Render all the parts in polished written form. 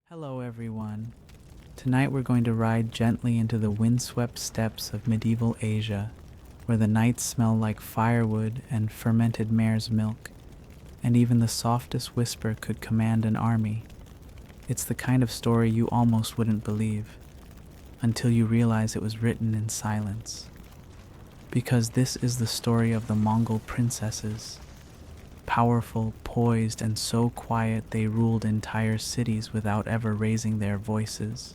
Hello, everyone. Tonight we're going to ride gently into the windswept steppes of medieval Asia, where the nights smell like firewood and fermented mare's milk, and even the softest whisper could command an army. It's the kind of story you almost wouldn't believe, until you realize it was written in silence. Because this is the story of the Mongol princesses. Powerful, poised, and so quiet they ruled entire cities without ever raising their voices.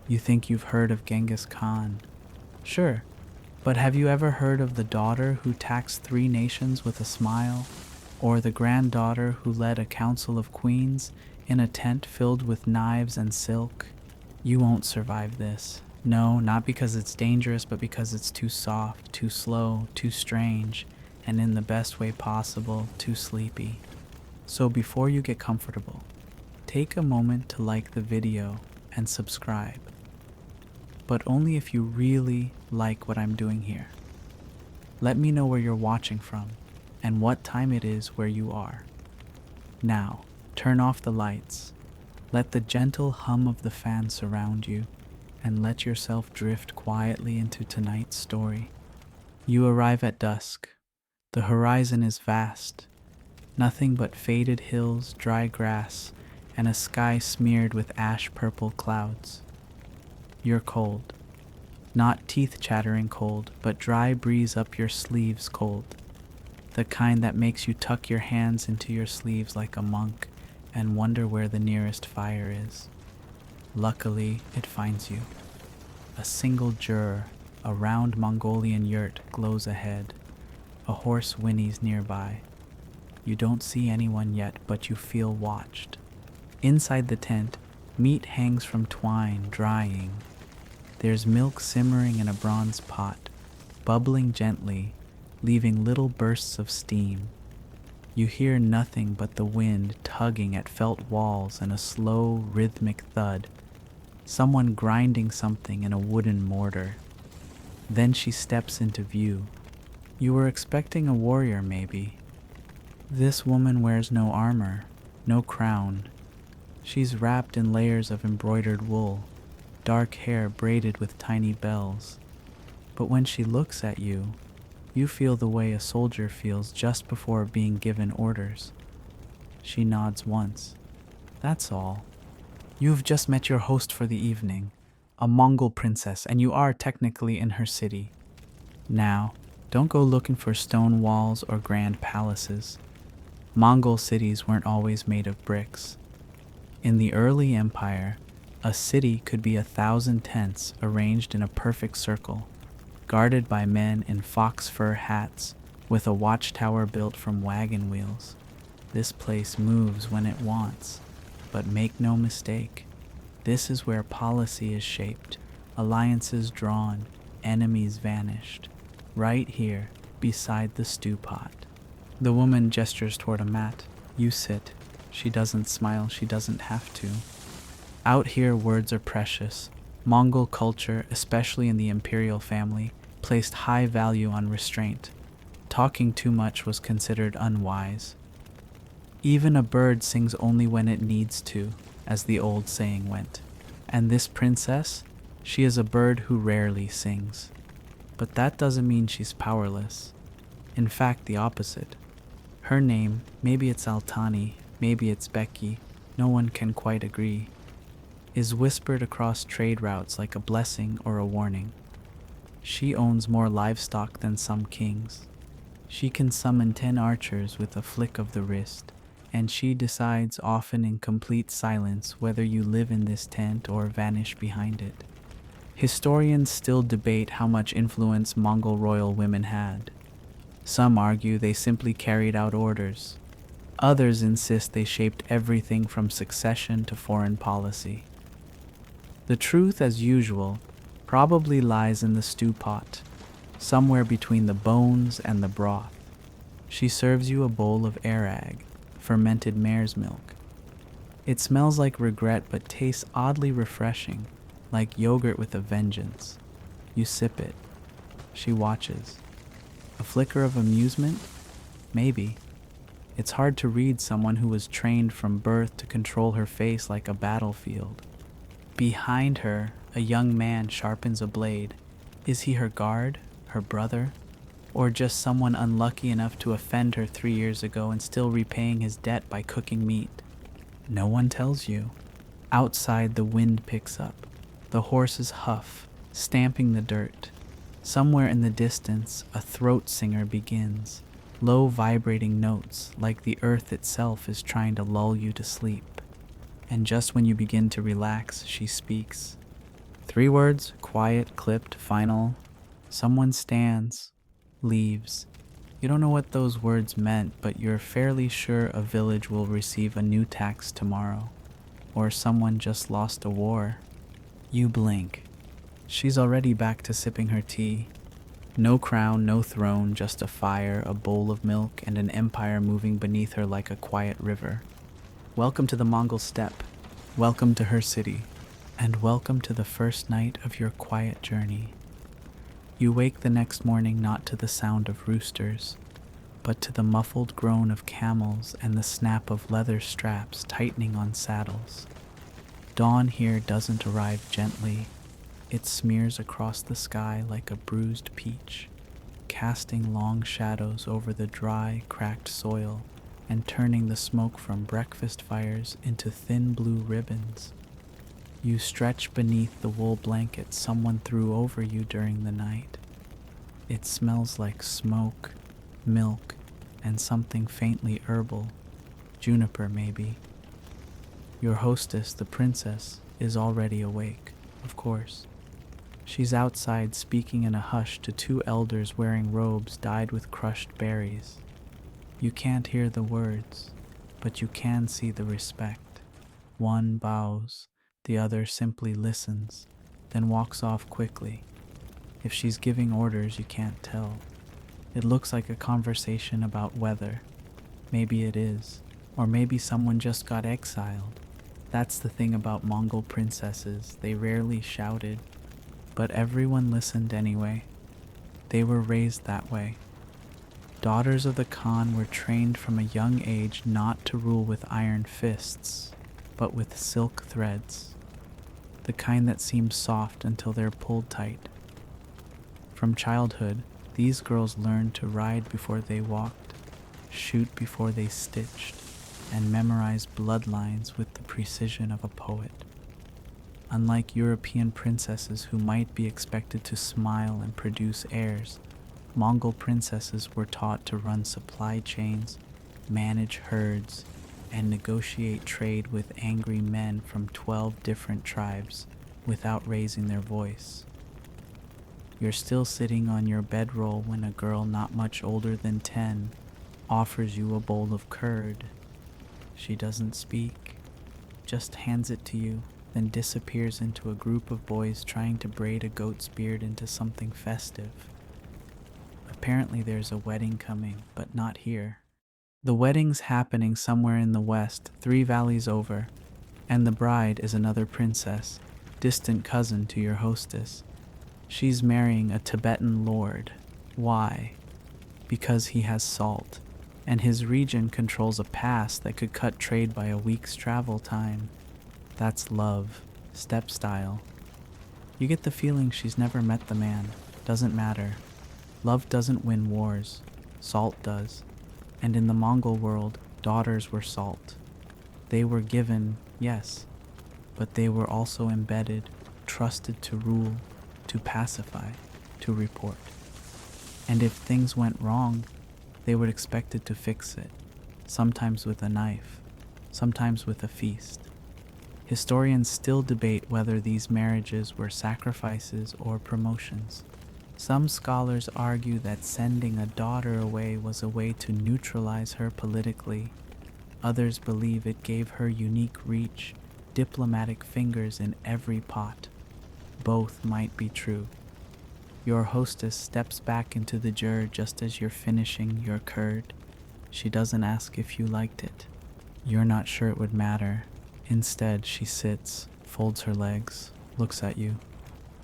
You think you've heard of Genghis Khan? Sure, but have you ever heard of the daughter who taxed 3 nations with a smile? Or the granddaughter who led a council of queens in a tent filled with knives and silk? You won't survive this. No, not because it's dangerous, but because it's too soft, too slow, too strange, and in the best way possible, too sleepy. So before you get comfortable, take a moment to like the video and subscribe. But only if you really like what I'm doing here. Let me know where you're watching from and what time it is where you are. Now, turn off the lights. Let the gentle hum of the fan surround you and let yourself drift quietly into tonight's story. You arrive at dusk. The horizon is vast, nothing but faded hills, dry grass, and a sky smeared with ash-purple clouds. You're cold. Not teeth-chattering cold, but dry breeze up your sleeves cold. The kind that makes you tuck your hands into your sleeves like a monk and wonder where the nearest fire is. Luckily, it finds you. A single jur, a round Mongolian yurt, glows ahead. A horse whinnies nearby. You don't see anyone yet, but you feel watched. Inside the tent, meat hangs from twine, drying. There's milk simmering in a bronze pot, bubbling gently, leaving little bursts of steam. You hear nothing but the wind tugging at felt walls and a slow, rhythmic thud. Someone grinding something in a wooden mortar. Then she steps into view. You were expecting a warrior, maybe. This woman wears no armor, no crown. She's wrapped in layers of embroidered wool, dark hair braided with tiny bells. But when she looks at you, you feel the way a soldier feels just before being given orders. She nods once. That's all. You've just met your host for the evening, a Mongol princess, and you are technically in her city. Now, don't go looking for stone walls or grand palaces. Mongol cities weren't always made of bricks. In the early empire, a city could be 1,000 tents arranged in a perfect circle, guarded by men in fox fur hats with a watchtower built from wagon wheels. This place moves when it wants, but make no mistake, this is where policy is shaped, alliances drawn, enemies vanished. Right here, beside the stew pot. The woman gestures toward a mat. You sit. She doesn't smile. She doesn't have to. Out here, words are precious. Mongol culture, especially in the imperial family, placed high value on restraint. Talking too much was considered unwise. Even a bird sings only when it needs to, as the old saying went. And this princess, she is a bird who rarely sings. But that doesn't mean she's powerless. In fact, the opposite. Her name, maybe it's Altani, maybe it's Becky, no one can quite agree, is whispered across trade routes like a blessing or a warning. She owns more livestock than some kings. She can summon 10 archers with a flick of the wrist, and she decides often in complete silence whether you live in this tent or vanish behind it. Historians still debate how much influence Mongol royal women had. Some argue they simply carried out orders. Others insist they shaped everything from succession to foreign policy. The truth, as usual, probably lies in the stew pot, somewhere between the bones and the broth. She serves you a bowl of arag, fermented mare's milk. It smells like regret but tastes oddly refreshing. Like yogurt with a vengeance. You sip it. She watches. A flicker of amusement? Maybe. It's hard to read someone who was trained from birth to control her face like a battlefield. Behind her, a young man sharpens a blade. Is he her guard, her brother, or just someone unlucky enough to offend her 3 years ago and still repaying his debt by cooking meat? No one tells you. Outside, the wind picks up. The horses huff, stamping the dirt. Somewhere in the distance, a throat singer begins. Low vibrating notes, like the earth itself is trying to lull you to sleep. And just when you begin to relax, she speaks. 3 words, quiet, clipped, final. Someone stands, leaves. You don't know what those words meant, but you're fairly sure a village will receive a new tax tomorrow. Or someone just lost a war. You blink. She's already back to sipping her tea. No crown, no throne, just a fire, a bowl of milk, and an empire moving beneath her like a quiet river. Welcome to the Mongol steppe. Welcome to her city. And welcome to the first night of your quiet journey. You wake the next morning not to the sound of roosters, but to the muffled groan of camels and the snap of leather straps tightening on saddles. Dawn here doesn't arrive gently. It smears across the sky like a bruised peach, casting long shadows over the dry, cracked soil and turning the smoke from breakfast fires into thin blue ribbons. You stretch beneath the wool blanket someone threw over you during the night. It smells like smoke, milk, and something faintly herbal, juniper maybe. Your hostess, the princess, is already awake, of course. She's outside speaking in a hush to 2 elders wearing robes dyed with crushed berries. You can't hear the words, but you can see the respect. One bows, the other simply listens, then walks off quickly. If she's giving orders, you can't tell. It looks like a conversation about weather. Maybe it is, or maybe someone just got exiled. That's the thing about Mongol princesses, they rarely shouted. But everyone listened anyway. They were raised that way. Daughters of the Khan were trained from a young age not to rule with iron fists, but with silk threads, the kind that seem soft until they're pulled tight. From childhood, these girls learned to ride before they walked, shoot before they stitched, and memorize bloodlines with the precision of a poet. Unlike European princesses who might be expected to smile and produce heirs, Mongol princesses were taught to run supply chains, manage herds, and negotiate trade with angry men from 12 different tribes without raising their voice. You're still sitting on your bedroll when a girl not much older than 10 offers you a bowl of curd. She doesn't speak, just hands it to you, then disappears into a group of boys trying to braid a goat's beard into something festive. Apparently there's a wedding coming, but not here. The wedding's happening somewhere in the west, 3 valleys over, and the bride is another princess, distant cousin to your hostess. She's marrying a Tibetan lord. Why? Because he has salt, and his region controls a pass that could cut trade by a week's travel time. That's love, steppe style. You get the feeling she's never met the man. Doesn't matter. Love doesn't win wars. Salt does. And in the Mongol world, daughters were salt. They were given, yes, but they were also embedded, trusted to rule, to pacify, to report. And if things went wrong, they were expected to fix it, sometimes with a knife, sometimes with a feast. Historians still debate whether these marriages were sacrifices or promotions. Some scholars argue that sending a daughter away was a way to neutralize her politically. Others believe it gave her unique reach, diplomatic fingers in every pot. Both might be true. Your hostess steps back into the jar just as you're finishing your curd. She doesn't ask if you liked it. You're not sure it would matter. Instead, she sits, folds her legs, looks at you.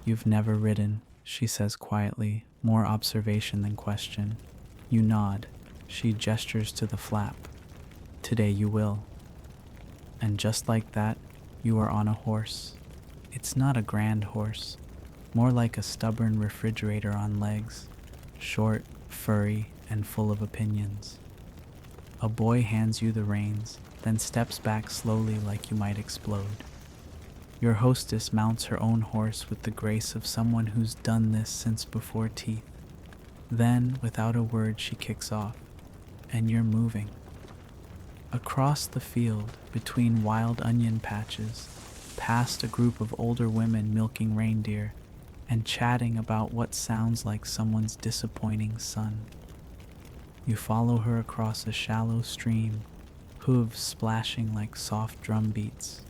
You've never ridden, she says quietly, more observation than question. You nod. She gestures to the flap. Today you will. And just like that, you are on a horse. It's not a grand horse, more like a stubborn refrigerator on legs, short, furry, and full of opinions. A boy hands you the reins, then steps back slowly like you might explode. Your hostess mounts her own horse with the grace of someone who's done this since before teeth. Then, without a word, she kicks off, and you're moving. Across the field, between wild onion patches, past a group of older women milking reindeer and chatting about what sounds like someone's disappointing son. You follow her across a shallow stream, hooves splashing like soft drum beats.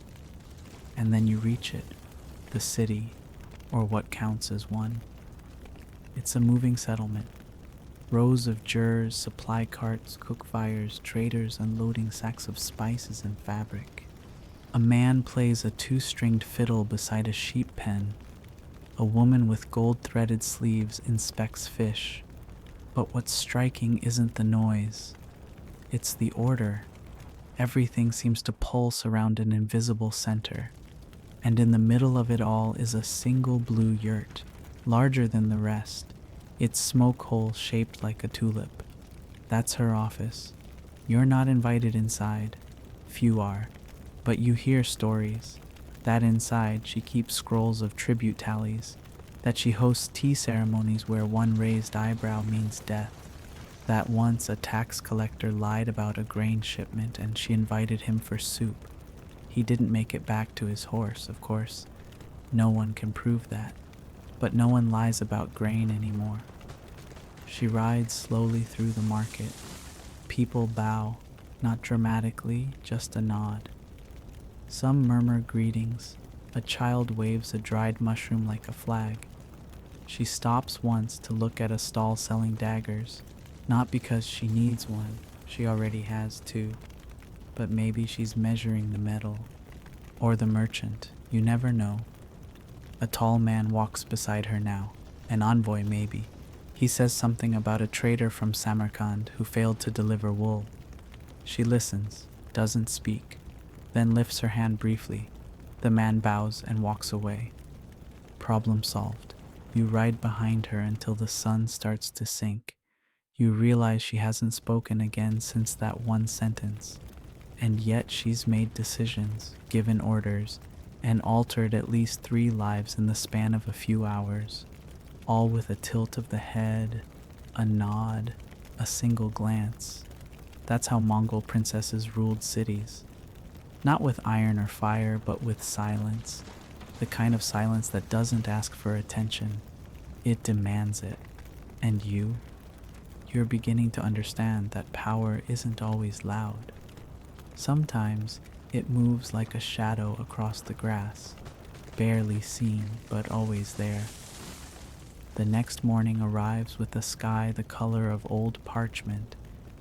And then you reach it, the city, or what counts as one. It's a moving settlement. Rows of jurs, supply carts, cook fires, traders unloading sacks of spices and fabric. A man plays a two-stringed fiddle beside a sheep pen. A woman with gold-threaded sleeves inspects fish. But what's striking isn't the noise. It's the order. Everything seems to pulse around an invisible center. And in the middle of it all is a single blue yurt, larger than the rest. Its smoke hole shaped like a tulip. That's her office. You're not invited inside. Few are. But you hear stories. That inside she keeps scrolls of tribute tallies. That she hosts tea ceremonies where one raised eyebrow means death. That once a tax collector lied about a grain shipment and she invited him for soup. He didn't make it back to his horse, of course. No one can prove that. But no one lies about grain anymore. She rides slowly through the market. People bow, not dramatically, just a nod. Some murmur greetings. A child waves a dried mushroom like a flag. She stops once to look at a stall selling daggers, not because she needs one, she already has two, but maybe she's measuring the metal. Or the merchant, you never know. A tall man walks beside her now, an envoy maybe. He says something about a trader from Samarkand who failed to deliver wool. She listens, doesn't speak, then lifts her hand briefly. The man bows and walks away. Problem solved. You ride behind her until the sun starts to sink. You realize she hasn't spoken again since that one sentence. And yet she's made decisions, given orders, and altered at least 3 lives in the span of a few hours, all with a tilt of the head, a nod, a single glance. That's how Mongol princesses ruled cities. Not with iron or fire, but with silence. The kind of silence that doesn't ask for attention. It demands it. And you're beginning to understand that power isn't always loud. Sometimes it moves like a shadow across the grass, barely seen but always there. The next morning arrives with a sky the color of old parchment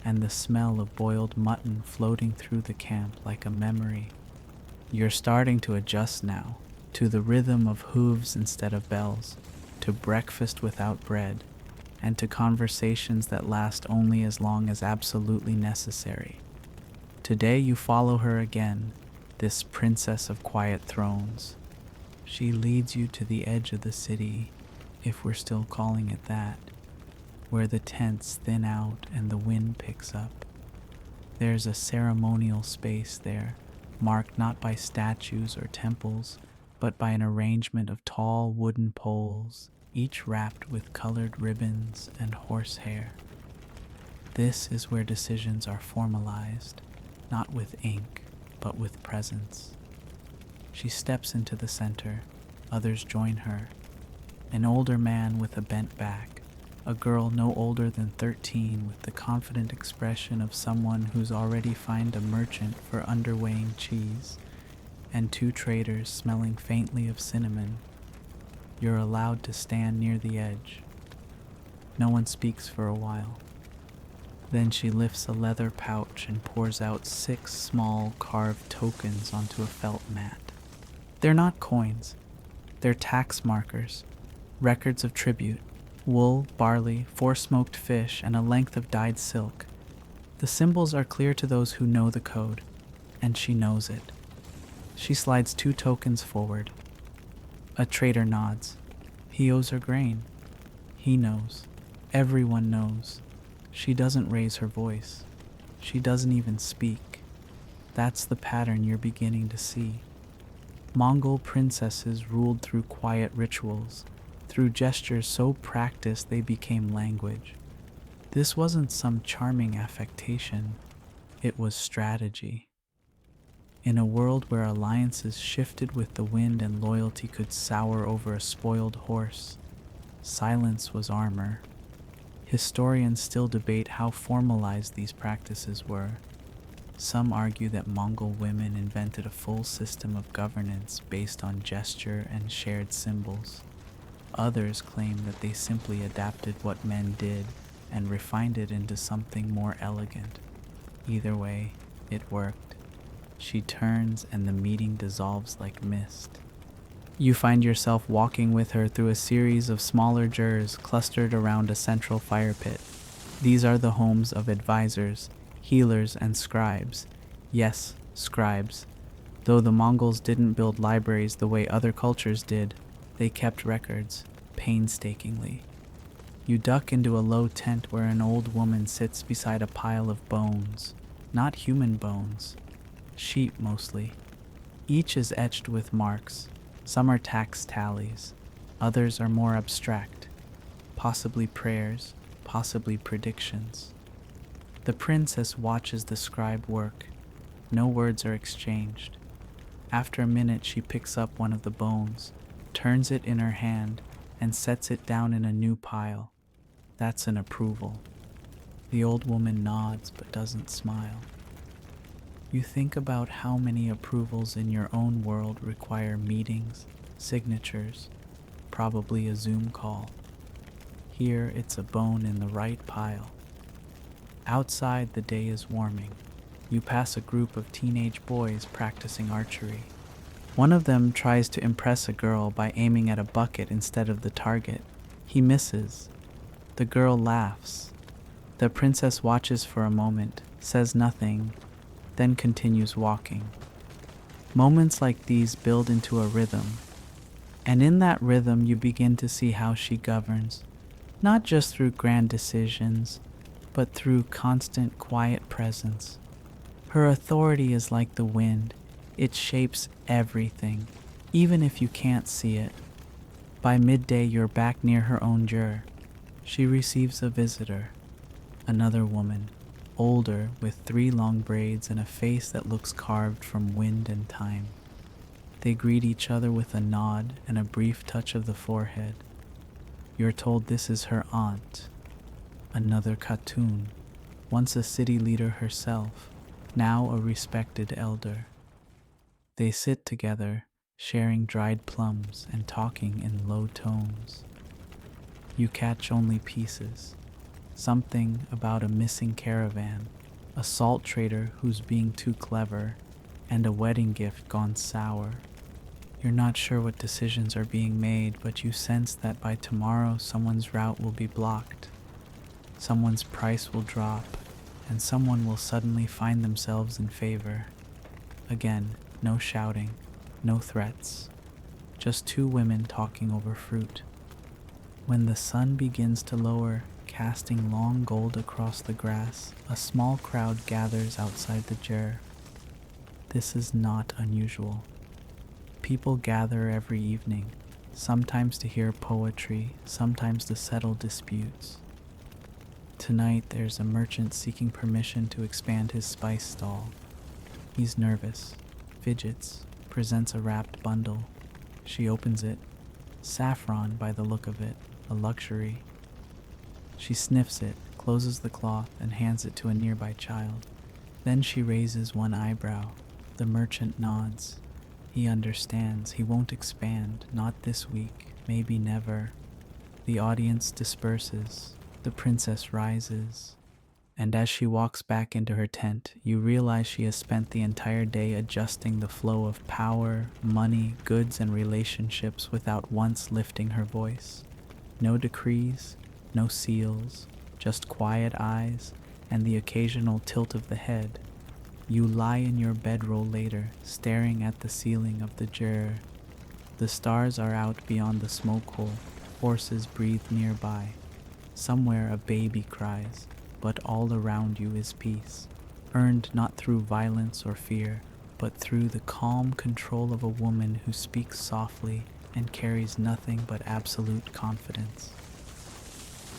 and the smell of boiled mutton floating through the camp like a memory. You're starting to adjust now, to the rhythm of hooves instead of bells, to breakfast without bread, and to conversations that last only as long as absolutely necessary. Today you follow her again, this princess of quiet thrones. She leads you to the edge of the city, if we're still calling it that, where the tents thin out and the wind picks up. There's a ceremonial space there, marked not by statues or temples, but by an arrangement of tall wooden poles, each wrapped with colored ribbons and horsehair. This is where decisions are formalized, not with ink, but with presence. She steps into the center. Others join her. An older man with a bent back, a girl no older than 13 with the confident expression of someone who's already found a merchant for underweighing cheese, and 2 traders smelling faintly of cinnamon. You're allowed to stand near the edge. No one speaks for a while. Then she lifts a leather pouch and pours out 6 small carved tokens onto a felt mat. They're not coins. They're tax markers, records of tribute, wool, barley, 4 smoked fish, and a length of dyed silk. The symbols are clear to those who know the code, and she knows it. She slides 2 tokens forward. A trader nods. He owes her grain. He knows. Everyone knows. She doesn't raise her voice. She doesn't even speak. That's the pattern you're beginning to see. Mongol princesses ruled through quiet rituals, through gestures so practiced they became language. This wasn't some charming affectation, it was strategy. In a world where alliances shifted with the wind and loyalty could sour over a spoiled horse, silence was armor. Historians still debate how formalized these practices were. Some argue that Mongol women invented a full system of governance based on gesture and shared symbols. Others claim that they simply adapted what men did and refined it into something more elegant. Either way, it worked. She turns and the meeting dissolves like mist. You find yourself walking with her through a series of smaller jurs clustered around a central fire pit. These are the homes of advisors, healers, and scribes. Yes, scribes. Though the Mongols didn't build libraries the way other cultures did, they kept records, painstakingly. You duck into a low tent where an old woman sits beside a pile of bones. Not human bones. Sheep mostly. Each is etched with marks. Some are tax tallies. Others are more abstract. Possibly prayers, possibly predictions. The princess watches the scribe work. No words are exchanged. After a minute, she picks up one of the bones, turns it in her hand, and sets it down in a new pile. That's an approval. The old woman nods but doesn't smile. You think about how many approvals in your own world require meetings, signatures, probably a Zoom call. Here it's a bone in the right pile. Outside, the day is warming. You pass a group of teenage boys practicing archery. One of them tries to impress a girl by aiming at a bucket instead of the target. He misses. The girl laughs. The princess watches for a moment, says nothing, then continues walking. Moments like these build into a rhythm, and in that rhythm you begin to see how she governs, not just through grand decisions, but through constant quiet presence. Her authority is like the wind. It shapes everything, even if you can't see it. By midday, you're back near her own jur. She receives a visitor, another woman, older, with 3 long braids and a face that looks carved from wind and time. They greet each other with a nod and a brief touch of the forehead. You're told this is her aunt, another Khatun, once a city leader herself, now a respected elder. They sit together, sharing dried plums and talking in low tones. You catch only pieces. Something about a missing caravan, a salt trader who's being too clever, and a wedding gift gone sour. You're not sure what decisions are being made, but you sense that by tomorrow someone's route will be blocked. Someone's price will drop, and someone will suddenly find themselves in favor. Again, no shouting, no threats, just 2 women talking over fruit. When the sun begins to lower, casting long gold across the grass, a small crowd gathers outside the jur. This is not unusual. People gather every evening, sometimes to hear poetry, sometimes to settle disputes. Tonight there's a merchant seeking permission to expand his spice stall. He's nervous, fidgets, presents a wrapped bundle. She opens it. Saffron by the look of it, a luxury. She sniffs it, closes the cloth, and hands it to a nearby child. Then she raises one eyebrow. The merchant nods. He understands. He won't expand, not this week, maybe never. The audience disperses. The princess rises. And as she walks back into her tent, you realize she has spent the entire day adjusting the flow of power, money, goods, and relationships without once lifting her voice. No decrees, no seals, just quiet eyes and the occasional tilt of the head. You lie in your bedroll later, staring at the ceiling of the jur. The stars are out beyond the smoke hole. Horses breathe nearby. Somewhere a baby cries, but all around you is peace, earned not through violence or fear, but through the calm control of a woman who speaks softly and carries nothing but absolute confidence.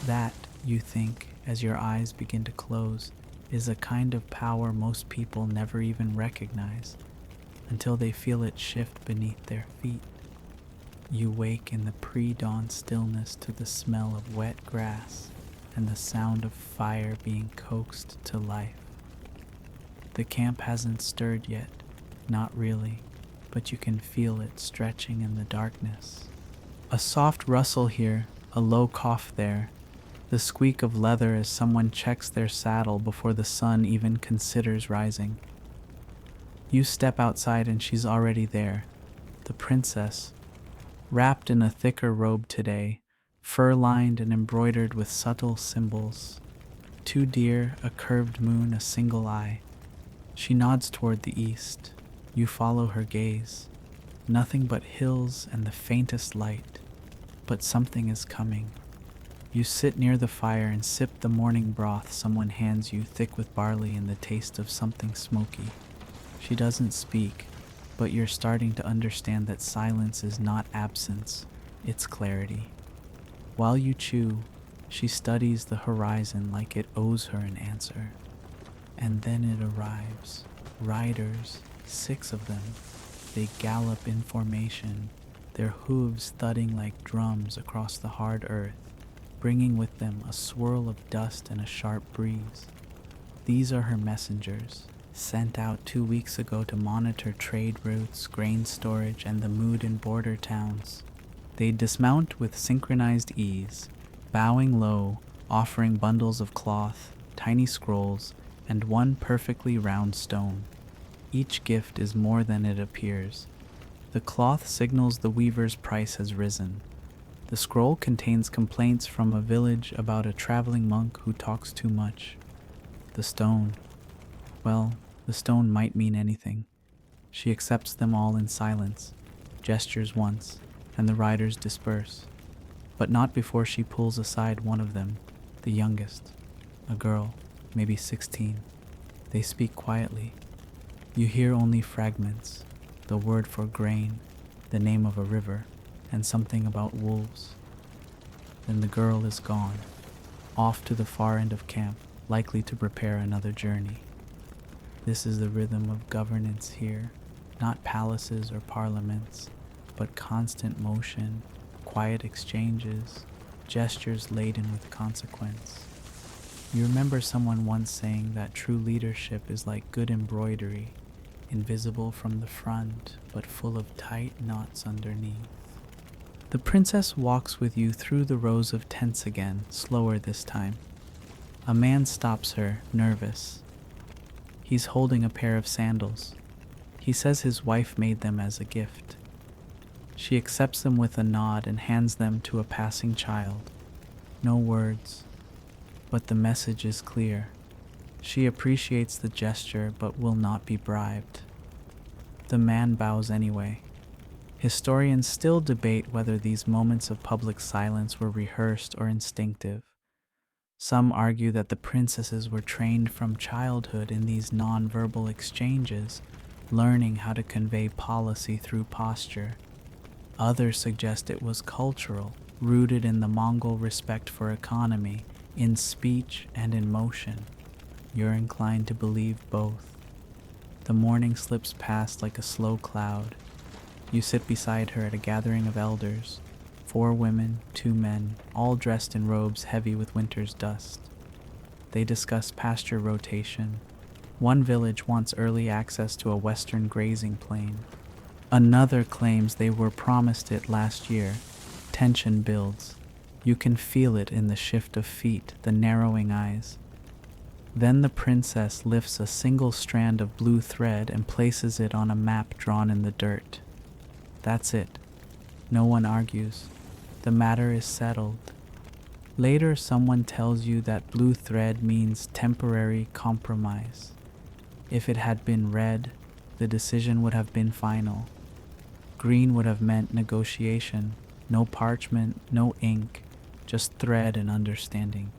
That, you think, as your eyes begin to close, is a kind of power most people never even recognize until they feel it shift beneath their feet. You wake in the pre-dawn stillness to the smell of wet grass and the sound of fire being coaxed to life. The camp hasn't stirred yet, not really, but you can feel it stretching in the darkness. A soft rustle here, a low cough there, the squeak of leather as someone checks their saddle before the sun even considers rising. You step outside and she's already there, the princess, wrapped in a thicker robe today, fur-lined and embroidered with subtle symbols. 2 deer, a curved moon, a single eye. She nods toward the east. You follow her gaze. Nothing but hills and the faintest light. But something is coming. You sit near the fire and sip the morning broth someone hands you, thick with barley and the taste of something smoky. She doesn't speak, but you're starting to understand that silence is not absence, it's clarity. While you chew, she studies the horizon like it owes her an answer. And then it arrives. Riders, 6 of them. They gallop in formation, their hooves thudding like drums across the hard earth, bringing with them a swirl of dust and a sharp breeze. These are her messengers, sent out 2 weeks ago to monitor trade routes, grain storage, and the mood in border towns. They dismount with synchronized ease, bowing low, offering bundles of cloth, tiny scrolls, and 1 perfectly round stone. Each gift is more than it appears. The cloth signals the weaver's price has risen. The scroll contains complaints from a village about a traveling monk who talks too much. The stone, well, the stone might mean anything. She accepts them all in silence, gestures once, and the riders disperse. But not before she pulls aside one of them, the youngest, a girl, maybe 16. They speak quietly. You hear only fragments, the word for grain, the name of a river, and something about wolves. Then the girl is gone, off to the far end of camp, likely to prepare another journey. This is the rhythm of governance here, not palaces or parliaments, but constant motion, quiet exchanges, gestures laden with consequence. You remember someone once saying that true leadership is like good embroidery, invisible from the front, but full of tight knots underneath. The princess walks with you through the rows of tents again, slower this time. A man stops her, nervous. He's holding a pair of sandals. He says his wife made them as a gift. She accepts them with a nod and hands them to a passing child. No words, but the message is clear. She appreciates the gesture but will not be bribed. The man bows anyway. Historians still debate whether these moments of public silence were rehearsed or instinctive. Some argue that the princesses were trained from childhood in these non-verbal exchanges, learning how to convey policy through posture. Others suggest it was cultural, rooted in the Mongol respect for economy, in speech and in motion. You're inclined to believe both. The morning slips past like a slow cloud. You sit beside her at a gathering of elders, 4 women, 2 men, all dressed in robes heavy with winter's dust. They discuss pasture rotation. One village wants early access to a western grazing plain. Another claims they were promised it last year. Tension builds. You can feel it in the shift of feet, the narrowing eyes. Then the princess lifts a single strand of blue thread and places it on a map drawn in the dirt. That's it. No one argues. The matter is settled. Later, someone tells you that blue thread means temporary compromise. If it had been red, the decision would have been final. Green would have meant negotiation, no parchment, no ink, just thread and understanding.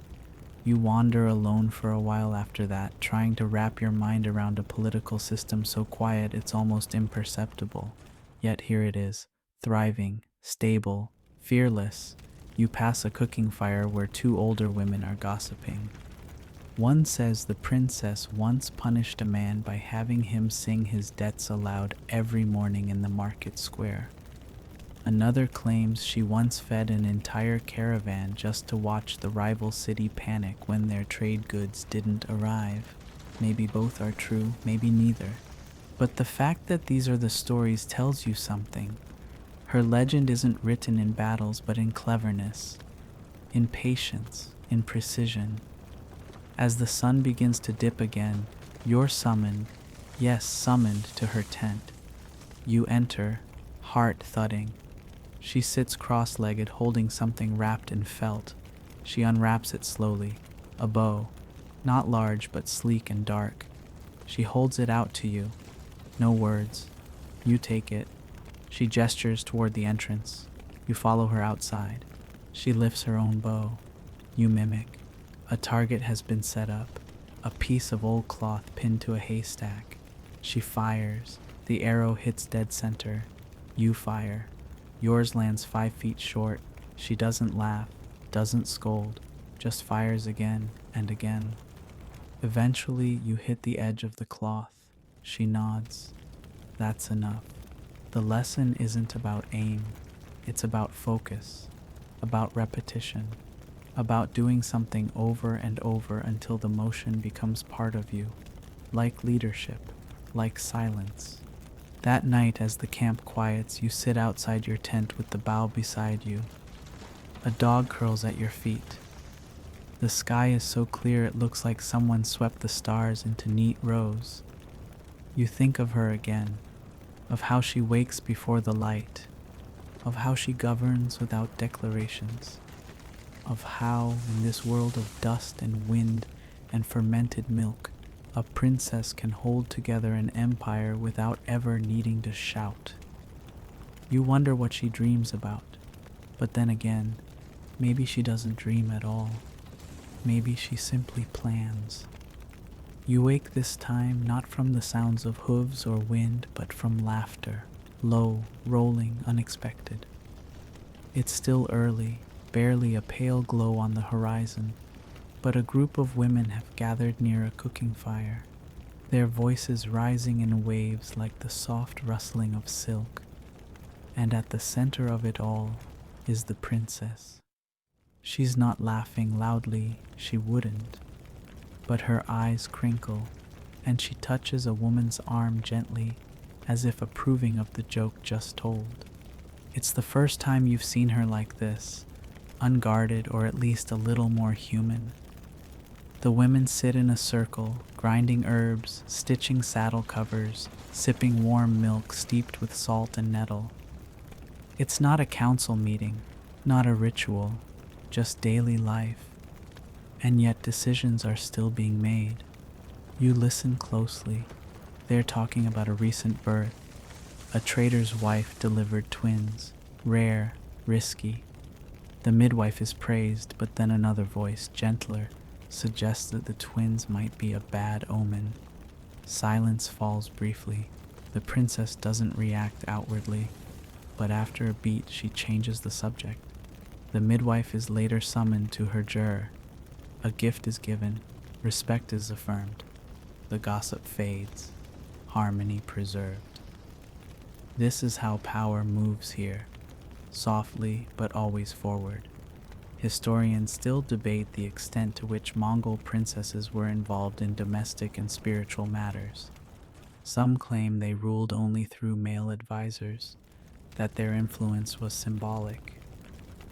You wander alone for a while after that, trying to wrap your mind around a political system so quiet it's almost imperceptible. Yet here it is, thriving, stable, fearless. You pass a cooking fire where two older women are gossiping. One says the princess once punished a man by having him sing his debts aloud every morning in the market square. Another claims she once fed an entire caravan just to watch the rival city panic when their trade goods didn't arrive. Maybe both are true, maybe neither. But the fact that these are the stories tells you something. Her legend isn't written in battles but in cleverness, in patience, in precision. As the sun begins to dip again, you're summoned, yes, summoned to her tent. You enter, heart thudding. She sits cross-legged, holding something wrapped in felt. She unwraps it slowly, a bow, not large but sleek and dark. She holds it out to you. No words. You take it. She gestures toward the entrance. You follow her outside. She lifts her own bow. You mimic. A target has been set up, a piece of old cloth pinned to a haystack. She fires. The arrow hits dead center. You fire. Yours lands 5 feet short. She doesn't laugh, doesn't scold, just fires again and again. Eventually, you hit the edge of the cloth. She nods. That's enough. The lesson isn't about aim. It's about focus, about repetition, about doing something over and over until the motion becomes part of you, like leadership, like silence. That night, as the camp quiets, you sit outside your tent with the bow beside you. A dog curls at your feet. The sky is so clear it looks like someone swept the stars into neat rows. You think of her again, of how she wakes before the light, of how she governs without declarations, of how, in this world of dust and wind and fermented milk, a princess can hold together an empire without ever needing to shout. You wonder what she dreams about, but then again, maybe she doesn't dream at all. Maybe she simply plans. You wake this time not from the sounds of hooves or wind, but from laughter, low, rolling, unexpected. It's still early, barely a pale glow on the horizon, but a group of women have gathered near a cooking fire, their voices rising in waves like the soft rustling of silk. And at the center of it all is the princess. She's not laughing loudly, she wouldn't, but her eyes crinkle, and she touches a woman's arm gently, as if approving of the joke just told. It's the first time you've seen her like this, unguarded or at least a little more human. The women sit in a circle, grinding herbs, stitching saddle covers, sipping warm milk steeped with salt and nettle. It's not a council meeting, not a ritual, just daily life. And yet decisions are still being made. You listen closely. They're talking about a recent birth. A trader's wife delivered twins, rare, risky. The midwife is praised, but then another voice, gentler, suggests that the twins might be a bad omen. Silence falls briefly. The princess doesn't react outwardly, but after a beat she changes the subject. The midwife is later summoned to her juror. A gift is given, respect is affirmed. The gossip fades, harmony preserved. This is how power moves here, softly but always forward. Historians still debate the extent to which Mongol princesses were involved in domestic and spiritual matters. Some claim they ruled only through male advisors, that their influence was symbolic.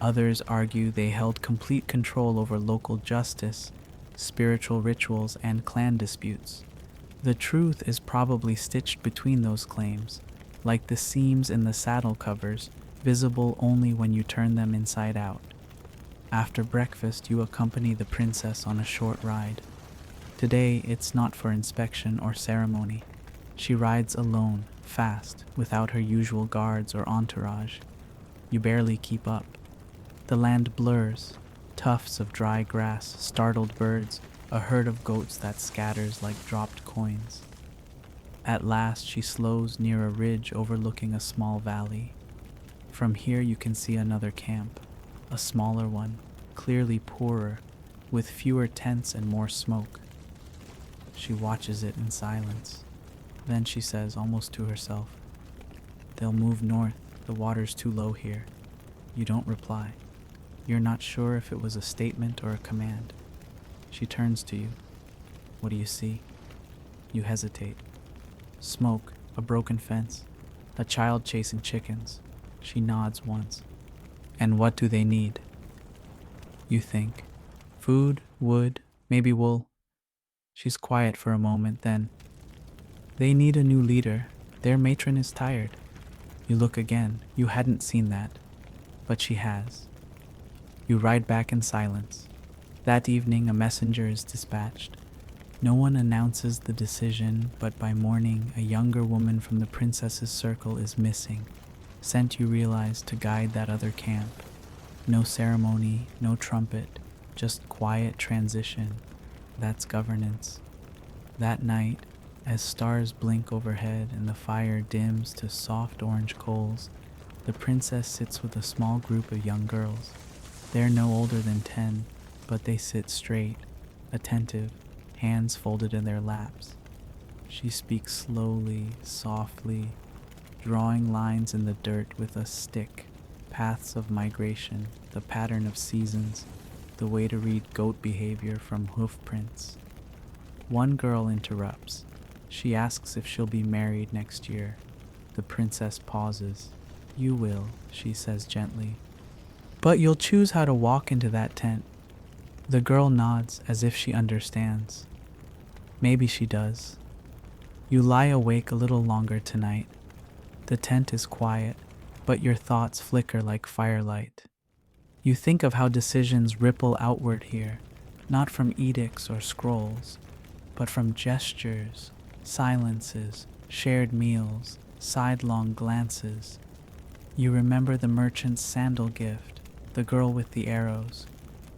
Others argue they held complete control over local justice, spiritual rituals, and clan disputes. The truth is probably stitched between those claims, like the seams in the saddle covers, visible only when you turn them inside out. After breakfast, you accompany the princess on a short ride. Today, it's not for inspection or ceremony. She rides alone, fast, without her usual guards or entourage. You barely keep up. The land blurs. Tufts of dry grass, startled birds, a herd of goats that scatters like dropped coins. At last, she slows near a ridge overlooking a small valley. From here, you can see another camp, a smaller one, clearly poorer, with fewer tents and more smoke. She watches it in silence. Then she says, almost to herself, "They'll move north. The water's too low here." You don't reply. You're not sure if it was a statement or a command. She turns to you. "What do you see?" You hesitate. Smoke, a broken fence, a child chasing chickens. She nods once. "And what do they need?" You think. "Food, wood, maybe wool." She's quiet for a moment, then, "They need a new leader. Their matron is tired." You look again. You hadn't seen that, but she has. You ride back in silence. That evening, a messenger is dispatched. No one announces the decision, but by morning, a younger woman from the princess's circle is missing, sent, you realize, to guide that other camp. No ceremony, no trumpet, just quiet transition. That's governance. That night, as stars blink overhead and the fire dims to soft orange coals, the princess sits with a small group of young girls. They're no older than 10, but they sit straight, attentive, hands folded in their laps. She speaks slowly, softly, drawing lines in the dirt with a stick, paths of migration, the pattern of seasons, the way to read goat behavior from hoof prints. One girl interrupts. She asks if she'll be married next year. The princess pauses. "You will," she says gently. "But you'll choose how to walk into that tent." The girl nods as if she understands. Maybe she does. You lie awake a little longer tonight. The tent is quiet, but your thoughts flicker like firelight. You think of how decisions ripple outward here, not from edicts or scrolls, but from gestures, silences, shared meals, sidelong glances. You remember the merchant's sandal gift, the girl with the arrows,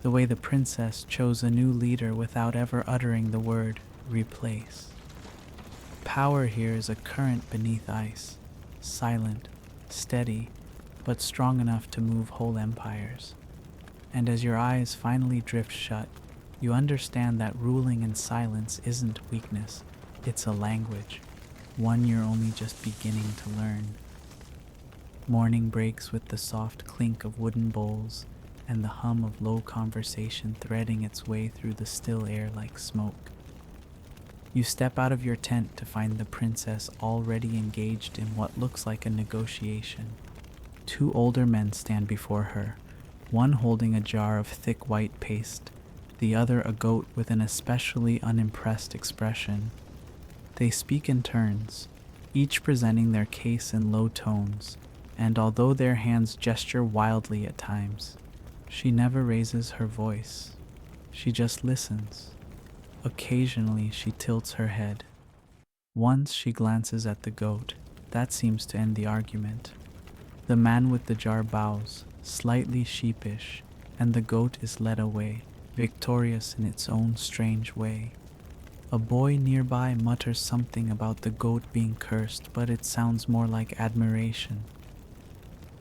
the way the princess chose a new leader without ever uttering the word replace. Power here is a current beneath ice, silent, steady, but strong enough to move whole empires. And as your eyes finally drift shut, you understand that ruling in silence isn't weakness, it's a language, one you're only just beginning to learn. Morning breaks with the soft clink of wooden bowls and the hum of low conversation threading its way through the still air like smoke. You step out of your tent to find the princess already engaged in what looks like a negotiation. Two older men stand before her, one holding a jar of thick white paste, the other a goat with an especially unimpressed expression. They speak in turns, each presenting their case in low tones, and although their hands gesture wildly at times, she never raises her voice. She just listens. Occasionally she tilts her head. Once she glances at the goat. That seems to end the argument. The man with the jar bows, slightly sheepish, and the goat is led away, victorious in its own strange way. A boy nearby mutters something about the goat being cursed, but it sounds more like admiration.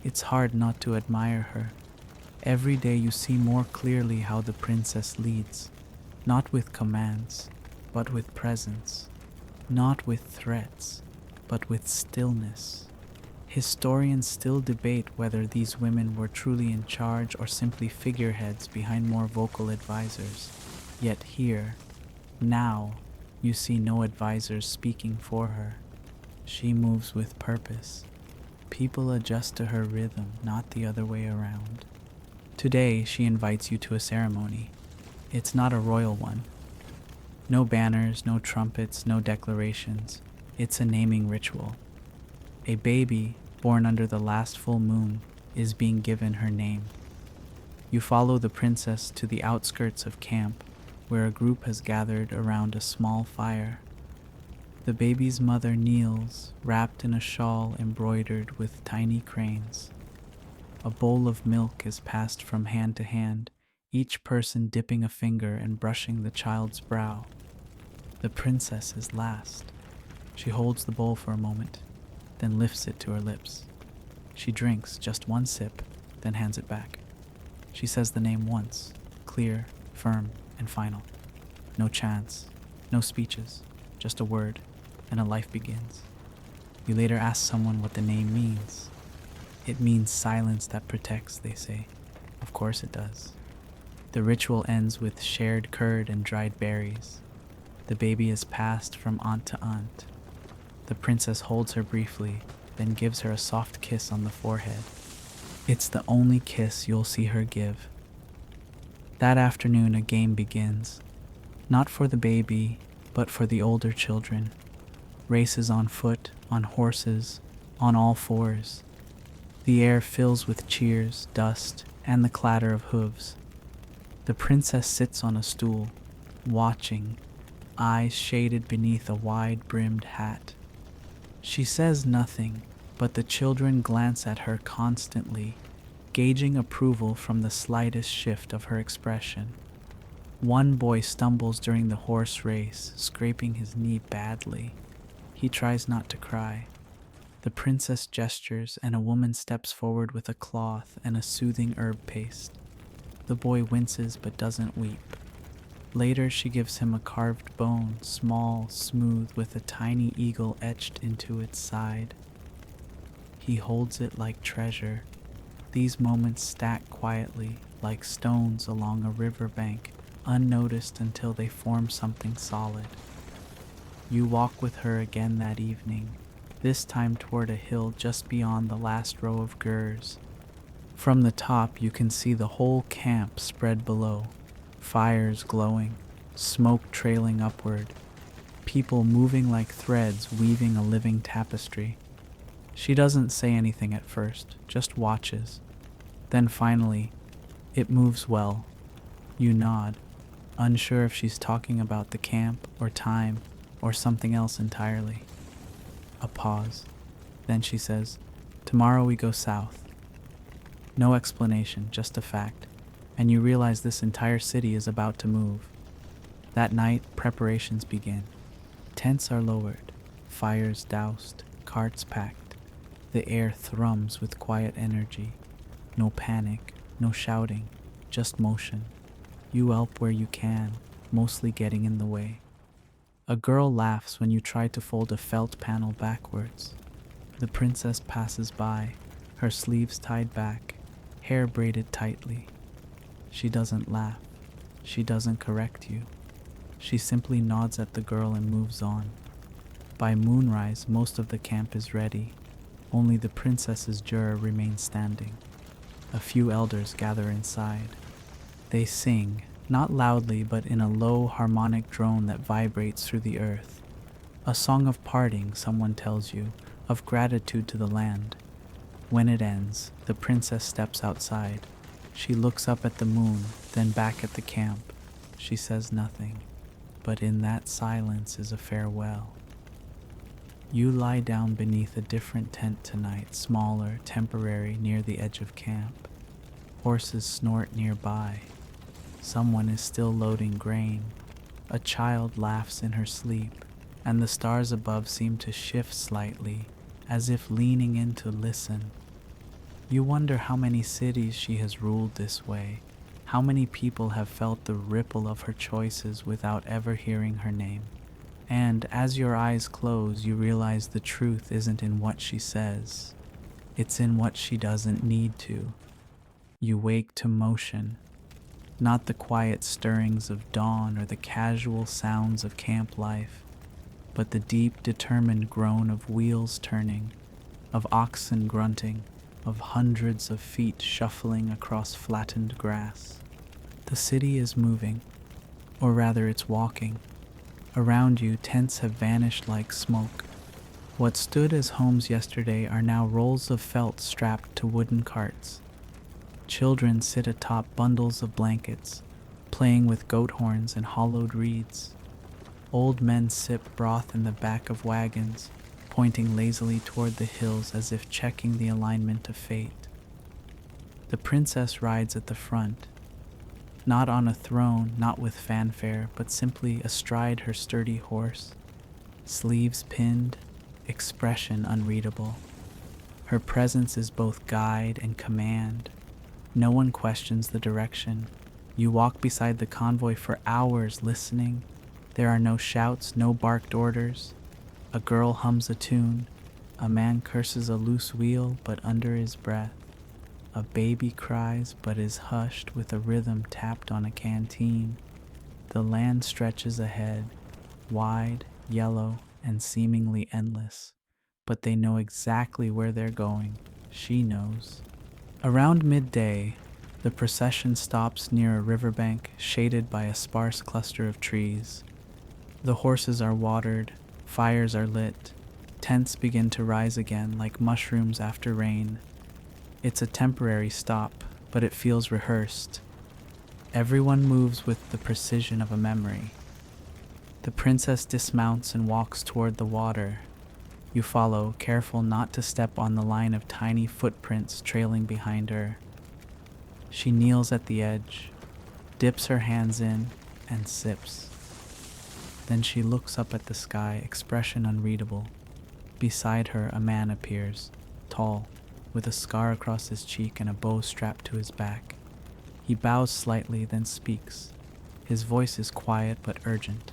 It's hard not to admire her. Every day you see more clearly how the princess leads, not with commands, but with presence, not with threats, but with stillness. Historians still debate whether these women were truly in charge or simply figureheads behind more vocal advisors. Yet here, now, you see no advisors speaking for her. She moves with purpose. People adjust to her rhythm, not the other way around. Today, she invites you to a ceremony. It's not a royal one. No banners, no trumpets, no declarations. It's a naming ritual. A baby, born under the last full moon, is being given her name. You follow the princess to the outskirts of camp, where a group has gathered around a small fire. The baby's mother kneels, wrapped in a shawl embroidered with tiny cranes. A bowl of milk is passed from hand to hand, each person dipping a finger and brushing the child's brow. The princess is last. She holds the bowl for a moment, then lifts it to her lips. She drinks just one sip, then hands it back. She says the name once, clear, firm, and final. No chants, no speeches, just a word, and a life begins. You later ask someone what the name means. It means silence that protects, they say. Of course it does. The ritual ends with shared curd and dried berries. The baby is passed from aunt to aunt. The princess holds her briefly, then gives her a soft kiss on the forehead. It's the only kiss you'll see her give. That afternoon, a game begins. Not for the baby, but for the older children. Races on foot, on horses, on all fours. The air fills with cheers, dust, and the clatter of hooves. The princess sits on a stool, watching, eyes shaded beneath a wide-brimmed hat. She says nothing, but the children glance at her constantly, gauging approval from the slightest shift of her expression. One boy stumbles during the horse race, scraping his knee badly. He tries not to cry. The princess gestures, and a woman steps forward with a cloth and a soothing herb paste. The boy winces but doesn't weep. Later, she gives him a carved bone, small, smooth, with a tiny eagle etched into its side. He holds it like treasure. These moments stack quietly, like stones along a riverbank, unnoticed until they form something solid. You walk with her again that evening, this time toward a hill just beyond the last row of gurs. From the top, you can see the whole camp spread below, fires glowing, smoke trailing upward, people moving like threads weaving a living tapestry. She doesn't say anything at first, just watches. Then finally, it moves well. You nod, unsure if she's talking about the camp or time or something else entirely. A pause. Then she says, "Tomorrow we go south." No explanation, just a fact, and you realize this entire city is about to move. That night, preparations begin. Tents are lowered, fires doused, carts packed. The air thrums with quiet energy. No panic, no shouting, just motion. You help where you can, mostly getting in the way. A girl laughs when you try to fold a felt panel backwards. The princess passes by, her sleeves tied back, hair braided tightly. She doesn't laugh. She doesn't correct you. She simply nods at the girl and moves on. By moonrise, most of the camp is ready. Only the princess's juror remains standing. A few elders gather inside. They sing, not loudly but in a low harmonic drone that vibrates through the earth. A song of parting, someone tells you, of gratitude to the land. When it ends, the princess steps outside. She looks up at the moon, then back at the camp. She says nothing, but in that silence is a farewell. You lie down beneath a different tent tonight, smaller, temporary, near the edge of camp. Horses snort nearby. Someone is still loading grain. A child laughs in her sleep, and the stars above seem to shift slightly, as if leaning in to listen. You wonder how many cities she has ruled this way, how many people have felt the ripple of her choices without ever hearing her name. And as your eyes close, you realize the truth isn't in what she says. It's in what she doesn't need to. You wake to motion, not the quiet stirrings of dawn or the casual sounds of camp life, but the deep, determined groan of wheels turning, of oxen grunting, of hundreds of feet shuffling across flattened grass. The city is moving, or rather it's walking. Around you, tents have vanished like smoke. What stood as homes yesterday are now rolls of felt strapped to wooden carts. Children sit atop bundles of blankets, playing with goat horns and hollowed reeds. Old men sip broth in the back of wagons, pointing lazily toward the hills as if checking the alignment of fate. The princess rides at the front, not on a throne, not with fanfare, but simply astride her sturdy horse, sleeves pinned, expression unreadable. Her presence is both guide and command. No one questions the direction. You walk beside the convoy for hours listening. There are no shouts, no barked orders. A girl hums a tune. A man curses a loose wheel, but under his breath. A baby cries, but is hushed with a rhythm tapped on a canteen. The land stretches ahead, wide, yellow, and seemingly endless. But they know exactly where they're going. She knows. Around midday, the procession stops near a riverbank shaded by a sparse cluster of trees. The horses are watered, fires are lit, tents begin to rise again like mushrooms after rain. It's a temporary stop, but it feels rehearsed. Everyone moves with the precision of a memory. The princess dismounts and walks toward the water. You follow, careful not to step on the line of tiny footprints trailing behind her. She kneels at the edge, dips her hands in, and sips. Then she looks up at the sky, expression unreadable. Beside her, a man appears, tall, with a scar across his cheek and a bow strapped to his back. He bows slightly, then speaks. His voice is quiet but urgent.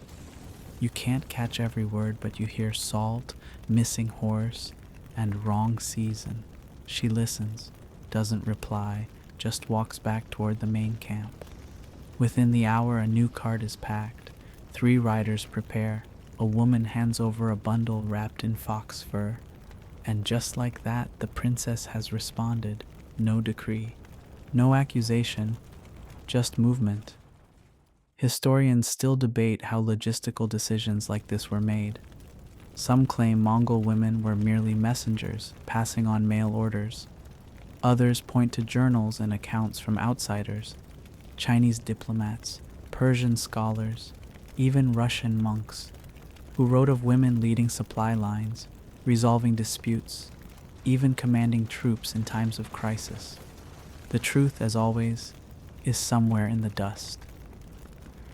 You can't catch every word, but you hear salt, missing horse, and wrong season. She listens, doesn't reply, just walks back toward the main camp. Within the hour, a new cart is packed. 3 riders prepare. A woman hands over a bundle wrapped in fox fur. And just like that, the princess has responded. No decree, no accusation, just movement. Historians still debate how logistical decisions like this were made. Some claim Mongol women were merely messengers, passing on mail orders. Others point to journals and accounts from outsiders, Chinese diplomats, Persian scholars, even Russian monks, who wrote of women leading supply lines, resolving disputes, even commanding troops in times of crisis. The truth, as always, is somewhere in the dust.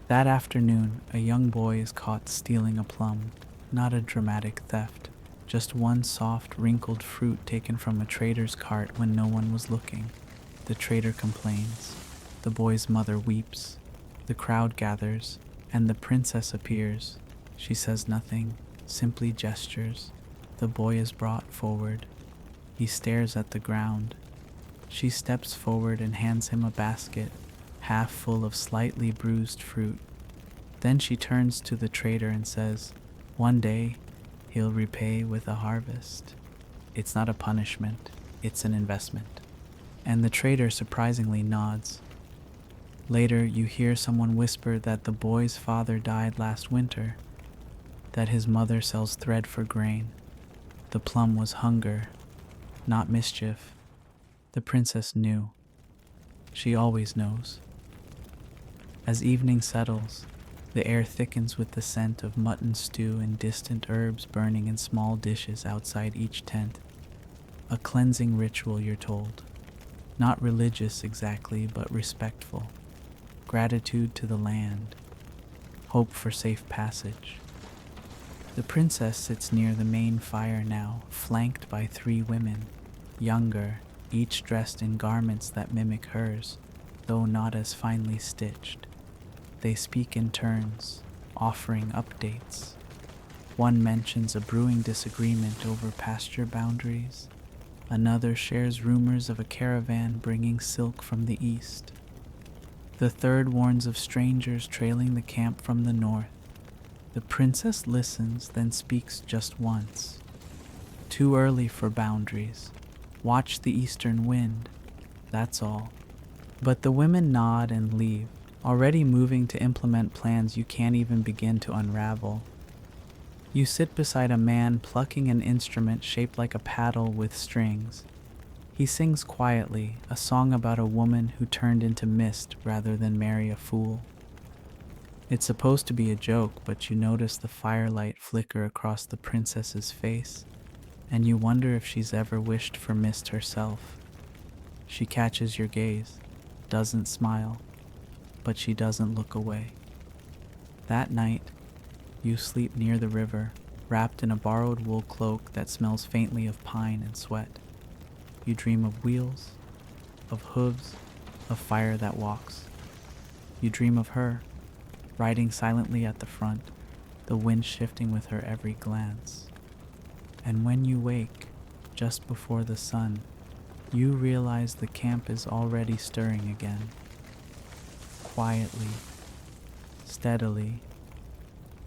That afternoon, a young boy is caught stealing a plum, not a dramatic theft, just one soft, wrinkled fruit taken from a trader's cart when no one was looking. The trader complains. The boy's mother weeps. The crowd gathers, and the princess appears. She says nothing, simply gestures. The boy is brought forward. He stares at the ground. She steps forward and hands him a basket, half full of slightly bruised fruit. Then she turns to the trader and says, "One day, he'll repay with a harvest." It's not a punishment, it's an investment. And the trader surprisingly nods. Later, you hear someone whisper that the boy's father died last winter, that his mother sells thread for grain. The plum was hunger, not mischief. The princess knew. She always knows. As evening settles, the air thickens with the scent of mutton stew and distant herbs burning in small dishes outside each tent. A cleansing ritual, you're told. Not religious exactly, but respectful. Gratitude to the land. Hope for safe passage. The princess sits near the main fire now, flanked by 3 women, younger, each dressed in garments that mimic hers, though not as finely stitched. They speak in turns, offering updates. One mentions a brewing disagreement over pasture boundaries. Another shares rumors of a caravan bringing silk from the east. The third warns of strangers trailing the camp from the north. The princess listens, then speaks just once. Too early for boundaries. Watch the eastern wind. That's all. But the women nod and leave, already moving to implement plans you can't even begin to unravel. You sit beside a man plucking an instrument shaped like a paddle with strings. He sings quietly, a song about a woman who turned into mist rather than marry a fool. It's supposed to be a joke, but you notice the firelight flicker across the princess's face, and you wonder if she's ever wished for mist herself. She catches your gaze, doesn't smile, but she doesn't look away. That night, you sleep near the river, wrapped in a borrowed wool cloak that smells faintly of pine and sweat. You dream of wheels, of hooves, of fire that walks. You dream of her, riding silently at the front, the wind shifting with her every glance. And when you wake, just before the sun, you realize the camp is already stirring again. Quietly, steadily,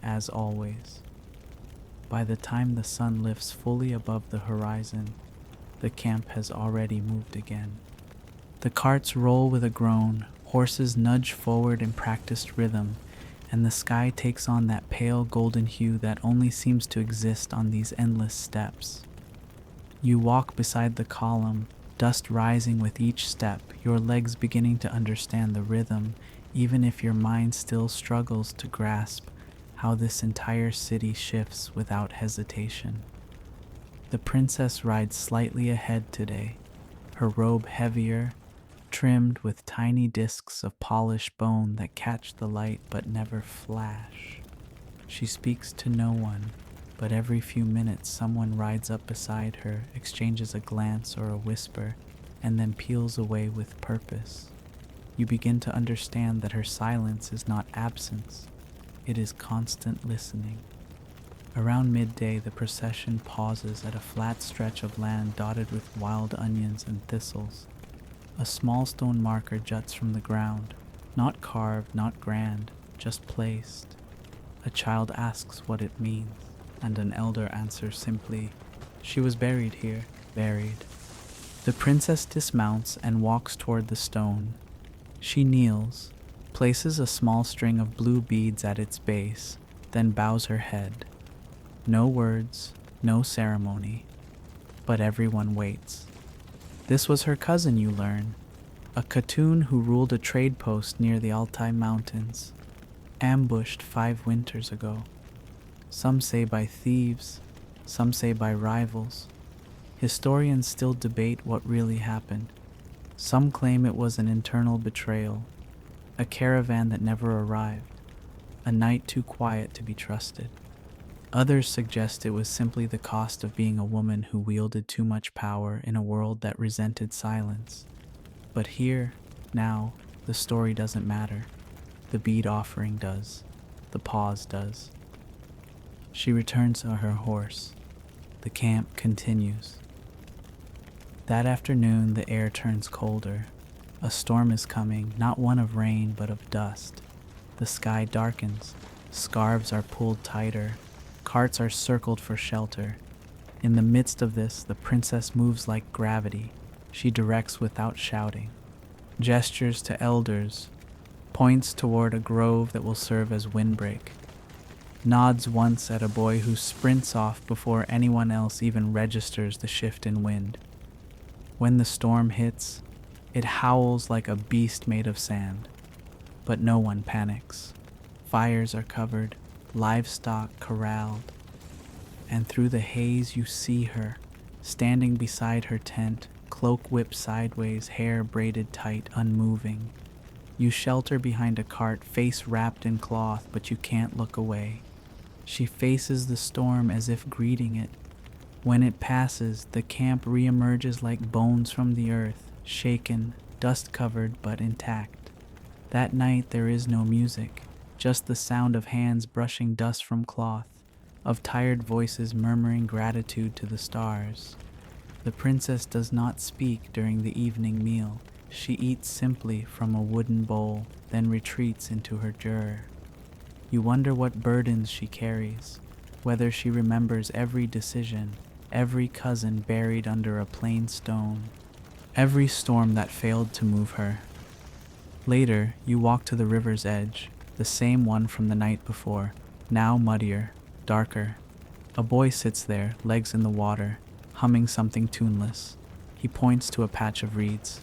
as always. By the time the sun lifts fully above the horizon, the camp has already moved again. The carts roll with a groan, horses nudge forward in practiced rhythm, and the sky takes on that pale golden hue that only seems to exist on these endless steppes. You walk beside the column, dust rising with each step, your legs beginning to understand the rhythm, even if your mind still struggles to grasp how this entire city shifts without hesitation. The princess rides slightly ahead today, her robe heavier, trimmed with tiny discs of polished bone that catch the light but never flash. She speaks to no one, but every few minutes someone rides up beside her, exchanges a glance or a whisper, and then peels away with purpose. You begin to understand that her silence is not absence, it is constant listening. Around midday, the procession pauses at a flat stretch of land dotted with wild onions and thistles. A small stone marker juts from the ground, not carved, not grand, just placed. A child asks what it means, and an elder answers simply, "She was buried here, buried." The princess dismounts and walks toward the stone. She kneels, places a small string of blue beads at its base, then bows her head. No words, no ceremony, but everyone waits. This was her cousin, you learn, a Khatoon who ruled a trade post near the Altai Mountains, ambushed 5 winters ago. Some say by thieves, some say by rivals. Historians still debate what really happened. Some claim it was an internal betrayal, a caravan that never arrived, a night too quiet to be trusted. Others suggest it was simply the cost of being a woman who wielded too much power in a world that resented silence. But here, now, the story doesn't matter. The bead offering does. The pause does. She returns to her horse. The camp continues. That afternoon, the air turns colder. A storm is coming, not one of rain, but of dust. The sky darkens. Scarves are pulled tighter. Carts are circled for shelter. In the midst of this, the princess moves like gravity. She directs without shouting. Gestures to elders. Points toward a grove that will serve as windbreak. Nods once at a boy who sprints off before anyone else even registers the shift in wind. When the storm hits, it howls like a beast made of sand. But no one panics. Fires are covered, livestock corralled, and through the haze you see her, standing beside her tent, cloak whipped sideways, hair braided tight, unmoving. You shelter behind a cart, face wrapped in cloth, but you can't look away. She faces the storm as if greeting it. When it passes, the camp reemerges like bones from the earth, shaken, dust-covered but intact. That night there is no music, just the sound of hands brushing dust from cloth, of tired voices murmuring gratitude to the stars. The princess does not speak during the evening meal. She eats simply from a wooden bowl, then retreats into her jur. You wonder what burdens she carries, whether she remembers every decision, every cousin buried under a plain stone, every storm that failed to move her. Later, you walk to the river's edge, the same one from the night before, now muddier, darker. A boy sits there, legs in the water, humming something tuneless. He points to a patch of reeds.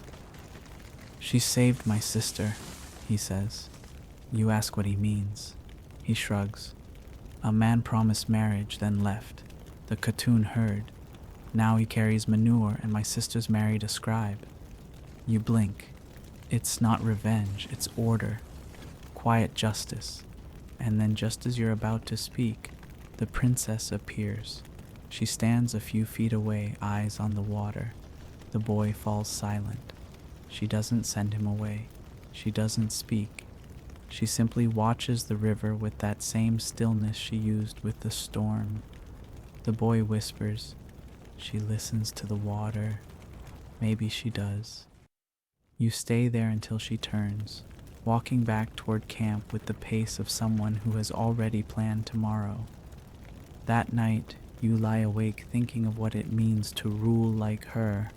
"She saved my sister," he says. You ask what he means. He shrugs. "A man promised marriage, then left. The Khatoon heard. Now he carries manure, and my sister's married a scribe." You blink. It's not revenge, it's order. Quiet justice. And then just as you're about to speak, the princess appears. She stands a few feet away, eyes on the water. The boy falls silent. She doesn't send him away. She doesn't speak. She simply watches the river with that same stillness she used with the storm. The boy whispers. She listens to the water. Maybe she does. You stay there until she turns, walking back toward camp with the pace of someone who has already planned tomorrow. That night, you lie awake thinking of what it means to rule like her.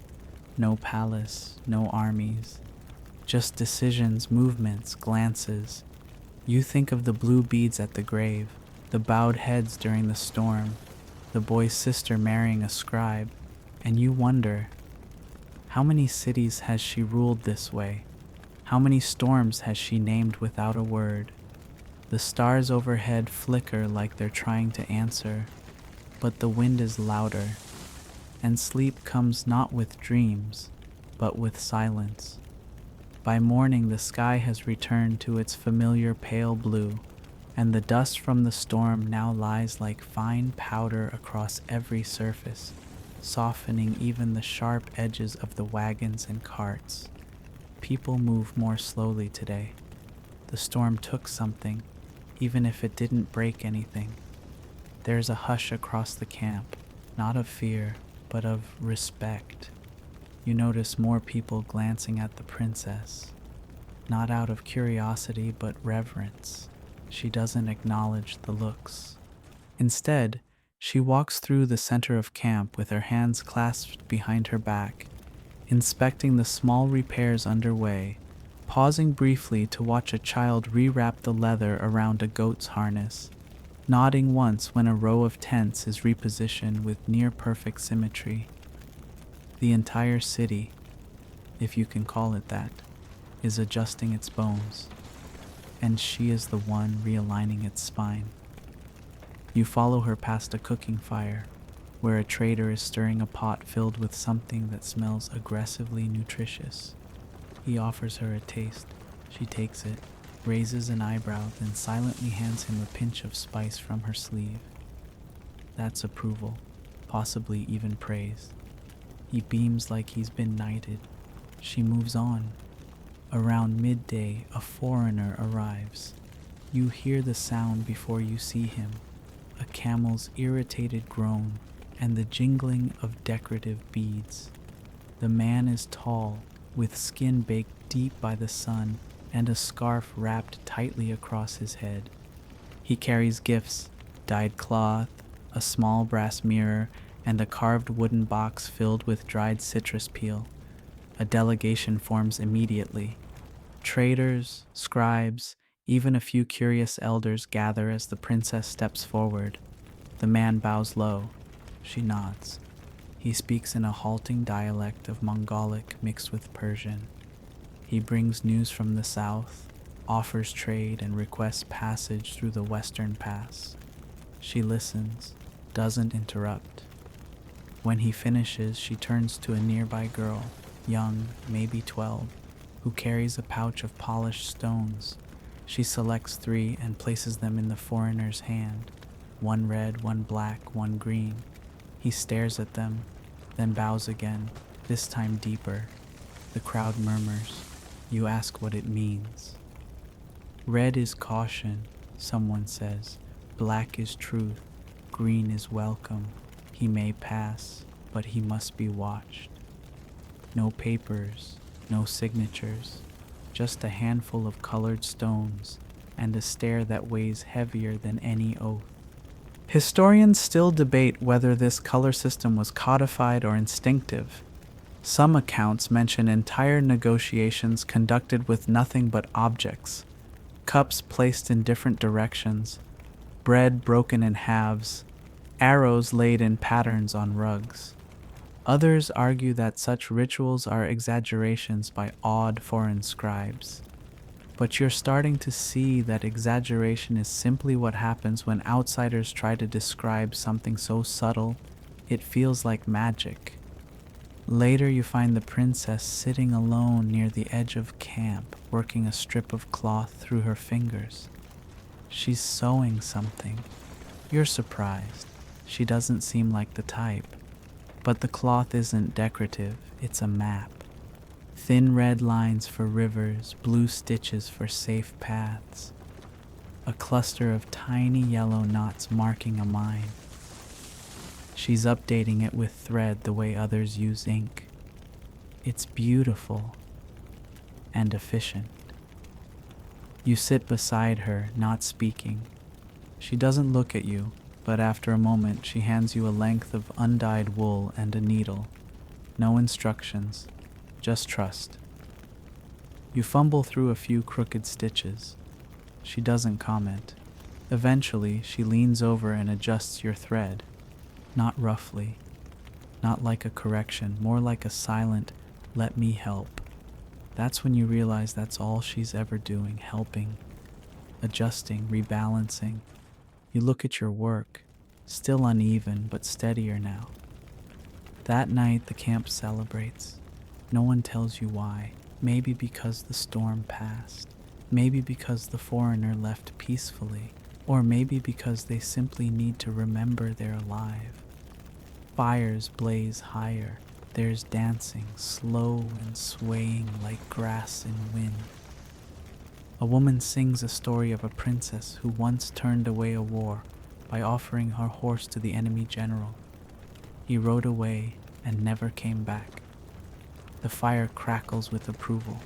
No palace, no armies, just decisions, movements, glances. You think of the blue beads at the grave, the bowed heads during the storm, the boy's sister marrying a scribe, and you wonder, how many cities has she ruled this way? How many storms has she named without a word? The stars overhead flicker like they're trying to answer, but the wind is louder, and sleep comes not with dreams, but with silence. By morning, the sky has returned to its familiar pale blue, and the dust from the storm now lies like fine powder across every surface, softening even the sharp edges of the wagons and carts. People move more slowly today. The storm took something, even if it didn't break anything. There's a hush across the camp, not of fear, but of respect. You notice more people glancing at the princess, not out of curiosity but reverence. She doesn't acknowledge the looks. Instead, she walks through the center of camp with her hands clasped behind her back, inspecting the small repairs underway, pausing briefly to watch a child rewrap the leather around a goat's harness, nodding once when a row of tents is repositioned with near-perfect symmetry. The entire city, if you can call it that, is adjusting its bones, and she is the one realigning its spine. You follow her past a cooking fire, where a trader is stirring a pot filled with something that smells aggressively nutritious. He offers her a taste. She takes it, raises an eyebrow, then silently hands him a pinch of spice from her sleeve. That's approval, possibly even praise. He beams like he's been knighted. She moves on. Around midday, a foreigner arrives. You hear the sound before you see him, a camel's irritated groan and the jingling of decorative beads. The man is tall, with skin baked deep by the sun and a scarf wrapped tightly across his head. He carries gifts, dyed cloth, a small brass mirror, and a carved wooden box filled with dried citrus peel. A delegation forms immediately. Traders, scribes, even a few curious elders gather as the princess steps forward. The man bows low. She nods. He speaks in a halting dialect of Mongolic mixed with Persian. He brings news from the south, offers trade, and requests passage through the western pass. She listens, doesn't interrupt. When he finishes, she turns to a nearby girl, young, maybe 12, who carries a pouch of polished stones. She selects 3 and places them in the foreigner's hand, 1 red, 1 black, 1 green. He stares at them, then bows again, this time deeper. The crowd murmurs. You ask what it means. Red is caution, someone says. Black is truth. Green is welcome. He may pass, but he must be watched. No papers, no signatures, just a handful of colored stones and a stare that weighs heavier than any oath. Historians still debate whether this color system was codified or instinctive. Some accounts mention entire negotiations conducted with nothing but objects, cups placed in different directions, bread broken in halves, arrows laid in patterns on rugs. Others argue that such rituals are exaggerations by odd foreign scribes. But you're starting to see that exaggeration is simply what happens when outsiders try to describe something so subtle it feels like magic. Later, you find the princess sitting alone near the edge of camp, working a strip of cloth through her fingers. She's sewing something. You're surprised. She doesn't seem like the type. But the cloth isn't decorative, it's a map. Thin red lines for rivers, blue stitches for safe paths. A cluster of tiny yellow knots marking a mine. She's updating it with thread the way others use ink. It's beautiful and efficient. You sit beside her, not speaking. She doesn't look at you, but after a moment she hands you a length of undyed wool and a needle. No instructions, just trust. You fumble through a few crooked stitches. She doesn't comment. Eventually, she leans over and adjusts your thread. Not roughly, not like a correction, more like a silent, "let me help." That's when you realize that's all she's ever doing, helping, adjusting, rebalancing. You look at your work, still uneven but steadier now. That night the camp celebrates. No one tells you why. Maybe because the storm passed. Maybe because the foreigner left peacefully. Or maybe because they simply need to remember they're alive. Fires blaze higher. There's dancing, slow and swaying like grass in wind. A woman sings a story of a princess who once turned away a war by offering her horse to the enemy general. He rode away and never came back. The fire crackles with approval.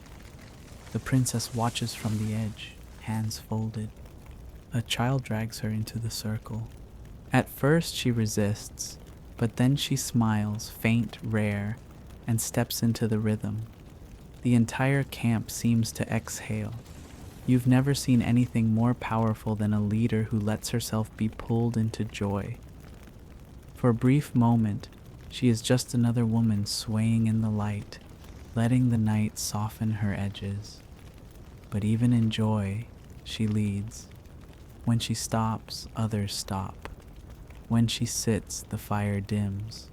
The princess watches from the edge, hands folded. A child drags her into the circle. At first she resists, but then she smiles, faint, rare, and steps into the rhythm. The entire camp seems to exhale. You've never seen anything more powerful than a leader who lets herself be pulled into joy. For a brief moment, she is just another woman swaying in the light, letting the night soften her edges. But even in joy, she leads. When she stops, others stop. When she sits, the fire dims.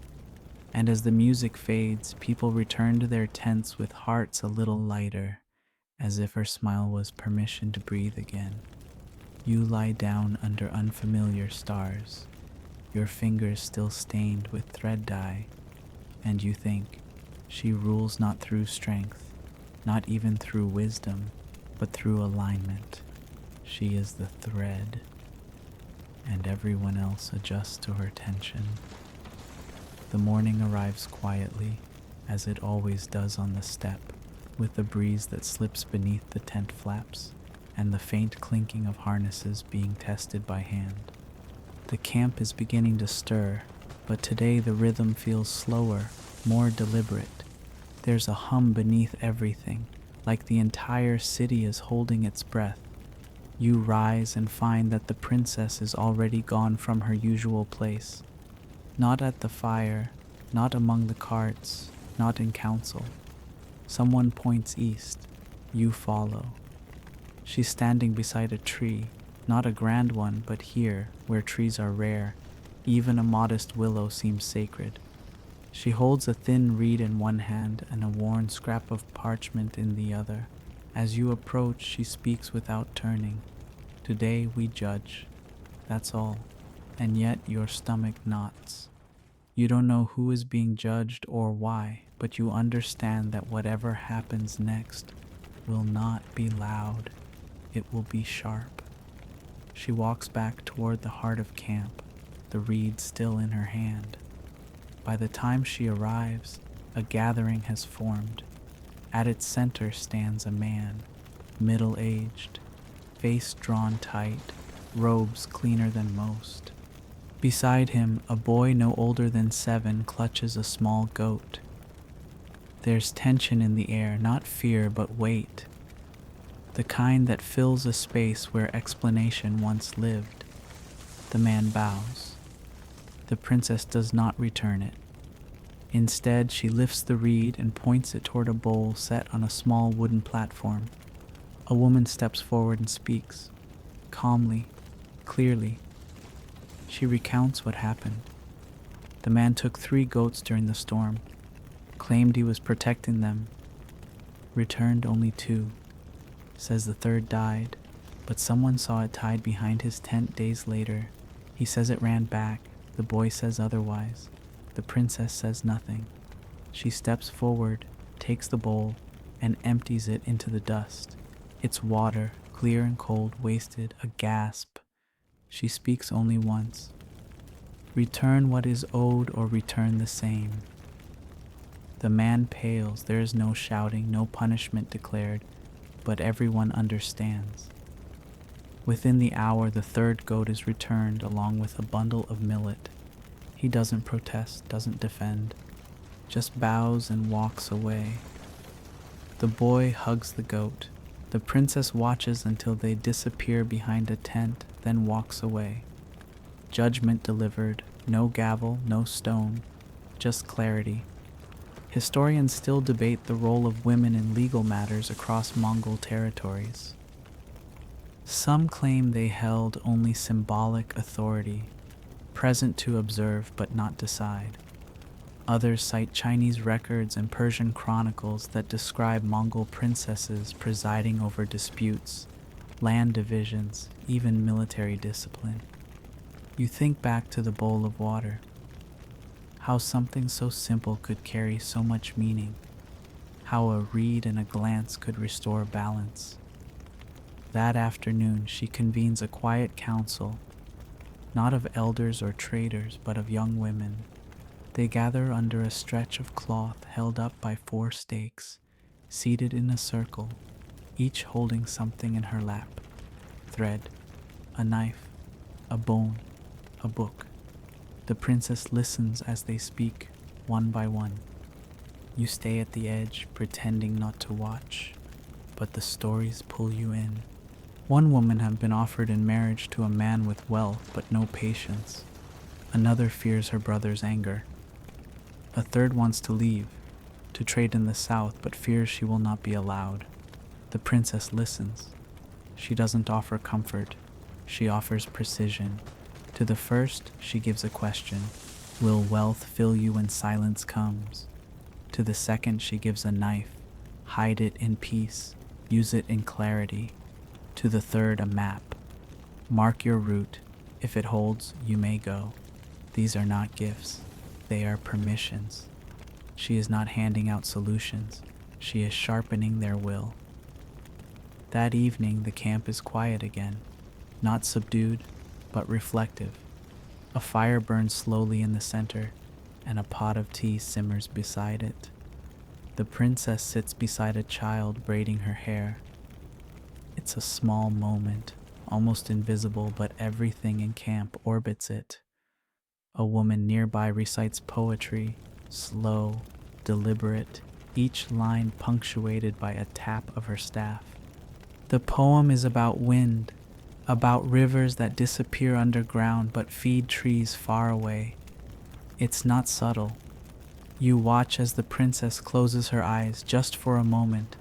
And as the music fades, people return to their tents with hearts a little lighter, as if her smile was permission to breathe again. You lie down under unfamiliar stars, your fingers still stained with thread dye, and you think, she rules not through strength, not even through wisdom, but through alignment. She is the thread, and everyone else adjusts to her tension. The morning arrives quietly, as it always does on the steppe, with the breeze that slips beneath the tent flaps, and the faint clinking of harnesses being tested by hand. The camp is beginning to stir, but today the rhythm feels slower, more deliberate. There's a hum beneath everything, like the entire city is holding its breath. You rise and find that the princess is already gone from her usual place. Not at the fire, not among the carts, not in council. Someone points east. You follow. She's standing beside a tree, not a grand one, but here, where trees are rare, even a modest willow seems sacred. She holds a thin reed in one hand and a worn scrap of parchment in the other. As you approach, she speaks without turning. Today we judge. That's all. And yet your stomach knots. You don't know who is being judged or why, but you understand that whatever happens next will not be loud. It will be sharp. She walks back toward the heart of camp, the reed still in her hand. By the time she arrives, a gathering has formed. At its center stands a man, middle-aged, face drawn tight, robes cleaner than most. Beside him, a boy no older than 7 clutches a small goat. There's tension in the air, not fear but weight, the kind that fills a space where explanation once lived. The man bows. The princess does not return it. Instead, she lifts the reed and points it toward a bowl set on a small wooden platform. A woman steps forward and speaks, calmly, clearly. She recounts what happened. The man took 3 goats during the storm, claimed he was protecting them, returned only 2, says the third died, but someone saw it tied behind his tent days later. He says it ran back. The boy says otherwise. The princess says nothing. She steps forward, takes the bowl, and empties it into the dust. It's water, clear and cold, wasted, a gasp. She speaks only once. Return what is owed or return the same. The man pales. There is no shouting, no punishment declared, but everyone understands. Within the hour, the 3rd goat is returned along with a bundle of millet. He doesn't protest, doesn't defend, just bows and walks away. The boy hugs the goat. The princess watches until they disappear behind a tent, then walks away. Judgment delivered, no gavel, no stone, just clarity. Historians still debate the role of women in legal matters across Mongol territories. Some claim they held only symbolic authority, present to observe but not decide. Others cite Chinese records and Persian chronicles that describe Mongol princesses presiding over disputes, land divisions, even military discipline. You think back to the bowl of water, how something so simple could carry so much meaning, how a reed and a glance could restore balance. That afternoon, she convenes a quiet council, not of elders or traders, but of young women. They gather under a stretch of cloth held up by 4 stakes, seated in a circle, each holding something in her lap: thread, a knife, a bone, a book. The princess listens as they speak, one by one. You stay at the edge, pretending not to watch, but the stories pull you in. One woman had been offered in marriage to a man with wealth but no patience. Another fears her brother's anger. A third wants to leave, to trade in the south, but fears she will not be allowed. The princess listens. She doesn't offer comfort. She offers precision. To the first, she gives a question: will wealth fill you when silence comes? To the second, she gives a knife: hide it in peace, use it in clarity. To the third, a map: mark your route. If it holds, you may go. These are not gifts. They are permissions. She is not handing out solutions. She is sharpening their will. That evening, the camp is quiet again, not subdued, but reflective. A fire burns slowly in the center, and a pot of tea simmers beside it. The princess sits beside a child braiding her hair. It's a small moment, almost invisible, but everything in camp orbits it. A woman nearby recites poetry, slow, deliberate, each line punctuated by a tap of her staff. The poem is about wind, about rivers that disappear underground but feed trees far away. It's not subtle. You watch as the princess closes her eyes just for a moment,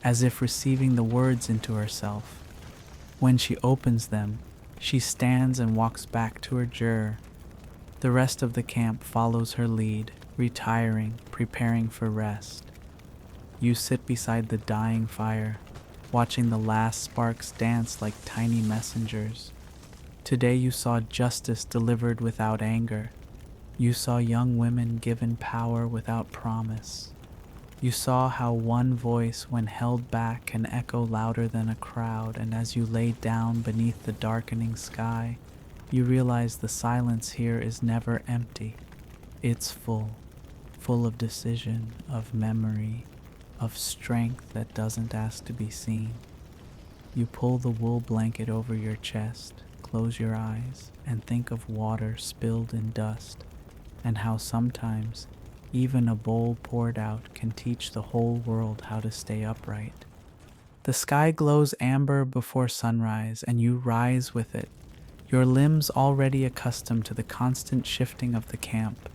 as if receiving the words into herself. When she opens them, she stands and walks back to her juror. The rest of the camp follows her lead, retiring, preparing for rest. You sit beside the dying fire, watching the last sparks dance like tiny messengers. Today you saw justice delivered without anger. You saw young women given power without promise. You saw how one voice, when held back, can echo louder than a crowd, and as you lay down beneath the darkening sky, you realize the silence here is never empty. It's full of decision, of memory, of strength that doesn't ask to be seen. You pull the wool blanket over your chest, close your eyes, and think of water spilled in dust, and how sometimes even a bowl poured out can teach the whole world how to stay upright. The sky glows amber before sunrise, and you rise with it, your limbs already accustomed to the constant shifting of the camp.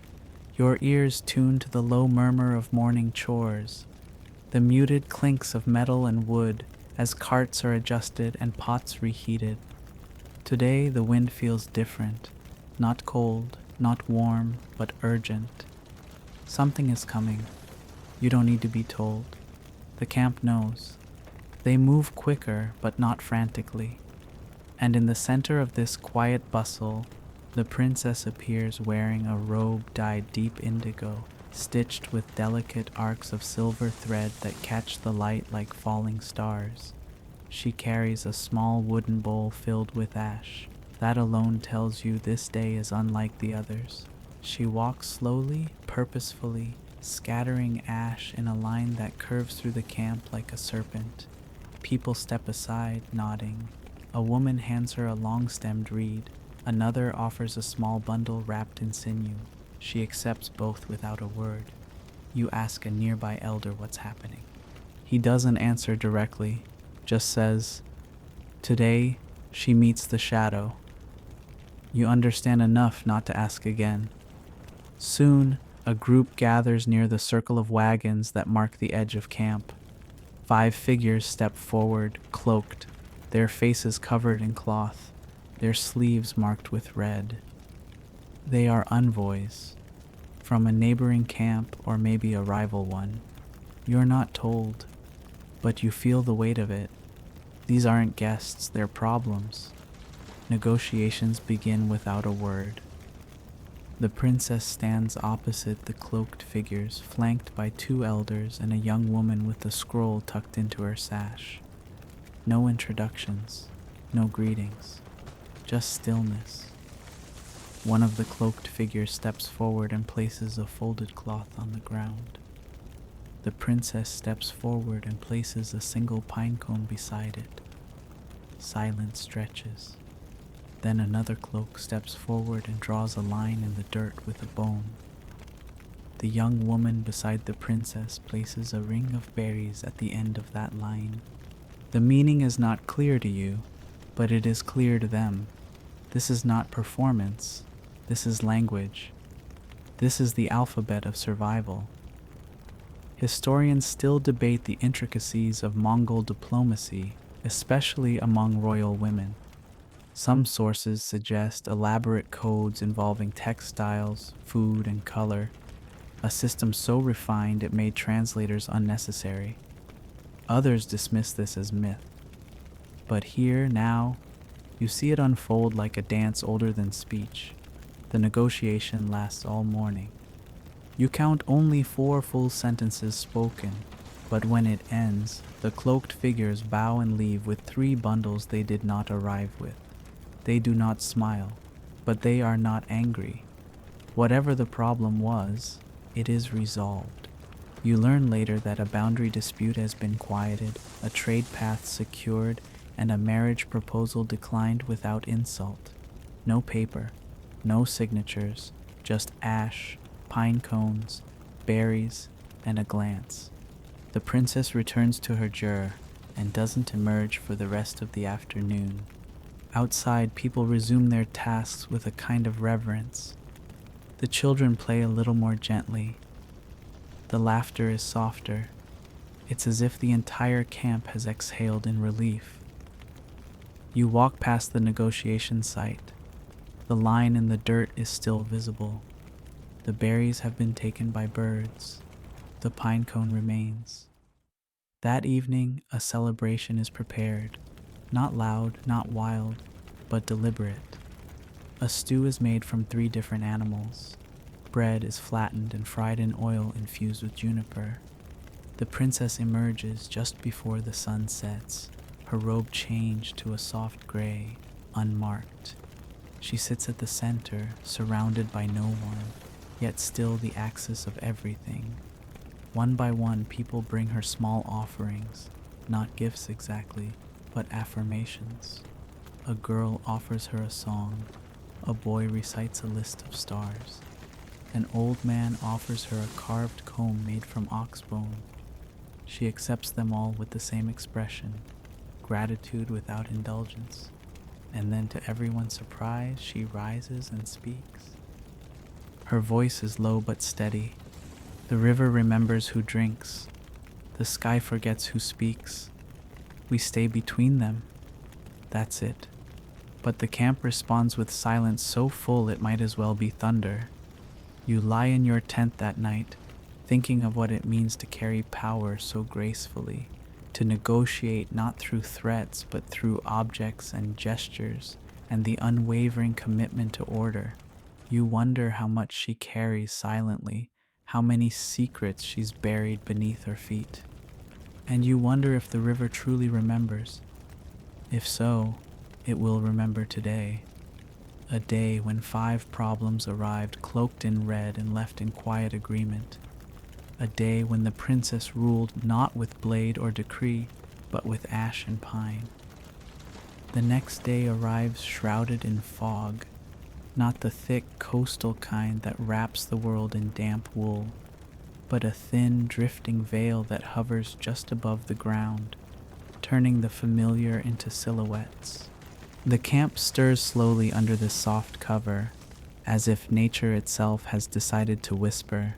your ears tune to the low murmur of morning chores, the muted clinks of metal and wood as carts are adjusted and pots reheated. Today the wind feels different, not cold, not warm, but urgent. Something is coming. You don't need to be told. The camp knows. They move quicker, but not frantically. And in the center of this quiet bustle, the princess appears wearing a robe dyed deep indigo, stitched with delicate arcs of silver thread that catch the light like falling stars. She carries a small wooden bowl filled with ash. That alone tells you this day is unlike the others. She walks slowly, purposefully, scattering ash in a line that curves through the camp like a serpent. People step aside, nodding. A woman hands her a long-stemmed reed. Another offers a small bundle wrapped in sinew. She accepts both without a word. You ask a nearby elder what's happening. He doesn't answer directly, just says, "Today, she meets the shadow." You understand enough not to ask again. Soon, a group gathers near the circle of wagons that mark the edge of camp. 5 figures step forward, cloaked, their faces covered in cloth, their sleeves marked with red. They are envoys from a neighboring camp or maybe a rival one. You're not told, but you feel the weight of it. These aren't guests, they're problems. Negotiations begin without a word. The princess stands opposite the cloaked figures, flanked by 2 elders and a young woman with a scroll tucked into her sash. No introductions, no greetings, just stillness. One of the cloaked figures steps forward and places a folded cloth on the ground. The princess steps forward and places a single pine cone beside it. Silence stretches. Then another cloak steps forward and draws a line in the dirt with a bone. The young woman beside the princess places a ring of berries at the end of that line. The meaning is not clear to you, but it is clear to them. This is not performance. This is language. This is the alphabet of survival. Historians still debate the intricacies of Mongol diplomacy, especially among royal women. Some sources suggest elaborate codes involving textiles, food, and color, a system so refined it made translators unnecessary. Others dismiss this as myth. But here, now, you see it unfold like a dance older than speech. The negotiation lasts all morning. You count only 4 full sentences spoken, but when it ends, the cloaked figures bow and leave with 3 bundles they did not arrive with. They do not smile, but they are not angry. Whatever the problem was, it is resolved. You learn later that a boundary dispute has been quieted, a trade path secured, and a marriage proposal declined without insult. No paper, no signatures, just ash, pine cones, berries, and a glance. The princess returns to her jur and doesn't emerge for the rest of the afternoon. Outside, people resume their tasks with a kind of reverence. The children play a little more gently. The laughter is softer. It's as if the entire camp has exhaled in relief. You walk past the negotiation site. The line in the dirt is still visible. The berries have been taken by birds. The pine cone remains. That evening, a celebration is prepared. Not loud, not wild, but deliberate. A stew is made from 3 different animals. Bread is flattened and fried in oil infused with juniper. The princess emerges just before the sun sets, her robe changed to a soft gray, unmarked. She sits at the center, surrounded by no one, yet still the axis of everything. One by one, people bring her small offerings, not gifts exactly, but affirmations. A girl offers her a song. A boy recites a list of stars. An old man offers her a carved comb made from ox bone. She accepts them all with the same expression, gratitude without indulgence. And then to everyone's surprise, she rises and speaks. Her voice is low but steady. The river remembers who drinks. The sky forgets who speaks. We stay between them. That's it. But the camp responds with silence so full it might as well be thunder. You lie in your tent that night, thinking of what it means to carry power so gracefully, to negotiate not through threats but through objects and gestures and the unwavering commitment to order. You wonder how much she carries silently, how many secrets she's buried beneath her feet. And you wonder if the river truly remembers. If so, it will remember today. A day when 5 problems arrived cloaked in red and left in quiet agreement. A day when the princess ruled not with blade or decree, but with ash and pine. The next day arrives shrouded in fog, not the thick coastal kind that wraps the world in damp wool, but a thin, drifting veil that hovers just above the ground, turning the familiar into silhouettes. The camp stirs slowly under this soft cover, as if nature itself has decided to whisper.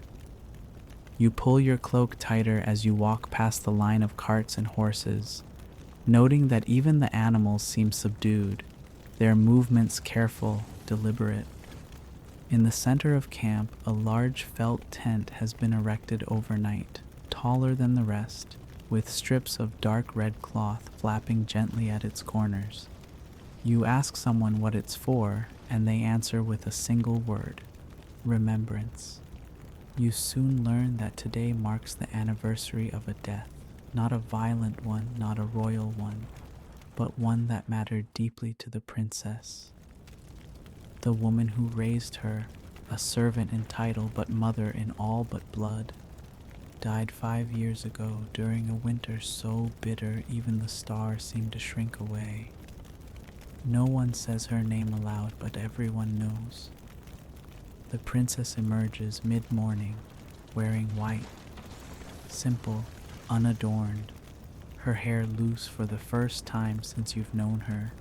You pull your cloak tighter as you walk past the line of carts and horses, noting that even the animals seem subdued, their movements careful, deliberate. In the center of camp, a large felt tent has been erected overnight, taller than the rest, with strips of dark red cloth flapping gently at its corners. You ask someone what it's for, and they answer with a single word: remembrance. You soon learn that today marks the anniversary of a death, not a violent one, not a royal one, but one that mattered deeply to the princess. The woman who raised her, a servant in title but mother in all but blood, died 5 years ago during a winter so bitter even the stars seemed to shrink away. No one says her name aloud, but everyone knows. The princess emerges mid-morning, wearing white, simple, unadorned, her hair loose for the first time since you've known her.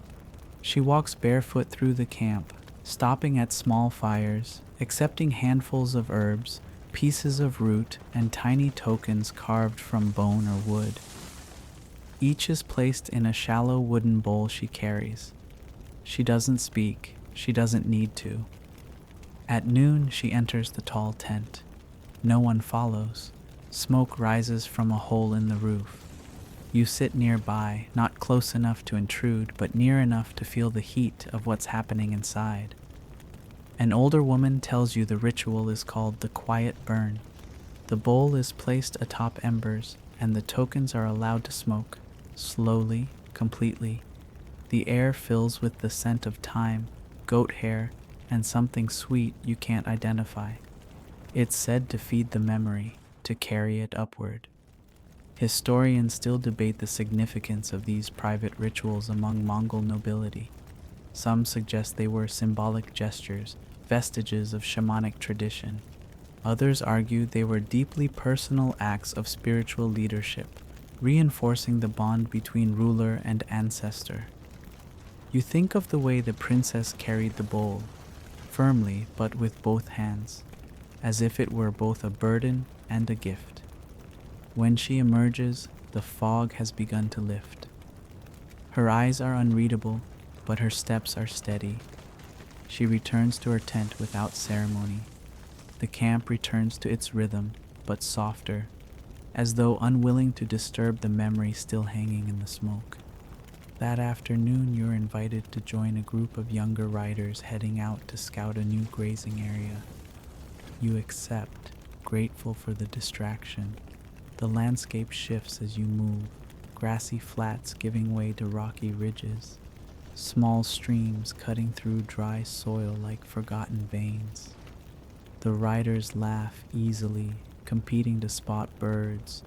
She walks barefoot through the camp, stopping at small fires, accepting handfuls of herbs, pieces of root, and tiny tokens carved from bone or wood. Each is placed in a shallow wooden bowl she carries. She doesn't speak, she doesn't need to. At noon, she enters the tall tent. No one follows. Smoke rises from a hole in the roof. You sit nearby, not close enough to intrude, but near enough to feel the heat of what's happening inside. An older woman tells you the ritual is called the quiet burn. The bowl is placed atop embers, and the tokens are allowed to smoke, slowly, completely. The air fills with the scent of thyme, goat hair, and something sweet you can't identify. It's said to feed the memory, to carry it upward. Historians still debate the significance of these private rituals among Mongol nobility. Some suggest they were symbolic gestures, vestiges of shamanic tradition. Others argue they were deeply personal acts of spiritual leadership, reinforcing the bond between ruler and ancestor. You think of the way the princess carried the bowl, firmly but with both hands, as if it were both a burden and a gift. When she emerges, the fog has begun to lift. Her eyes are unreadable, but her steps are steady. She returns to her tent without ceremony. The camp returns to its rhythm, but softer, as though unwilling to disturb the memory still hanging in the smoke. That afternoon, you're invited to join a group of younger riders heading out to scout a new grazing area. You accept, grateful for the distraction. The landscape shifts as you move, grassy flats giving way to rocky ridges, small streams cutting through dry soil like forgotten veins. The riders laugh easily, competing to spot birds,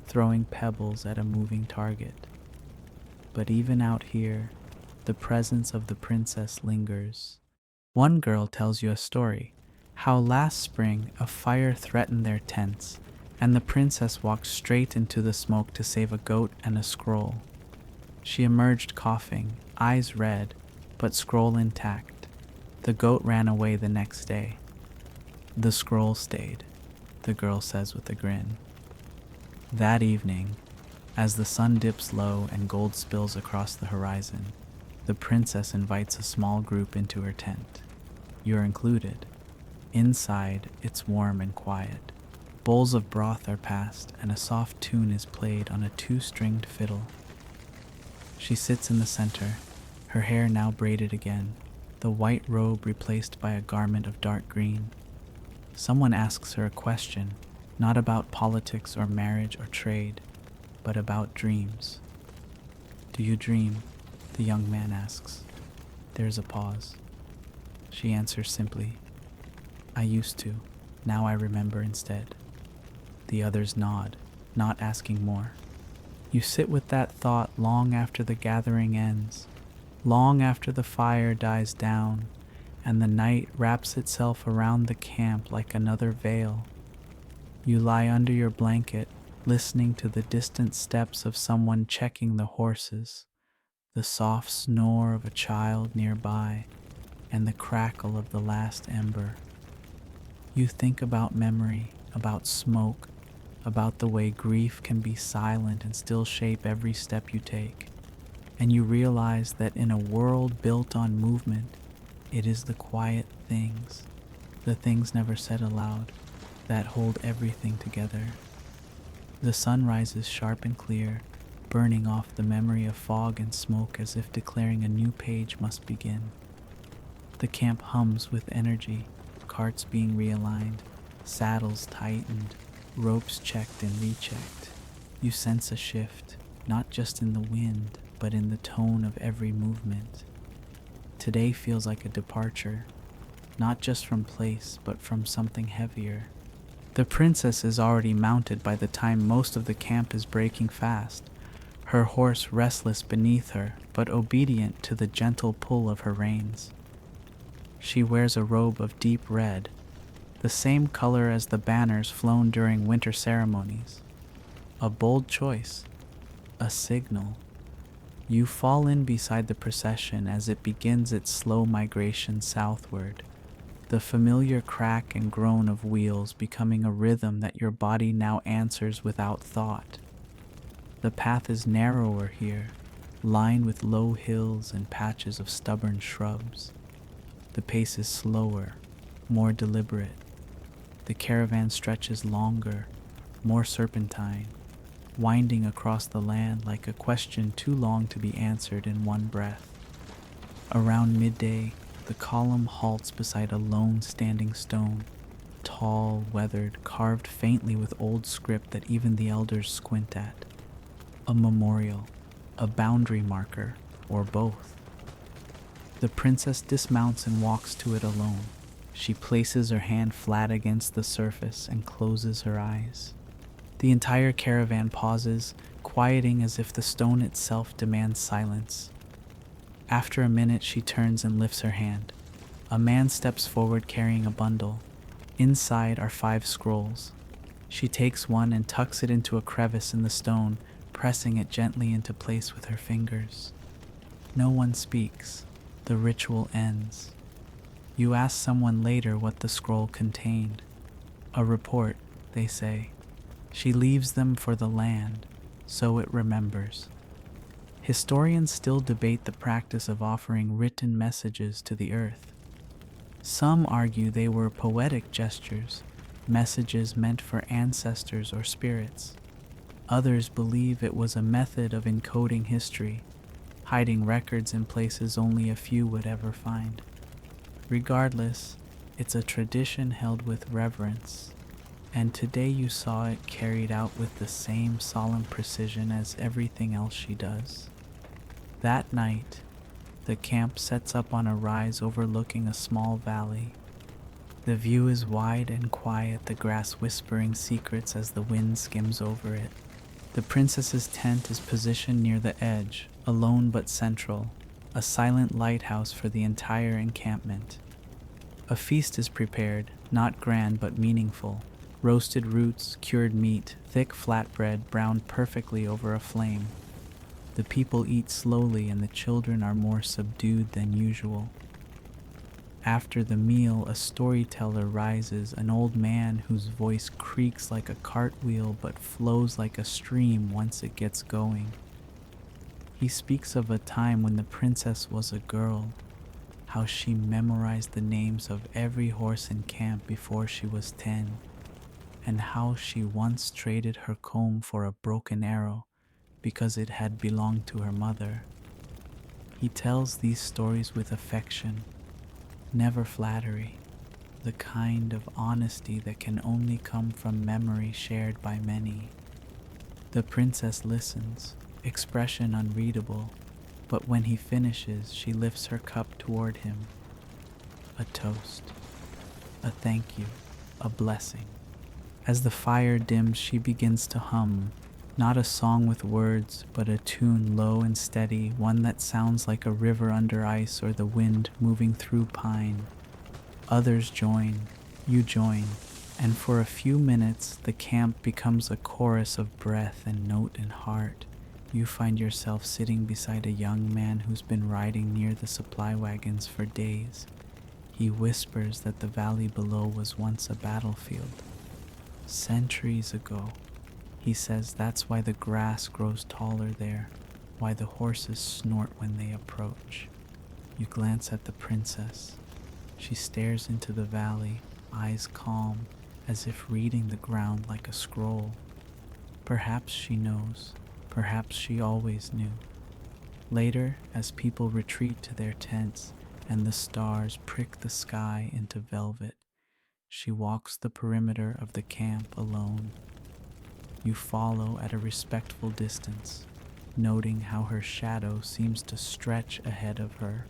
throwing pebbles at a moving target. But even out here, the presence of the princess lingers. One girl tells you a story, how last spring a fire threatened their tents, and the princess walked straight into the smoke to save a goat and a scroll. She emerged coughing, eyes red, but scroll intact. The goat ran away the next day. The scroll stayed, the girl says with a grin. That evening, as the sun dips low and gold spills across the horizon, the princess invites a small group into her tent. You're included. Inside, it's warm and quiet. Bowls of broth are passed, and a soft tune is played on a two-stringed fiddle. She sits in the center, her hair now braided again, the white robe replaced by a garment of dark green. Someone asks her a question, not about politics or marriage or trade, but about dreams. Do you dream? The young man asks. There's a pause. She answers simply, I used to, now I remember instead. The others nod, not asking more. You sit with that thought long after the gathering ends, long after the fire dies down, and the night wraps itself around the camp like another veil. You lie under your blanket, listening to the distant steps of someone checking the horses, the soft snore of a child nearby, and the crackle of the last ember. You think about memory, about smoke, about the way grief can be silent and still shape every step you take. And you realize that in a world built on movement, it is the quiet things, the things never said aloud, that hold everything together. The sun rises sharp and clear, burning off the memory of fog and smoke as if declaring a new page must begin. The camp hums with energy, carts being realigned, saddles tightened, ropes checked and rechecked. You sense a shift, not just in the wind, but in the tone of every movement. Today feels like a departure, not just from place, but from something heavier. The princess is already mounted by the time most of the camp is breaking fast, her horse restless beneath her, but obedient to the gentle pull of her reins. She wears a robe of deep red, the same color as the banners flown during winter ceremonies. A bold choice, a signal. You fall in beside the procession as it begins its slow migration southward, the familiar crack and groan of wheels becoming a rhythm that your body now answers without thought. The path is narrower here, lined with low hills and patches of stubborn shrubs. The pace is slower, more deliberate. The caravan stretches longer, more serpentine, winding across the land like a question too long to be answered in one breath. Around midday, the column halts beside a lone standing stone, tall, weathered, carved faintly with old script that even the elders squint at. A memorial, a boundary marker, or both. The princess dismounts and walks to it alone. She places her hand flat against the surface and closes her eyes. The entire caravan pauses, quieting as if the stone itself demands silence. After a minute, she turns and lifts her hand. A man steps forward carrying a bundle. Inside are 5 scrolls. She takes one and tucks it into a crevice in the stone, pressing it gently into place with her fingers. No one speaks. The ritual ends. You ask someone later what the scroll contained. A report, they say. She leaves them for the land, so it remembers. Historians still debate the practice of offering written messages to the earth. Some argue they were poetic gestures, messages meant for ancestors or spirits. Others believe it was a method of encoding history, hiding records in places only a few would ever find. Regardless, it's a tradition held with reverence, and today you saw it carried out with the same solemn precision as everything else she does. That night, the camp sets up on a rise overlooking a small valley. The view is wide and quiet, the grass whispering secrets as the wind skims over it. The princess's tent is positioned near the edge, alone but central, a silent lighthouse for the entire encampment. A feast is prepared, not grand but meaningful. Roasted roots, cured meat, thick flatbread browned perfectly over a flame. The people eat slowly and the children are more subdued than usual. After the meal, a storyteller rises, an old man whose voice creaks like a cartwheel but flows like a stream once it gets going. He speaks of a time when the princess was a girl, how she memorized the names of every horse in camp before she was 10, and how she once traded her comb for a broken arrow because it had belonged to her mother. He tells these stories with affection, never flattery, the kind of honesty that can only come from memory shared by many. The princess listens, expression unreadable, but when he finishes, she lifts her cup toward him. A toast, a thank you, a blessing. As the fire dims, she begins to hum, not a song with words, but a tune low and steady, one that sounds like a river under ice or the wind moving through pine. Others join, you join, and for a few minutes the camp becomes a chorus of breath and note and heart. You find yourself sitting beside a young man who's been riding near the supply wagons for days. He whispers that the valley below was once a battlefield. Centuries ago, he says that's why the grass grows taller there, why the horses snort when they approach. You glance at the princess. She stares into the valley, eyes calm, as if reading the ground like a scroll. Perhaps she knows, perhaps she always knew. Later, as people retreat to their tents and the stars prick the sky into velvet, she walks the perimeter of the camp alone. You follow at a respectful distance, noting how her shadow seems to stretch ahead of her,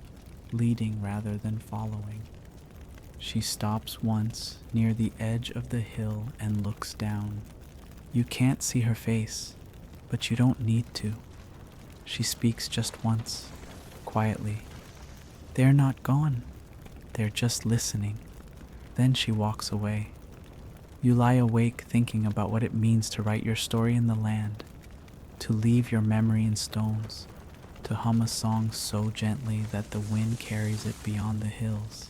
leading rather than following. She stops once near the edge of the hill and looks down. You can't see her face, but you don't need to. She speaks just once, quietly. They're not gone. They're just listening. Then she walks away. You lie awake thinking about what it means to write your story in the land, to leave your memory in stones, to hum a song so gently that the wind carries it beyond the hills.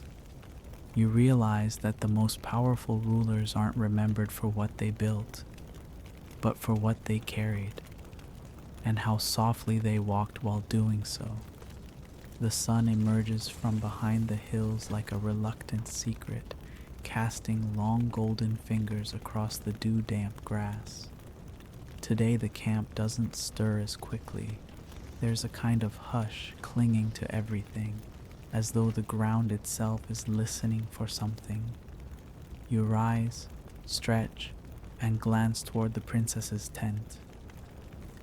You realize that the most powerful rulers aren't remembered for what they built, but for what they carried, and how softly they walked while doing so. The sun emerges from behind the hills like a reluctant secret, casting long golden fingers across the dew-damp grass. Today the camp doesn't stir as quickly. There's a kind of hush clinging to everything, as though the ground itself is listening for something. You rise, stretch, and glance toward the princess's tent.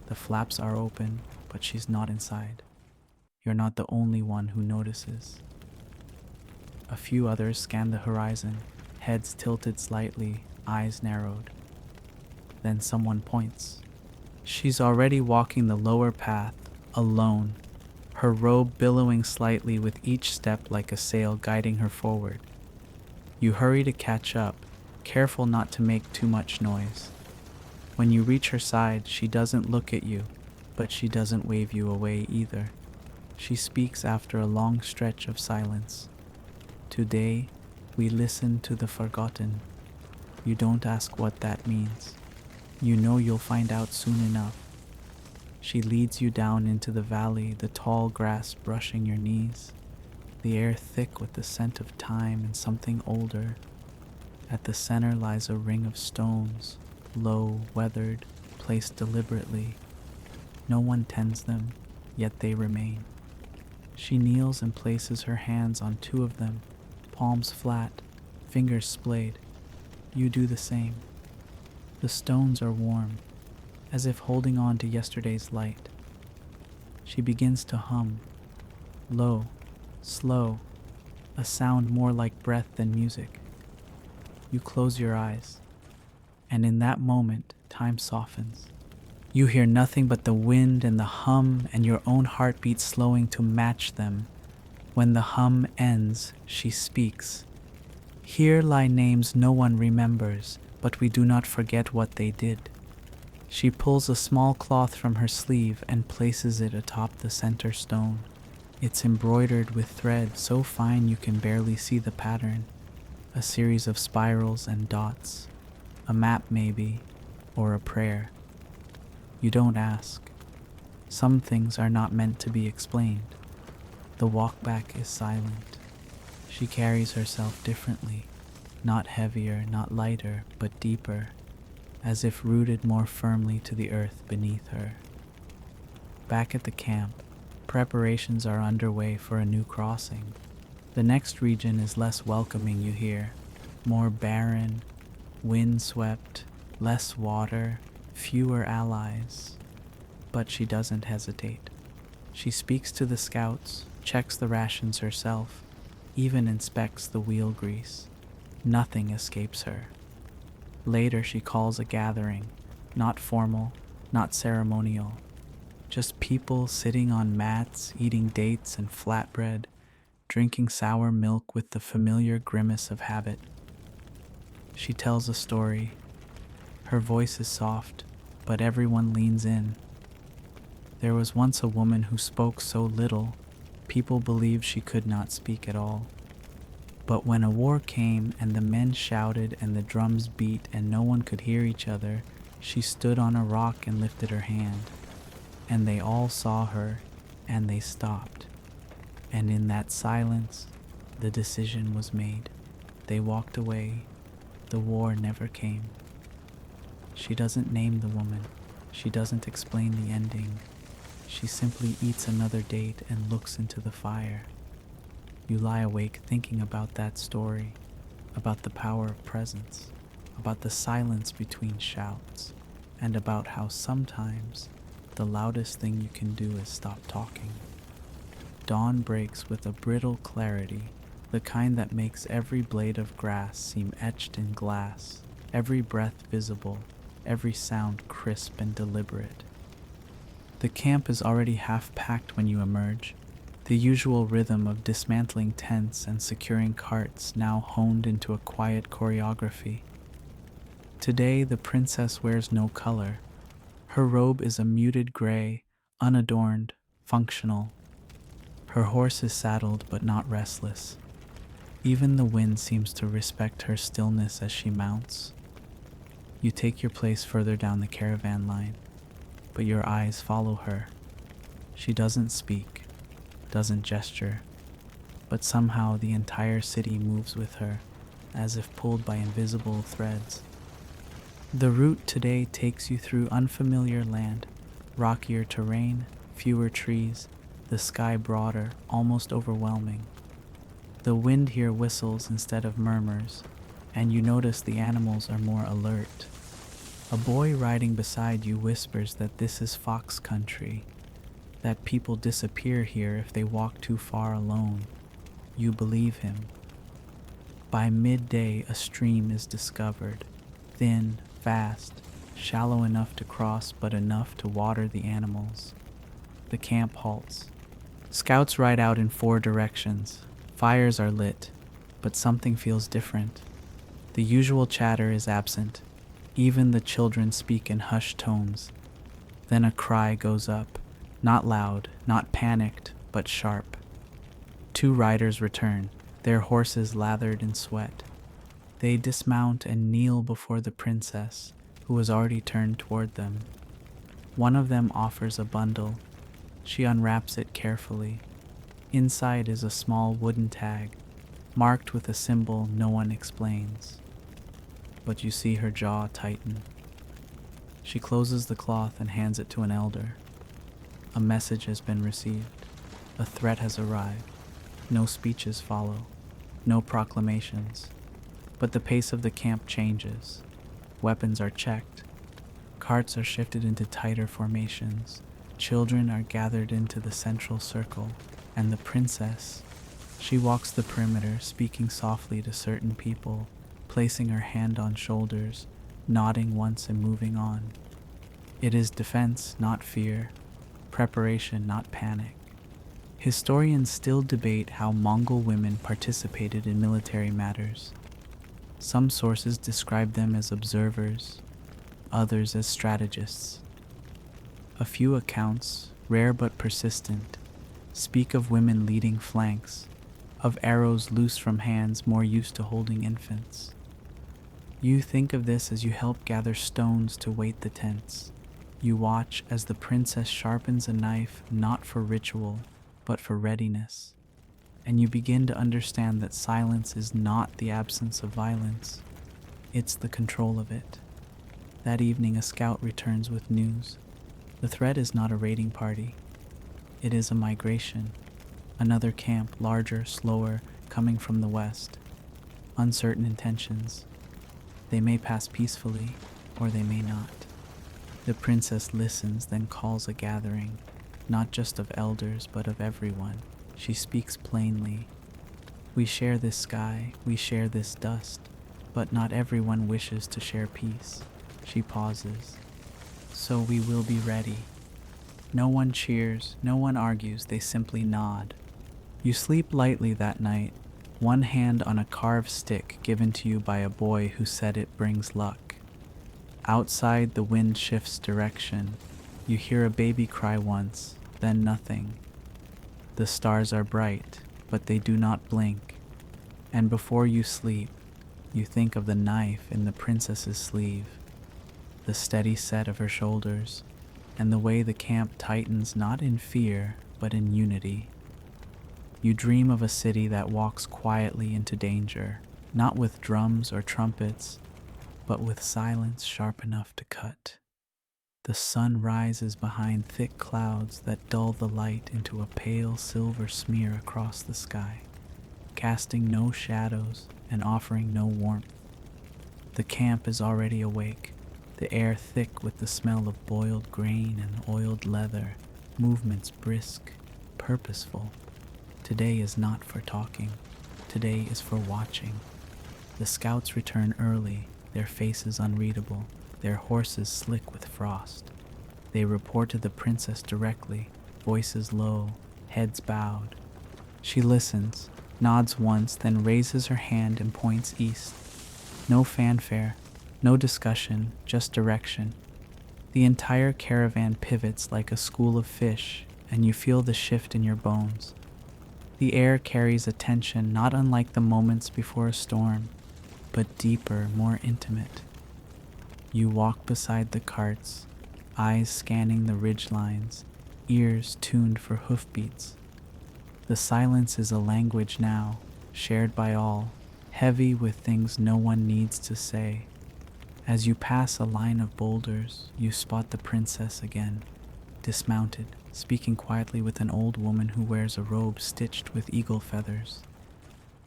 The flaps are open, but she's not inside. You're not the only one who notices. A few others scan the horizon, heads tilted slightly, eyes narrowed. Then someone points. She's already walking the lower path, alone, her robe billowing slightly with each step like a sail guiding her forward. You hurry to catch up, careful not to make too much noise. When you reach her side, she doesn't look at you, but she doesn't wave you away either. She speaks after a long stretch of silence. Today, we listen to the forgotten. You don't ask what that means. You know you'll find out soon enough. She leads you down into the valley, the tall grass brushing your knees, the air thick with the scent of time and something older. At the center lies a ring of stones, low, weathered, placed deliberately. No one tends them, yet they remain. She kneels and places her hands on two of them, palms flat, fingers splayed. You do the same. The stones are warm, as if holding on to yesterday's light. She begins to hum, low, slow, a sound more like breath than music. You close your eyes, and in that moment, time softens. You hear nothing but the wind and the hum and your own heartbeat slowing to match them. When the hum ends, she speaks. Here lie names no one remembers, but we do not forget what they did. She pulls a small cloth from her sleeve and places it atop the center stone. It's embroidered with thread so fine you can barely see the pattern, a series of spirals and dots, a map maybe, or a prayer. You don't ask. Some things are not meant to be explained. The walk back is silent. She carries herself differently, not heavier, not lighter, but deeper, as if rooted more firmly to the earth beneath her. Back at the camp, preparations are underway for a new crossing. The next region is less welcoming, you hear, more barren, windswept, less water, fewer allies. But she doesn't hesitate. She speaks to the scouts, checks the rations herself, even inspects the wheel grease. Nothing escapes her. Later she calls a gathering, not formal, not ceremonial, just people sitting on mats, eating dates and flatbread, drinking sour milk with the familiar grimace of habit. She tells a story. Her voice is soft, but everyone leans in. There was once a woman who spoke so little, people believed she could not speak at all. But when a war came and the men shouted and the drums beat and no one could hear each other, she stood on a rock and lifted her hand. And they all saw her, and they stopped. And in that silence, the decision was made. They walked away. The war never came. She doesn't name the woman. She doesn't explain the ending. She simply eats another date and looks into the fire. You lie awake thinking about that story, about the power of presence, about the silence between shouts, and about how sometimes the loudest thing you can do is stop talking. Dawn breaks with a brittle clarity, the kind that makes every blade of grass seem etched in glass, every breath visible, every sound crisp and deliberate. The camp is already half packed when you emerge, the usual rhythm of dismantling tents and securing carts now honed into a quiet choreography. Today the princess wears no color. Her robe is a muted gray, unadorned, functional. Her horse is saddled but not restless. Even the wind seems to respect her stillness as she mounts. You take your place further down the caravan line, but your eyes follow her. She doesn't speak, doesn't gesture, but somehow the entire city moves with her, as if pulled by invisible threads. The route today takes you through unfamiliar land, rockier terrain, fewer trees, the sky broader, almost overwhelming. The wind here whistles instead of murmurs, and you notice the animals are more alert. A boy riding beside you whispers that this is fox country, that people disappear here if they walk too far alone. You believe him. By midday, a stream is discovered, thin, fast, shallow enough to cross but enough to water the animals. The camp halts. Scouts ride out in 4 directions. Fires are lit, but something feels different. The usual chatter is absent. Even the children speak in hushed tones. Then a cry goes up, not loud, not panicked, but sharp. 2 riders return, their horses lathered in sweat. They dismount and kneel before the princess, who has already turned toward them. One of them offers a bundle. She unwraps it carefully. Inside is a small wooden tag, marked with a symbol no one explains. But you see her jaw tighten. She closes the cloth and hands it to an elder. A message has been received. A threat has arrived. No speeches follow. No proclamations. But the pace of the camp changes. Weapons are checked. Carts are shifted into tighter formations. Children are gathered into the central circle. And the princess, she walks the perimeter, speaking softly to certain people, placing her hand on shoulders, nodding once and moving on. It is defense, not fear. Preparation, not panic. Historians still debate how Mongol women participated in military matters. Some sources describe them as observers, others as strategists. A few accounts, rare but persistent, speak of women leading flanks, of arrows loose from hands more used to holding infants. You think of this as you help gather stones to weight the tents. You watch as the princess sharpens a knife not for ritual, but for readiness. And you begin to understand that silence is not the absence of violence, it's the control of it. That evening, a scout returns with news. The threat is not a raiding party, it is a migration. Another camp, larger, slower, coming from the west. Uncertain intentions. They may pass peacefully, or they may not. The princess listens, then calls a gathering, not just of elders, but of everyone. She speaks plainly. We share this sky, we share this dust, but not everyone wishes to share peace. She pauses. So we will be ready. No one cheers, no one argues, they simply nod. You sleep lightly that night, one hand on a carved stick given to you by a boy who said it brings luck. Outside, the wind shifts direction. You hear a baby cry once, then nothing. The stars are bright, but they do not blink. And before you sleep, you think of the knife in the princess's sleeve, the steady set of her shoulders, and the way the camp tightens not in fear, but in unity. You dream of a city that walks quietly into danger, not with drums or trumpets, but with silence sharp enough to cut. The sun rises behind thick clouds that dull the light into a pale silver smear across the sky, casting no shadows and offering no warmth. The camp is already awake, the air thick with the smell of boiled grain and oiled leather, movements brisk, purposeful. Today is not for talking. Today is for watching. The scouts return early, their faces unreadable, their horses slick with frost. They report to the princess directly, voices low, heads bowed. She listens, nods once, then raises her hand and points east. No fanfare, no discussion, just direction. The entire caravan pivots like a school of fish, and you feel the shift in your bones. The air carries a tension not unlike the moments before a storm, but deeper, more intimate. You walk beside the carts, eyes scanning the ridgelines, ears tuned for hoofbeats. The silence is a language now, shared by all, heavy with things no one needs to say. As you pass a line of boulders, you spot the princess again, dismounted, speaking quietly with an old woman who wears a robe stitched with eagle feathers.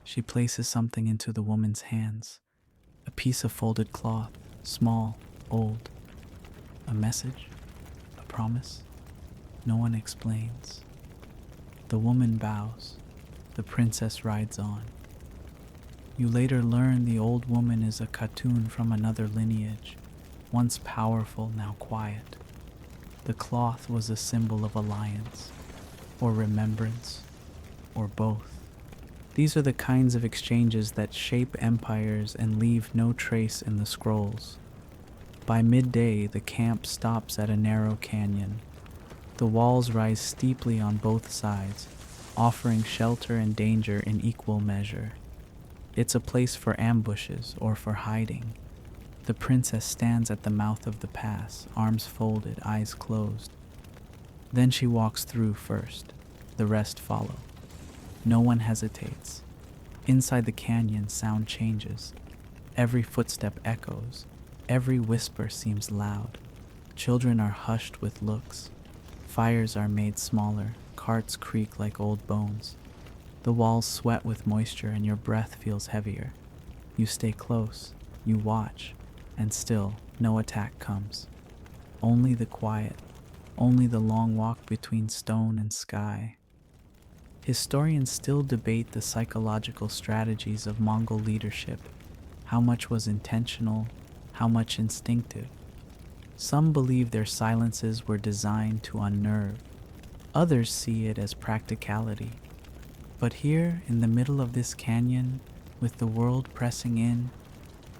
She places something into the woman's hands, a piece of folded cloth, small, old. A message? A promise? No one explains. The woman bows. The princess rides on. You later learn the old woman is a Khatun from another lineage, once powerful, now quiet. The cloth was a symbol of alliance, or remembrance, or both. These are the kinds of exchanges that shape empires and leave no trace in the scrolls. By midday, the camp stops at a narrow canyon. The walls rise steeply on both sides, offering shelter and danger in equal measure. It's a place for ambushes or for hiding. The princess stands at the mouth of the pass, arms folded, eyes closed. Then she walks through first. The rest follow. No one hesitates. Inside the canyon, sound changes. Every footstep echoes. Every whisper seems loud. Children are hushed with looks. Fires are made smaller. Carts creak like old bones. The walls sweat with moisture and your breath feels heavier. You stay close. You watch. And still, no attack comes. Only the quiet. Only the long walk between stone and sky. Historians still debate the psychological strategies of Mongol leadership. How much was intentional? How much instinctive? Some believe their silences were designed to unnerve. Others see it as practicality. But here, in the middle of this canyon, with the world pressing in,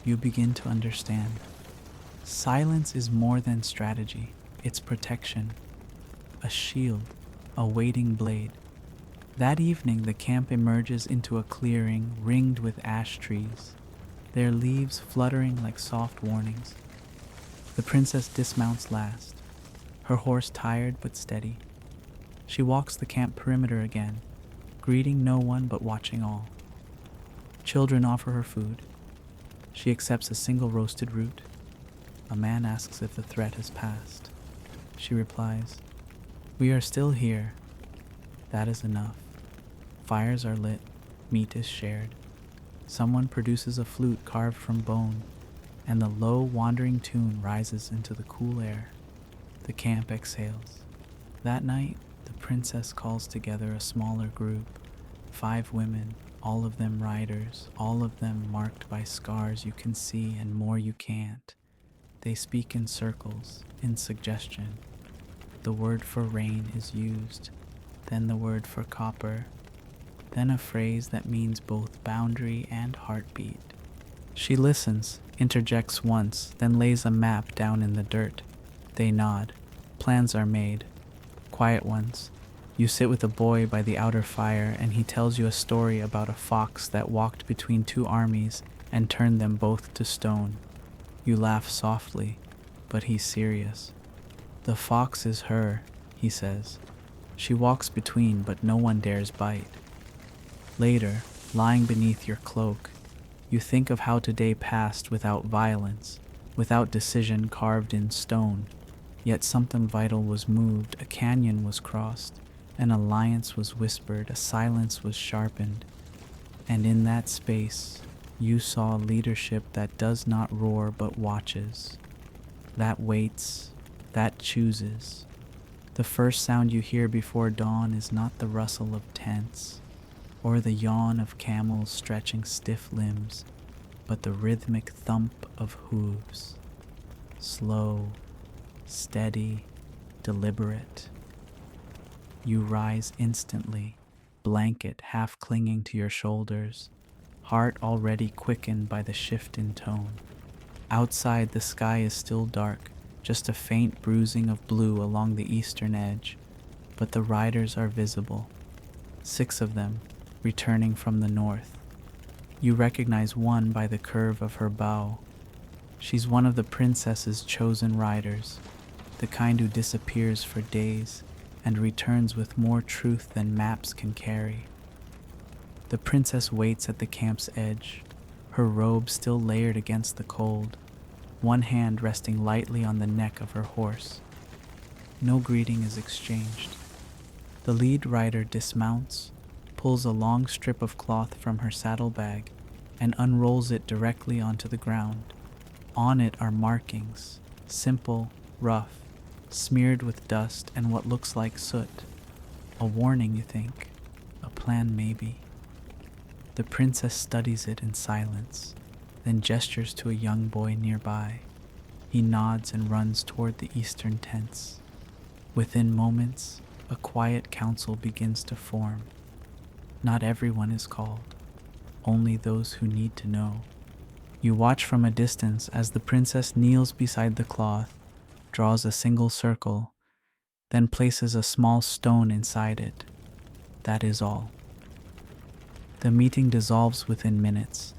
you begin to understand. Silence is more than strategy. It's protection. A shield, a waiting blade, That evening, the camp emerges into a clearing ringed with ash trees, their leaves fluttering like soft warnings. The princess dismounts last, her horse tired but steady. She walks the camp perimeter again, greeting no one but watching all. Children offer her food. She accepts a single roasted root. A man asks if the threat has passed. She replies, "We are still here. That is enough." Fires are lit, meat is shared. Someone produces a flute carved from bone, and the low, wandering tune rises into the cool air. The camp exhales. That night, the princess calls together a smaller group, 5 women, all of them riders, all of them marked by scars you can see and more you can't. They speak in circles, in suggestion. The word for rain is used, then the word for copper, then a phrase that means both boundary and heartbeat. She listens, interjects once, then lays a map down in the dirt. They nod. Plans are made. Quiet ones. You sit with a boy by the outer fire and he tells you a story about a fox that walked between 2 armies and turned them both to stone. You laugh softly, but he's serious. "The fox is her," he says. "She walks between, but no one dares bite." Later, lying beneath your cloak, you think of how today passed without violence, without decision carved in stone. Yet something vital was moved, a canyon was crossed, an alliance was whispered, a silence was sharpened. And in that space, you saw leadership that does not roar but watches, that waits, that chooses. The first sound you hear before dawn is not the rustle of tents, or the yawn of camels stretching stiff limbs, but the rhythmic thump of hooves. Slow, steady, deliberate. You rise instantly, blanket half clinging to your shoulders, heart already quickened by the shift in tone. Outside, the sky is still dark, just a faint bruising of blue along the eastern edge, but the riders are visible. 6 of them, returning from the north. You recognize one by the curve of her bow. She's one of the princess's chosen riders, the kind who disappears for days and returns with more truth than maps can carry. The princess waits at the camp's edge, her robe still layered against the cold, one hand resting lightly on the neck of her horse. No greeting is exchanged. The lead rider dismounts, pulls a long strip of cloth from her saddlebag, and unrolls it directly onto the ground. On it are markings, simple, rough, smeared with dust and what looks like soot. A warning, you think, a plan maybe. The princess studies it in silence, then gestures to a young boy nearby. He nods and runs toward the eastern tents. Within moments, a quiet council begins to form. Not everyone is called, only those who need to know. You watch from a distance as the princess kneels beside the cloth, draws a single circle, then places a small stone inside it. That is all. The meeting dissolves within minutes.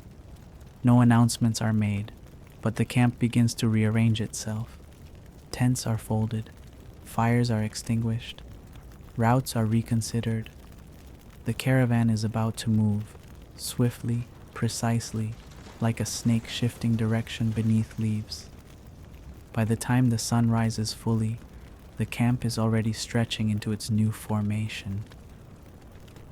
No announcements are made, but the camp begins to rearrange itself. Tents are folded, fires are extinguished, routes are reconsidered. The caravan is about to move, swiftly, precisely, like a snake shifting direction beneath leaves. By the time the sun rises fully, the camp is already stretching into its new formation.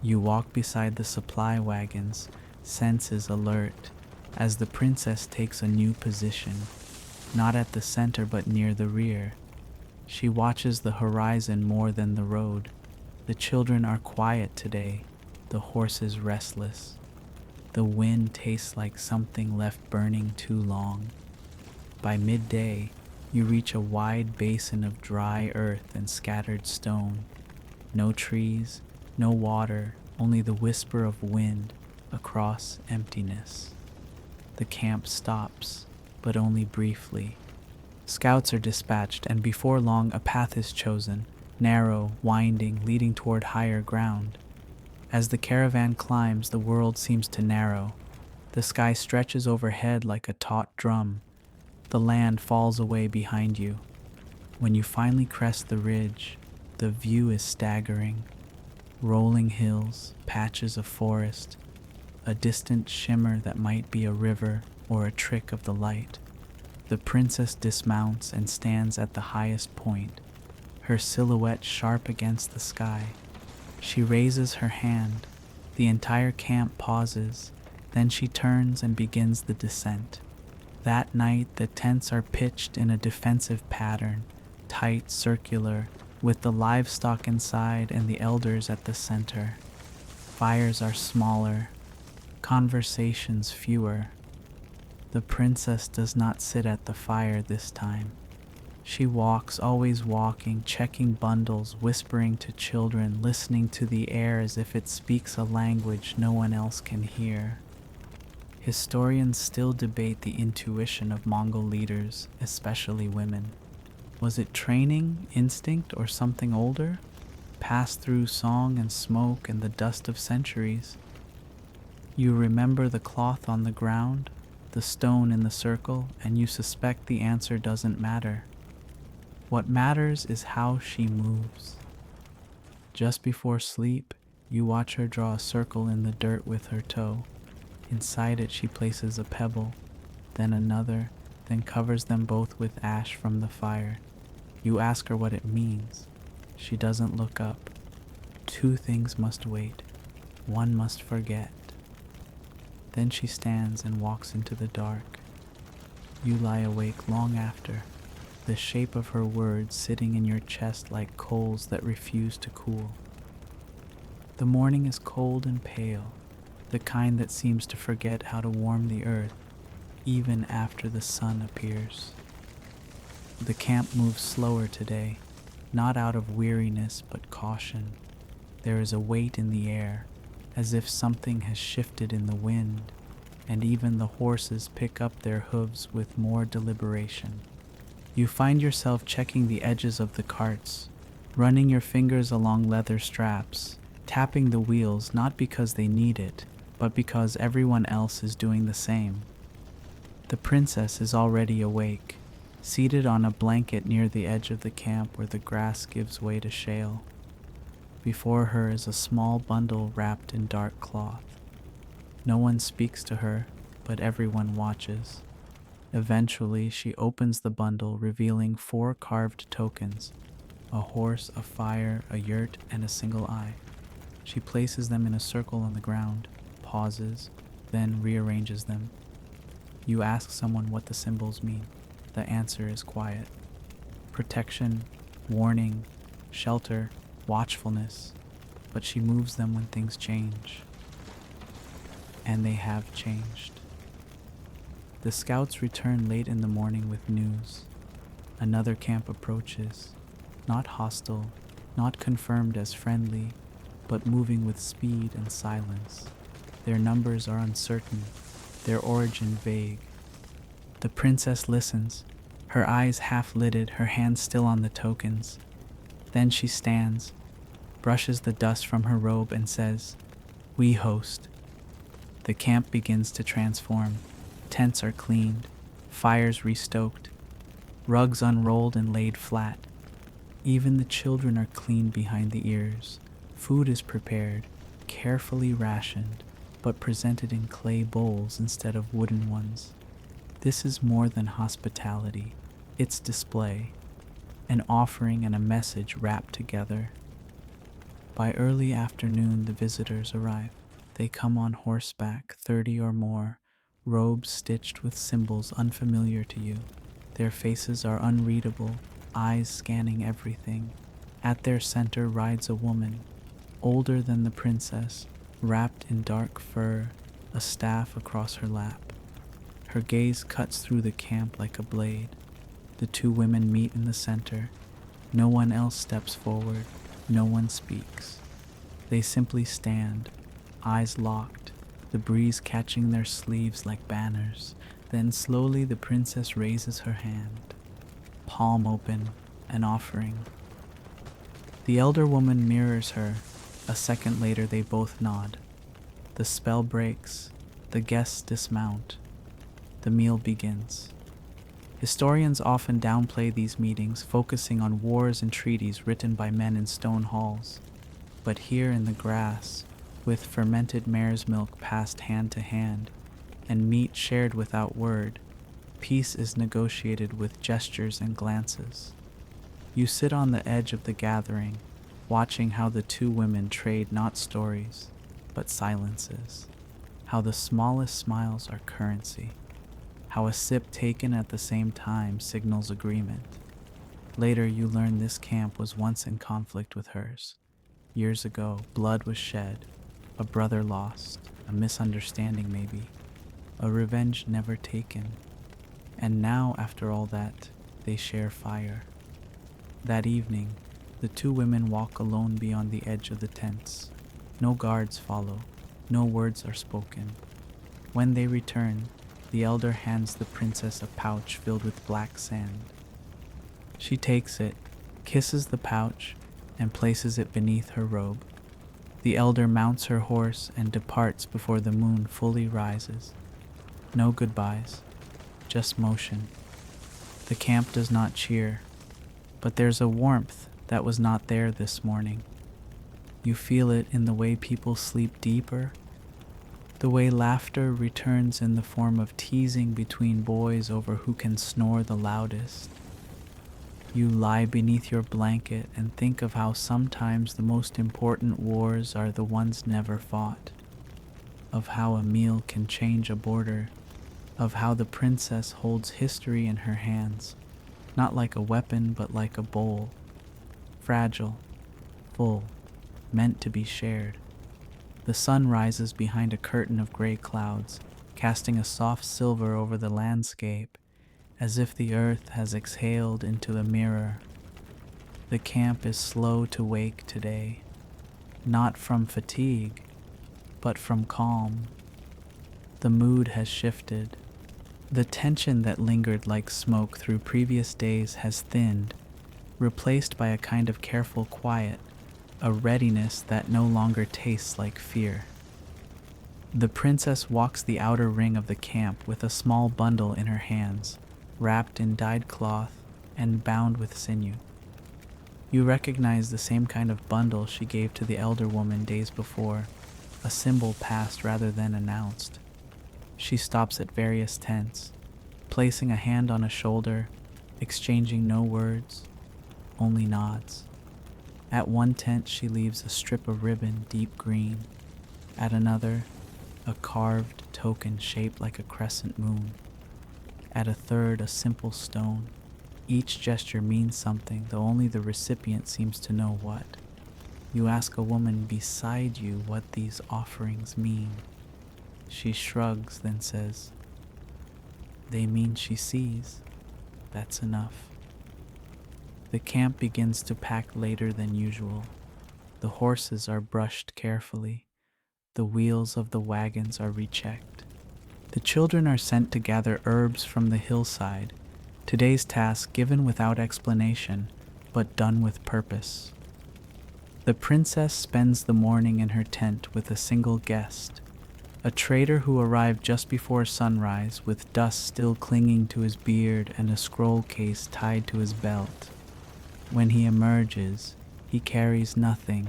You walk beside the supply wagons, senses alert, as the princess takes a new position, not at the center but near the rear. She watches the horizon more than the road. The children are quiet today, the horses restless. The wind tastes like something left burning too long. By midday, you reach a wide basin of dry earth and scattered stone. No trees, no water, only the whisper of wind across emptiness. The camp stops, but only briefly. Scouts are dispatched, and before long a path is chosen, narrow, winding, leading toward higher ground. As the caravan climbs, the world seems to narrow. The sky stretches overhead like a taut drum. The land falls away behind you. When you finally crest the ridge, the view is staggering. Rolling hills, patches of forest, a distant shimmer that might be a river or a trick of the light. The princess dismounts and stands at the highest point, her silhouette sharp against the sky. She raises her hand. The entire camp pauses. Then she turns and begins the descent. That night, the tents are pitched in a defensive pattern, tight, circular, with the livestock inside and the elders at the center. Fires are smaller, conversations fewer. The princess does not sit at the fire this time. She walks, always walking, checking bundles, whispering to children, listening to the air as if it speaks a language no one else can hear. Historians still debate the intuition of Mongol leaders, especially women. Was it training, instinct, or something older? Passed through song and smoke and the dust of centuries. You remember the cloth on the ground, the stone in the circle, and you suspect the answer doesn't matter. What matters is how she moves. Just before sleep, you watch her draw a circle in the dirt with her toe. Inside it, she places a pebble, then another, then covers them both with ash from the fire. You ask her what it means. She doesn't look up. Two things must wait. One must forget. Then she stands and walks into the dark. You lie awake long after, the shape of her words sitting in your chest like coals that refuse to cool. The morning is cold and pale, the kind that seems to forget how to warm the earth, even after the sun appears. The camp moves slower today, not out of weariness but caution. There is a weight in the air, as if something has shifted in the wind, and even the horses pick up their hooves with more deliberation. You find yourself checking the edges of the carts, running your fingers along leather straps, tapping the wheels not because they need it, but because everyone else is doing the same. The princess is already awake, seated on a blanket near the edge of the camp where the grass gives way to shale. Before her is a small bundle wrapped in dark cloth. No one speaks to her, but everyone watches. Eventually, she opens the bundle, revealing 4 carved tokens: a horse, a fire, a yurt, and a single eye. She places them in a circle on the ground, pauses, then rearranges them. You ask someone what the symbols mean. The answer is quiet. Protection, warning, shelter, watchfulness. But she moves them when things change. And they have changed. The scouts return late in the morning with news. Another camp approaches, not hostile, not confirmed as friendly, but moving with speed and silence. Their numbers are uncertain, their origin vague. The princess listens, her eyes half-lidded, her hands still on the tokens. Then she stands, brushes the dust from her robe and says, "We host." The camp begins to transform. Tents are cleaned, fires restoked, rugs unrolled and laid flat. Even the children are cleaned behind the ears. Food is prepared, carefully rationed, but presented in clay bowls instead of wooden ones. This is more than hospitality. It's display, an offering and a message wrapped together. By early afternoon, the visitors arrive. They come on horseback, 30 or more, robes stitched with symbols unfamiliar to you. Their faces are unreadable, eyes scanning everything. At their center rides a woman, older than the princess, wrapped in dark fur, a staff across her lap. Her gaze cuts through the camp like a blade. The two women meet in the center. No one else steps forward. No one speaks. They simply stand, eyes locked, the breeze catching their sleeves like banners. Then slowly the princess raises her hand, palm open, an offering. The elder woman mirrors her, A second later, they both nod. The spell breaks, the guests dismount, the meal begins. Historians often downplay these meetings, focusing on wars and treaties written by men in stone halls. But here in the grass, with fermented mare's milk passed hand to hand, and meat shared without word, peace is negotiated with gestures and glances. You sit on the edge of the gathering, watching how the two women trade not stories, but silences, how the smallest smiles are currency, how a sip taken at the same time signals agreement. Later, you learn this camp was once in conflict with hers. Years ago, blood was shed, a brother lost, a misunderstanding maybe, a revenge never taken. And now, after all that, they share fire. That evening, the two women walk alone beyond the edge of the tents. No guards follow, no words are spoken. When they return, the elder hands the princess a pouch filled with black sand. She takes it, kisses the pouch, and places it beneath her robe. The elder mounts her horse and departs before the moon fully rises. No goodbyes, just motion. The camp does not cheer, but there's a warmth that was not there this morning. You feel it in the way people sleep deeper, the way laughter returns in the form of teasing between boys over who can snore the loudest. You lie beneath your blanket and think of how sometimes the most important wars are the ones never fought, of how a meal can change a border, of how the princess holds history in her hands, not like a weapon but like a bowl, fragile, full, meant to be shared. The sun rises behind a curtain of gray clouds, casting a soft silver over the landscape, as if the earth has exhaled into a mirror. The camp is slow to wake today, not from fatigue, but from calm. The mood has shifted. The tension that lingered like smoke through previous days has thinned, replaced by a kind of careful quiet, a readiness that no longer tastes like fear. The princess walks the outer ring of the camp with a small bundle in her hands, wrapped in dyed cloth and bound with sinew. You recognize the same kind of bundle she gave to the elder woman days before, a symbol passed rather than announced. She stops at various tents, placing a hand on a shoulder, exchanging no words, only nods. At one tent she leaves a strip of ribbon deep green, at another, a carved token shaped like a crescent moon. At a third, a simple stone. Each gesture means something, though only the recipient seems to know what. You ask a woman beside you what these offerings mean. She shrugs, then says, "They mean she sees. That's enough." The camp begins to pack later than usual. The horses are brushed carefully. The wheels of the wagons are rechecked. The children are sent to gather herbs from the hillside, today's task given without explanation, but done with purpose. The princess spends the morning in her tent with a single guest, a trader who arrived just before sunrise with dust still clinging to his beard and a scroll case tied to his belt. When he emerges, he carries nothing.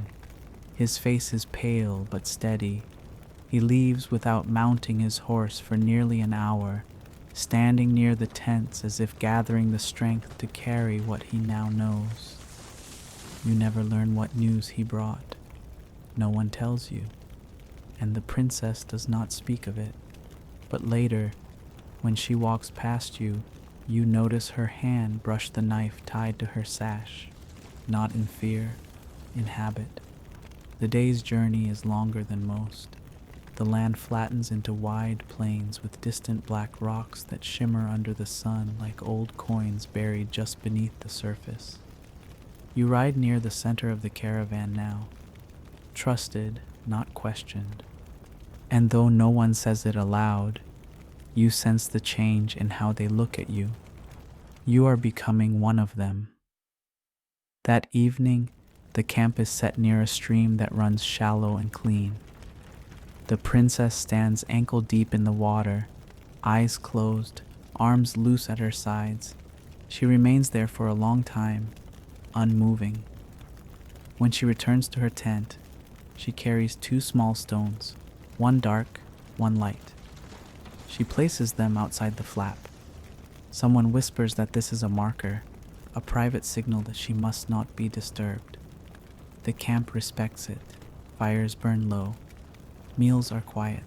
His face is pale but steady. He leaves without mounting his horse for nearly an hour, standing near the tents as if gathering the strength to carry what he now knows. You never learn what news he brought. No one tells you, and the princess does not speak of it. But later, when she walks past you, you notice her hand brush the knife tied to her sash, not in fear, in habit. The day's journey is longer than most. The land flattens into wide plains with distant black rocks that shimmer under the sun like old coins buried just beneath the surface. You ride near the center of the caravan now, trusted, not questioned. And though no one says it aloud, you sense the change in how they look at you. You are becoming one of them. That evening, The camp is set near a stream that runs shallow and clean. The princess stands ankle deep in the water, eyes closed, arms loose at her sides. She remains there for a long time, unmoving. When she returns to her tent, she carries 2 small stones, one dark, one light. She places them outside the flap. Someone whispers that this is a marker, a private signal that she must not be disturbed. The camp respects it. Fires burn low. Meals are quiet.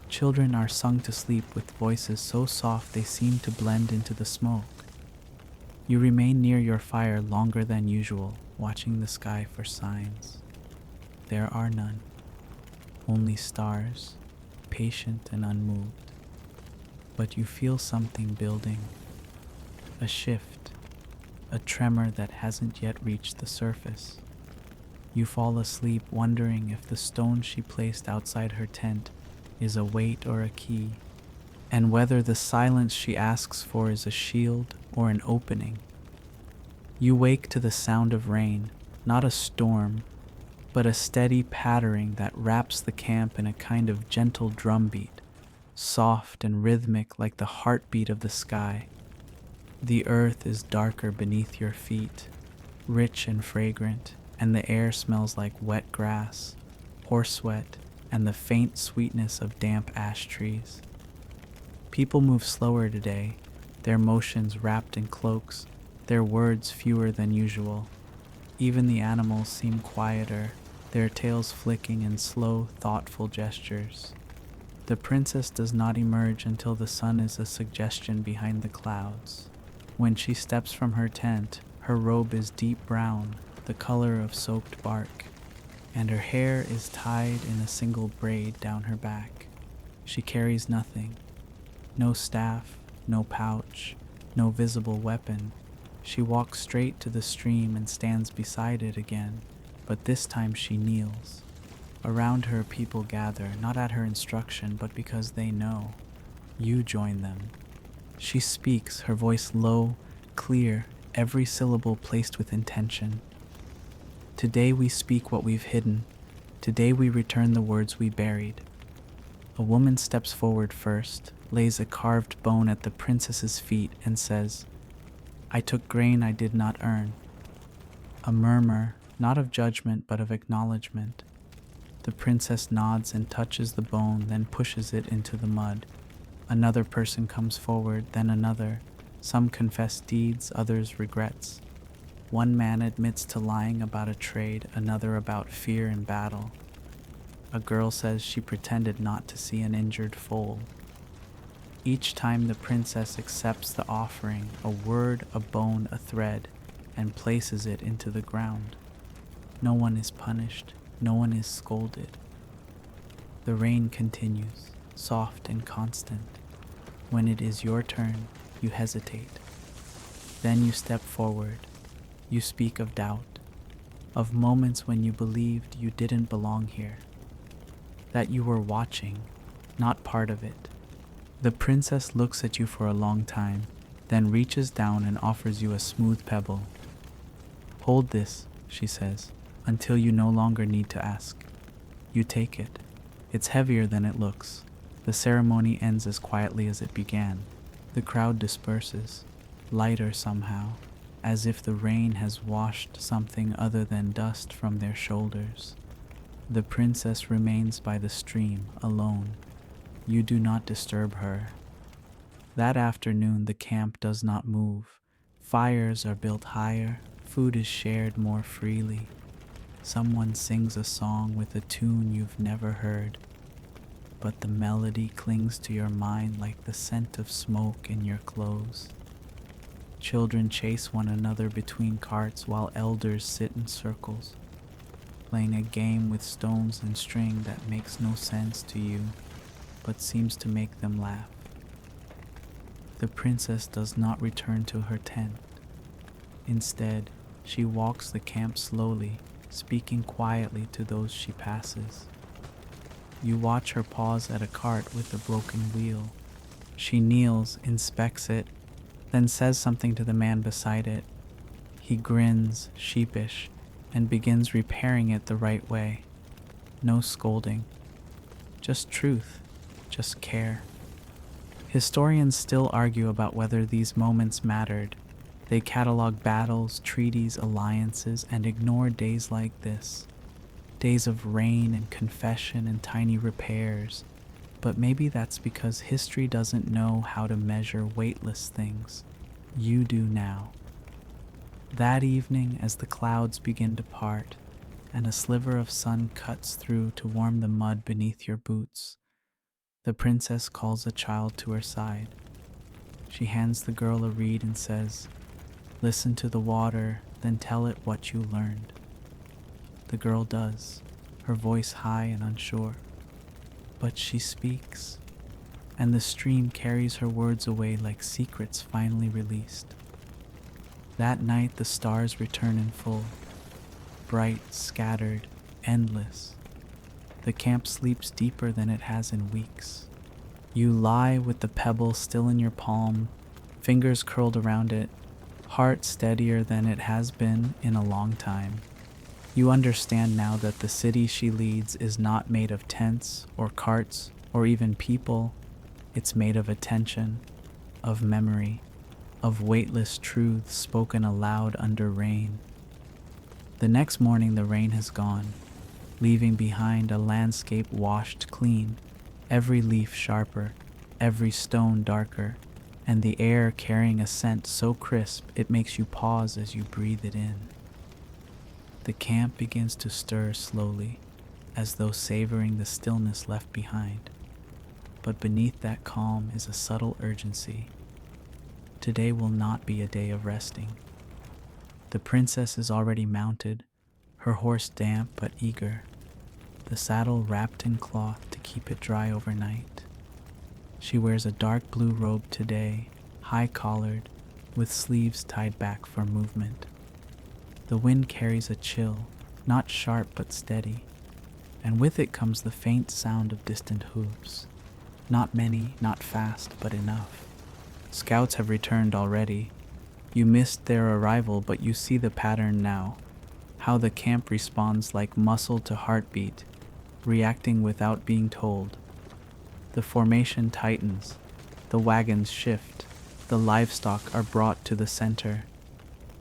Children are sung to sleep with voices so soft they seem to blend into the smoke. You remain near your fire longer than usual, watching the sky for signs. There are none, only stars, patient and unmoved. But you feel something building, a shift, a tremor that hasn't yet reached the surface. You fall asleep wondering if the stone she placed outside her tent is a weight or a key, and whether the silence she asks for is a shield or an opening. You wake to the sound of rain, not a storm, but a steady pattering that wraps the camp in a kind of gentle drumbeat, soft and rhythmic like the heartbeat of the sky. The earth is darker beneath your feet, rich and fragrant, and the air smells like wet grass, horse sweat, and the faint sweetness of damp ash trees. People move slower today, their motions wrapped in cloaks, their words fewer than usual. Even the animals seem quieter, their tails flicking in slow, thoughtful gestures. The princess does not emerge until the sun is a suggestion behind the clouds. When she steps from her tent, her robe is deep brown, the color of soaked bark, and her hair is tied in a single braid down her back. She carries nothing, no staff, no pouch, no visible weapon. She walks straight to the stream and stands beside it again, but this time she kneels. Around her people gather, not at her instruction, but because they know. You join them. She speaks, her voice low, clear, every syllable placed with intention. Today we speak what we've hidden. Today we return the words we buried. A woman steps forward first, lays a carved bone at the princess's feet, and says, "I took grain I did not earn." A murmur, not of judgment but of acknowledgement. The princess nods and touches the bone, then pushes it into the mud. Another person comes forward, then another. Some confess deeds, others regrets. One man admits to lying about a trade, another about fear in battle. A girl says she pretended not to see an injured foal. Each time the princess accepts the offering, a word, a bone, a thread, and places it into the ground. No one is punished, no one is scolded. The rain continues, soft and constant. When it is your turn, you hesitate. Then you step forward. You speak of doubt, of moments when you believed you didn't belong here, that you were watching, not part of it. The princess looks at you for a long time, then reaches down and offers you a smooth pebble. "Hold this," she says, "until you no longer need to ask." You take it. It's heavier than it looks. The ceremony ends as quietly as it began. The crowd disperses, lighter somehow, as if the rain has washed something other than dust from their shoulders. The princess remains by the stream, alone. You do not disturb her. That afternoon the camp does not move. Fires are built higher, food is shared more freely. Someone sings a song with a tune you've never heard, but the melody clings to your mind like the scent of smoke in your clothes. Children chase one another between carts while elders sit in circles, playing a game with stones and string that makes no sense to you, but seems to make them laugh. The princess does not return to her tent. Instead, she walks the camp slowly, speaking quietly to those she passes. You watch her pause at a cart with a broken wheel. She kneels, inspects it, then says something to the man beside it. He grins, sheepish, and begins repairing it the right way. No scolding, just truth, just care. Historians still argue about whether these moments mattered. They catalog battles, treaties, alliances, and ignore days like this. Days of rain and confession and tiny repairs. But maybe that's because history doesn't know how to measure weightless things. You do now. That evening, as the clouds begin to part, and a sliver of sun cuts through to warm the mud beneath your boots, the princess calls a child to her side. She hands the girl a reed and says, "Listen to the water, then tell it what you learned." The girl does, her voice high and unsure. But she speaks, and the stream carries her words away like secrets finally released. That night the stars return in full, bright, scattered, endless. The camp sleeps deeper than it has in weeks. You lie with the pebble still in your palm, fingers curled around it, heart steadier than it has been in a long time. You understand now that the city she leads is not made of tents or carts or even people. It's made of attention, of memory, of weightless truths spoken aloud under rain. The next morning the rain has gone, leaving behind a landscape washed clean, every leaf sharper, every stone darker, and the air carrying a scent so crisp it makes you pause as you breathe it in. The camp begins to stir slowly, as though savoring the stillness left behind. But beneath that calm is a subtle urgency. Today will not be a day of resting. The princess is already mounted, her horse damp but eager, the saddle wrapped in cloth to keep it dry overnight. She wears a dark blue robe today, high-collared, with sleeves tied back for movement. The wind carries a chill, not sharp but steady, and with it comes the faint sound of distant hooves. Not many, not fast, but enough. Scouts have returned already. You missed their arrival, but you see the pattern now. How the camp responds like muscle to heartbeat, reacting without being told. The formation tightens, the wagons shift, the livestock are brought to the center,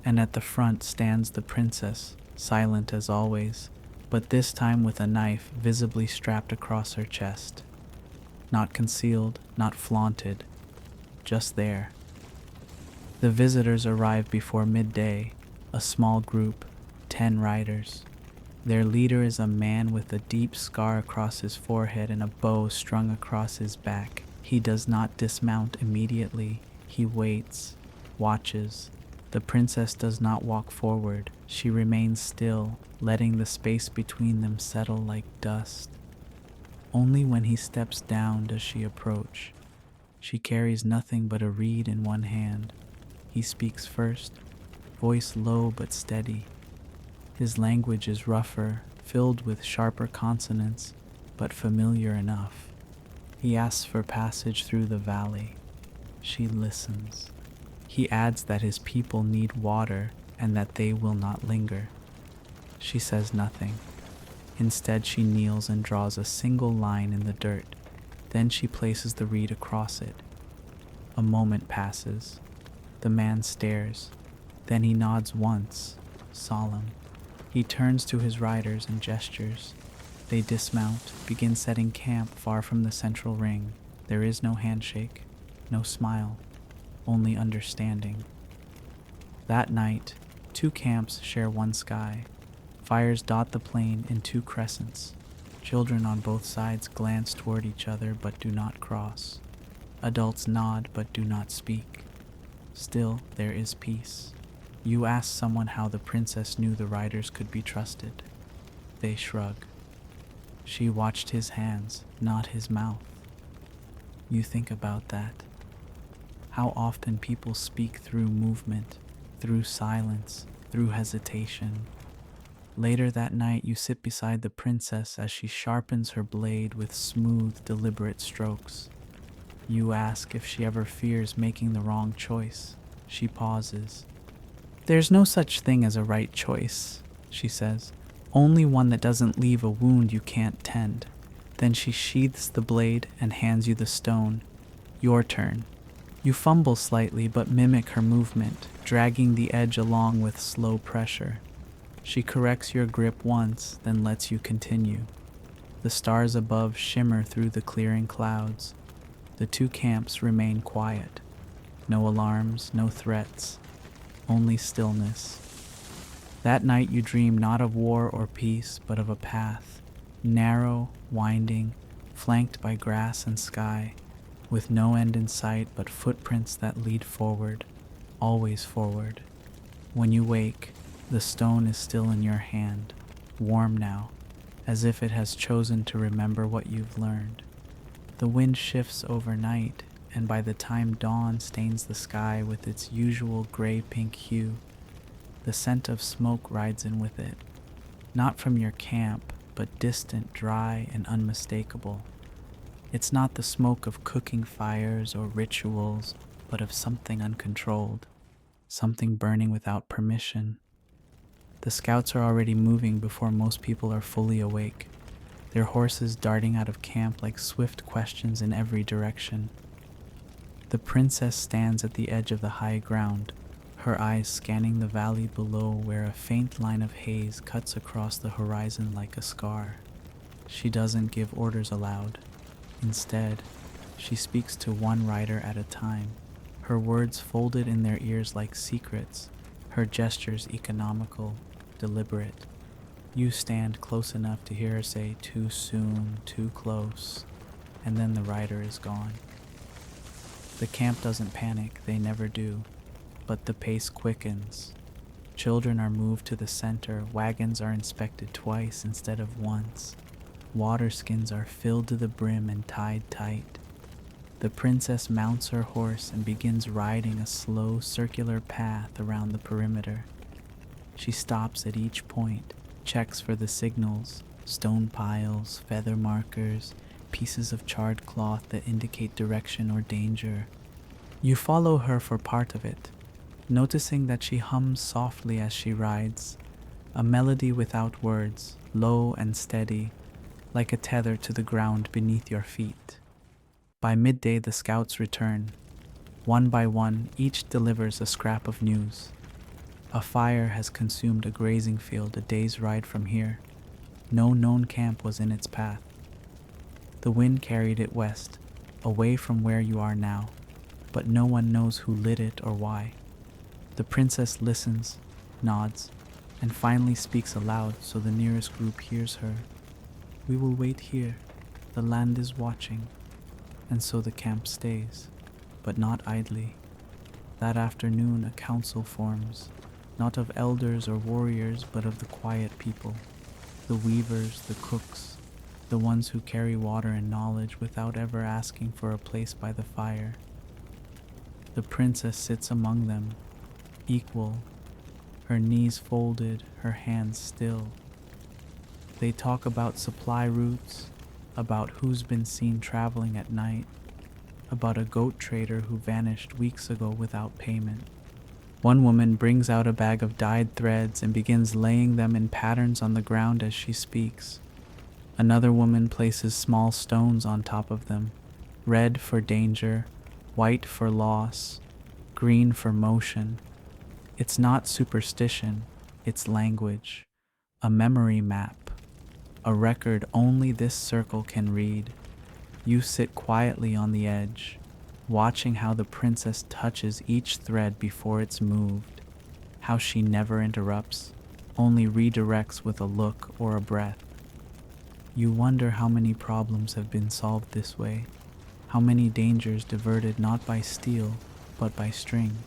and at the front stands the princess, silent as always, but this time with a knife visibly strapped across her chest. Not concealed, not flaunted, just there. The visitors arrive before midday, a small group, 10 riders. Their leader is a man with a deep scar across his forehead and a bow strung across his back. He does not dismount immediately. He waits, watches. The princess does not walk forward. She remains still, letting the space between them settle like dust. Only when he steps down does she approach. She carries nothing but a reed in one hand. He speaks first, voice low but steady. His language is rougher, filled with sharper consonants, but familiar enough. He asks for passage through the valley. She listens. He adds that his people need water and that they will not linger. She says nothing. Instead, she kneels and draws a single line in the dirt. Then she places the reed across it. A moment passes. The man stares. Then he nods once, solemn. He turns to his riders and gestures. They dismount, begin setting camp far from the central ring. There is no handshake, no smile, only understanding. That night, 2 camps share one sky. Fires dot the plain in 2 crescents. Children on both sides glance toward each other but do not cross. Adults nod but do not speak. Still, there is peace. You ask someone how the princess knew the riders could be trusted. They shrug. She watched his hands, not his mouth. You think about that. How often people speak through movement, through silence, through hesitation. Later that night, you sit beside the princess as she sharpens her blade with smooth, deliberate strokes. You ask if she ever fears making the wrong choice. She pauses. There's no such thing as a right choice. she says. Only one that doesn't leave a wound you can't tend. Then she sheaths the blade and hands you the stone. Your turn. You fumble slightly but mimic her movement, dragging the edge along with slow pressure. She corrects your grip once, then lets you continue. The stars above shimmer through the clearing clouds. The two camps remain quiet. No alarms, no threats, only stillness. That night you dream not of war or peace, but of a path, narrow, winding, flanked by grass and sky, with no end in sight but footprints that lead forward, always forward. When you wake, the stone is still in your hand, warm now, as if it has chosen to remember what you've learned. The wind shifts overnight, and by the time dawn stains the sky with its usual gray-pink hue, the scent of smoke rides in with it, not from your camp, but distant, dry, and unmistakable. It's not the smoke of cooking fires or rituals, but of something uncontrolled, something burning without permission. The scouts are already moving before most people are fully awake, their horses darting out of camp like swift questions in every direction. The princess stands at the edge of the high ground, her eyes scanning the valley below where a faint line of haze cuts across the horizon like a scar. She doesn't give orders aloud. Instead, she speaks to one rider at a time, her words folded in their ears like secrets, her gestures economical, deliberate. You stand close enough to hear her say, "Too soon, too close," and then the rider is gone. The camp doesn't panic, they never do, but the pace quickens. Children are moved to the center, wagons are inspected twice instead of once. Water skins are filled to the brim and tied tight. The princess mounts her horse and begins riding a slow circular path around the perimeter. She stops at each point, checks for the signals, stone piles, feather markers, pieces of charred cloth that indicate direction or danger. You follow her for part of it, noticing that she hums softly as she rides, a melody without words, low and steady, like a tether to the ground beneath your feet. By midday the scouts return. One by one, each delivers a scrap of news. A fire has consumed a grazing field a day's ride from here. No known camp was in its path. The wind carried it west, away from where you are now, but no one knows who lit it or why. The princess listens, nods, and finally speaks aloud so the nearest group hears her. "We will wait here. The land is watching." And so the camp stays, but not idly. That afternoon a council forms, not of elders or warriors, but of the quiet people, the weavers, the cooks, the ones who carry water and knowledge without ever asking for a place by the fire. The princess sits among them, equal, her knees folded, her hands still. They talk about supply routes, about who's been seen traveling at night, about a goat trader who vanished weeks ago without payment. One woman brings out a bag of dyed threads and begins laying them in patterns on the ground as she speaks. Another woman places small stones on top of them, red for danger, white for loss, green for motion. It's not superstition, it's language, a memory map, a record only this circle can read. You sit quietly on the edge, watching how the princess touches each thread before it's moved, how she never interrupts, only redirects with a look or a breath. You wonder how many problems have been solved this way, how many dangers diverted not by steel, but by string.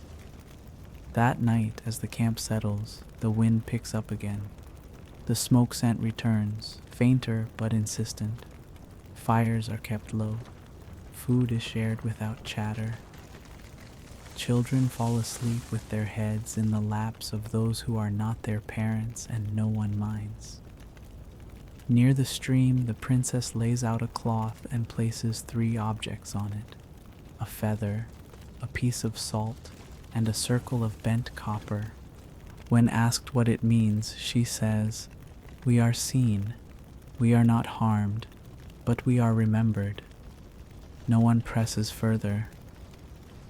That night, as the camp settles, the wind picks up again. The smoke scent returns, fainter but insistent. Fires are kept low. Food is shared without chatter. Children fall asleep with their heads in the laps of those who are not their parents, and no one minds. Near the stream, the princess lays out a cloth and places 3 objects on it: a feather, a piece of salt, and a circle of bent copper. When asked what it means, she says, "We are seen, we are not harmed, but we are remembered." No one presses further.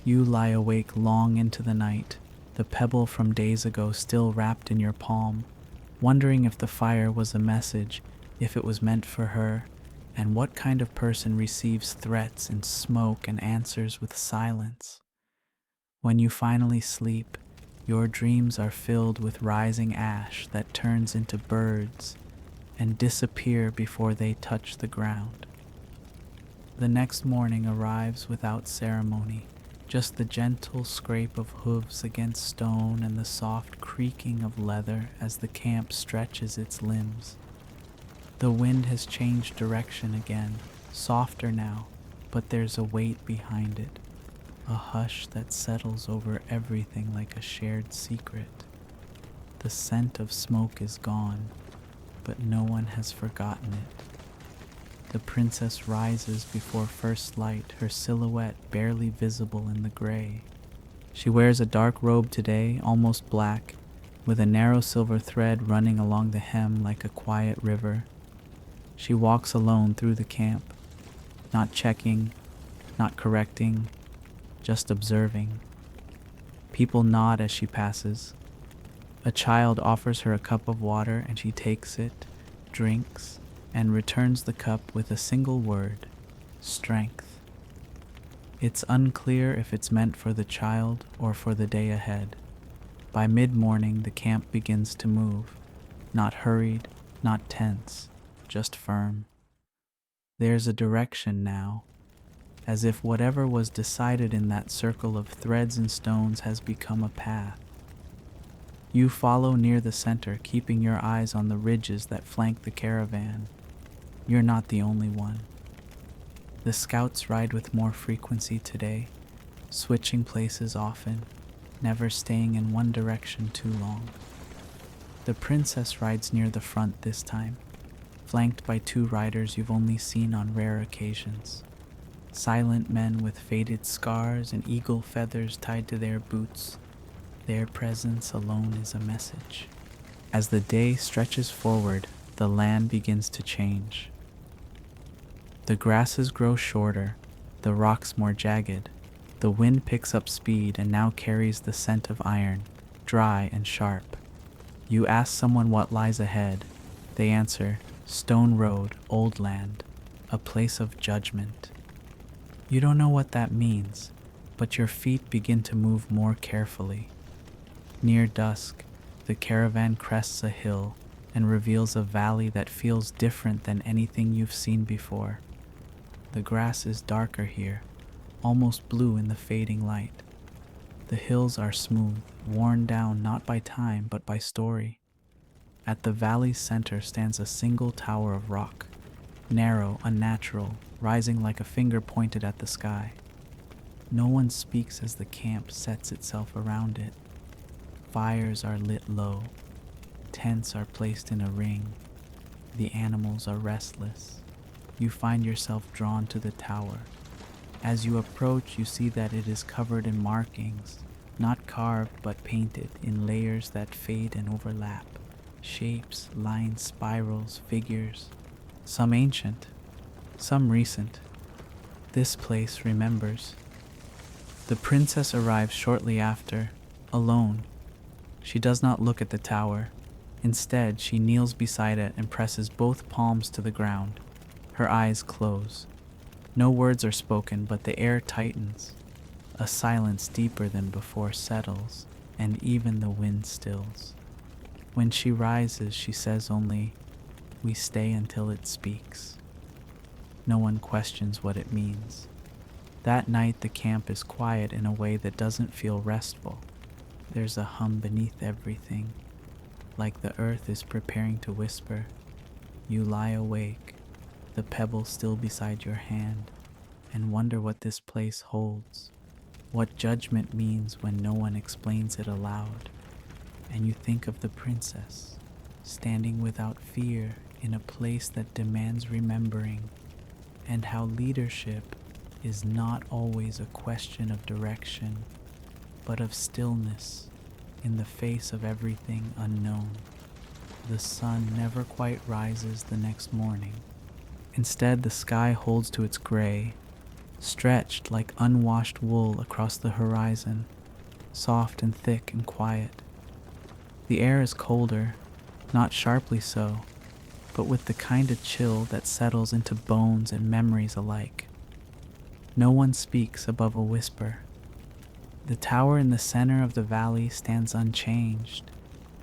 You lie awake long into the night, the pebble from days ago still wrapped in your palm, wondering if the fire was a message, if it was meant for her, and what kind of person receives threats in smoke and answers with silence. When you finally sleep, your dreams are filled with rising ash that turns into birds and disappear before they touch the ground. The next morning arrives without ceremony, just the gentle scrape of hooves against stone and the soft creaking of leather as the camp stretches its limbs. The wind has changed direction again, softer now, but there's a weight behind it, a hush that settles over everything like a shared secret. The scent of smoke is gone, but no one has forgotten it. The princess rises before first light, her silhouette barely visible in the gray. She wears a dark robe today, almost black, with a narrow silver thread running along the hem like a quiet river. She walks alone through the camp, not checking, not correcting, just observing. People nod as she passes. A child offers her a cup of water and she takes it, drinks, and returns the cup with a single word: strength. It's unclear if it's meant for the child or for the day ahead. By mid-morning, the camp begins to move, not hurried, not tense, just firm. There's a direction now, as if whatever was decided in that circle of threads and stones has become a path. You follow near the center, keeping your eyes on the ridges that flank the caravan. You're not the only one. The scouts ride with more frequency today, switching places often, never staying in one direction too long. The princess rides near the front this time, flanked by two riders you've only seen on rare occasions. Silent men with faded scars and eagle feathers tied to their boots. Their presence alone is a message. As the day stretches forward, the land begins to change. The grasses grow shorter, the rocks more jagged. The wind picks up speed and now carries the scent of iron, dry and sharp. You ask someone what lies ahead. They answer, "Stone Road, Old Land, a place of judgment." You don't know what that means, but your feet begin to move more carefully. Near dusk, the caravan crests a hill and reveals a valley that feels different than anything you've seen before. The grass is darker here, almost blue in the fading light. The hills are smooth, worn down not by time but by story. At the valley's center stands a single tower of rock, narrow, unnatural, rising like a finger pointed at the sky. No one speaks as the camp sets itself around it. Fires are lit low. Tents are placed in a ring. The animals are restless. You find yourself drawn to the tower. As you approach, you see that it is covered in markings, not carved but painted in layers that fade and overlap. Shapes, lines, spirals, figures, some ancient, some recent. This place remembers. The princess arrives shortly after, alone. She does not look at the tower. Instead, she kneels beside it and presses both palms to the ground. Her eyes close. No words are spoken, but the air tightens. A silence deeper than before settles, and even the wind stills. When she rises, she says only, "We stay until it speaks." No one questions what it means. That night, the camp is quiet in a way that doesn't feel restful. There's a hum beneath everything, like the earth is preparing to whisper. You lie awake, the pebble still beside your hand, and wonder what this place holds, what judgment means when no one explains it aloud. And you think of the princess, standing without fear in a place that demands remembering, and how leadership is not always a question of direction, but of stillness, in the face of everything unknown. The sun never quite rises the next morning. Instead, the sky holds to its gray, stretched like unwashed wool across the horizon, soft and thick and quiet. The air is colder, not sharply so, but with the kind of chill that settles into bones and memories alike. No one speaks above a whisper. The tower in the center of the valley stands unchanged,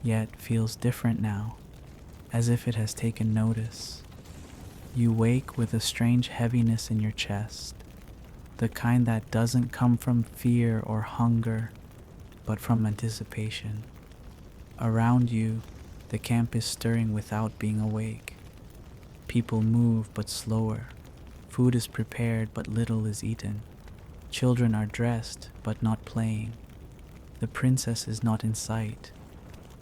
yet feels different now, as if it has taken notice. You wake with a strange heaviness in your chest, the kind that doesn't come from fear or hunger, but from anticipation. Around you, the camp is stirring without being awake. People move but slower. Food is prepared but little is eaten. Children are dressed but not playing. The princess is not in sight.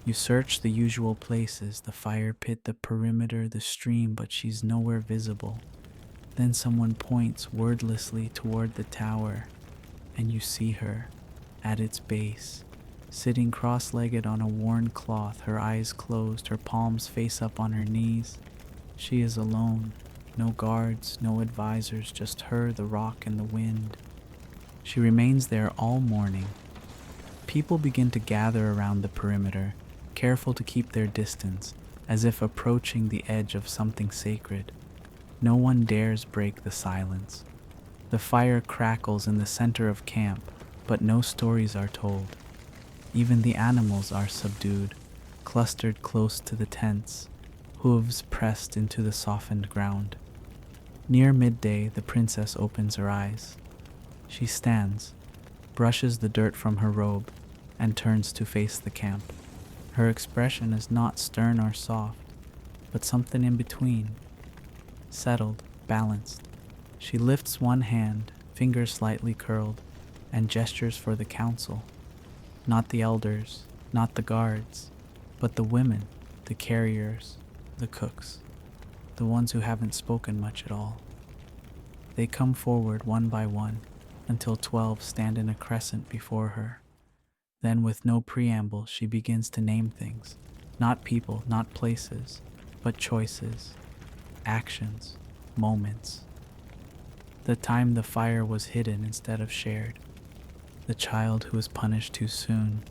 You search the usual places, the fire pit, the perimeter, the stream, but she's nowhere visible. Then someone points wordlessly toward the tower, and you see her, at its base, sitting cross-legged on a worn cloth, her eyes closed, her palms face up on her knees. She is alone, no guards, no advisors, just her, the rock, and the wind. She remains there all morning. People begin to gather around the perimeter, careful to keep their distance, as if approaching the edge of something sacred. No one dares break the silence. The fire crackles in the center of camp, but no stories are told. Even the animals are subdued, clustered close to the tents, hooves pressed into the softened ground. Near midday, the princess opens her eyes. She stands, brushes the dirt from her robe, and turns to face the camp. Her expression is not stern or soft, but something in between. Settled, balanced. She lifts one hand, fingers slightly curled, and gestures for the council. Not the elders, not the guards, but the women, the carriers, the cooks, the ones who haven't spoken much at all. They come forward one by one, until 12 stand in a crescent before her. Then, with no preamble, she begins to name things. Not people, not places, but choices, actions, moments. The time the fire was hidden instead of shared. The child who was punished too soon.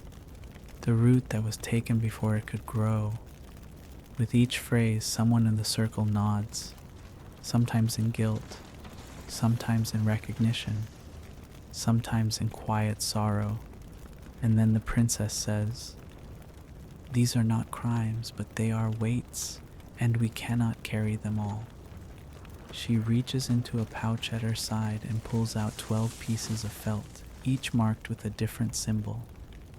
The root that was taken before it could grow. With each phrase, someone in the circle nods, sometimes in guilt, sometimes in recognition, sometimes in quiet sorrow. And then the princess says, "These are not crimes, but they are weights, and we cannot carry them all." She reaches into a pouch at her side and pulls out 12 pieces of felt, each marked with a different symbol.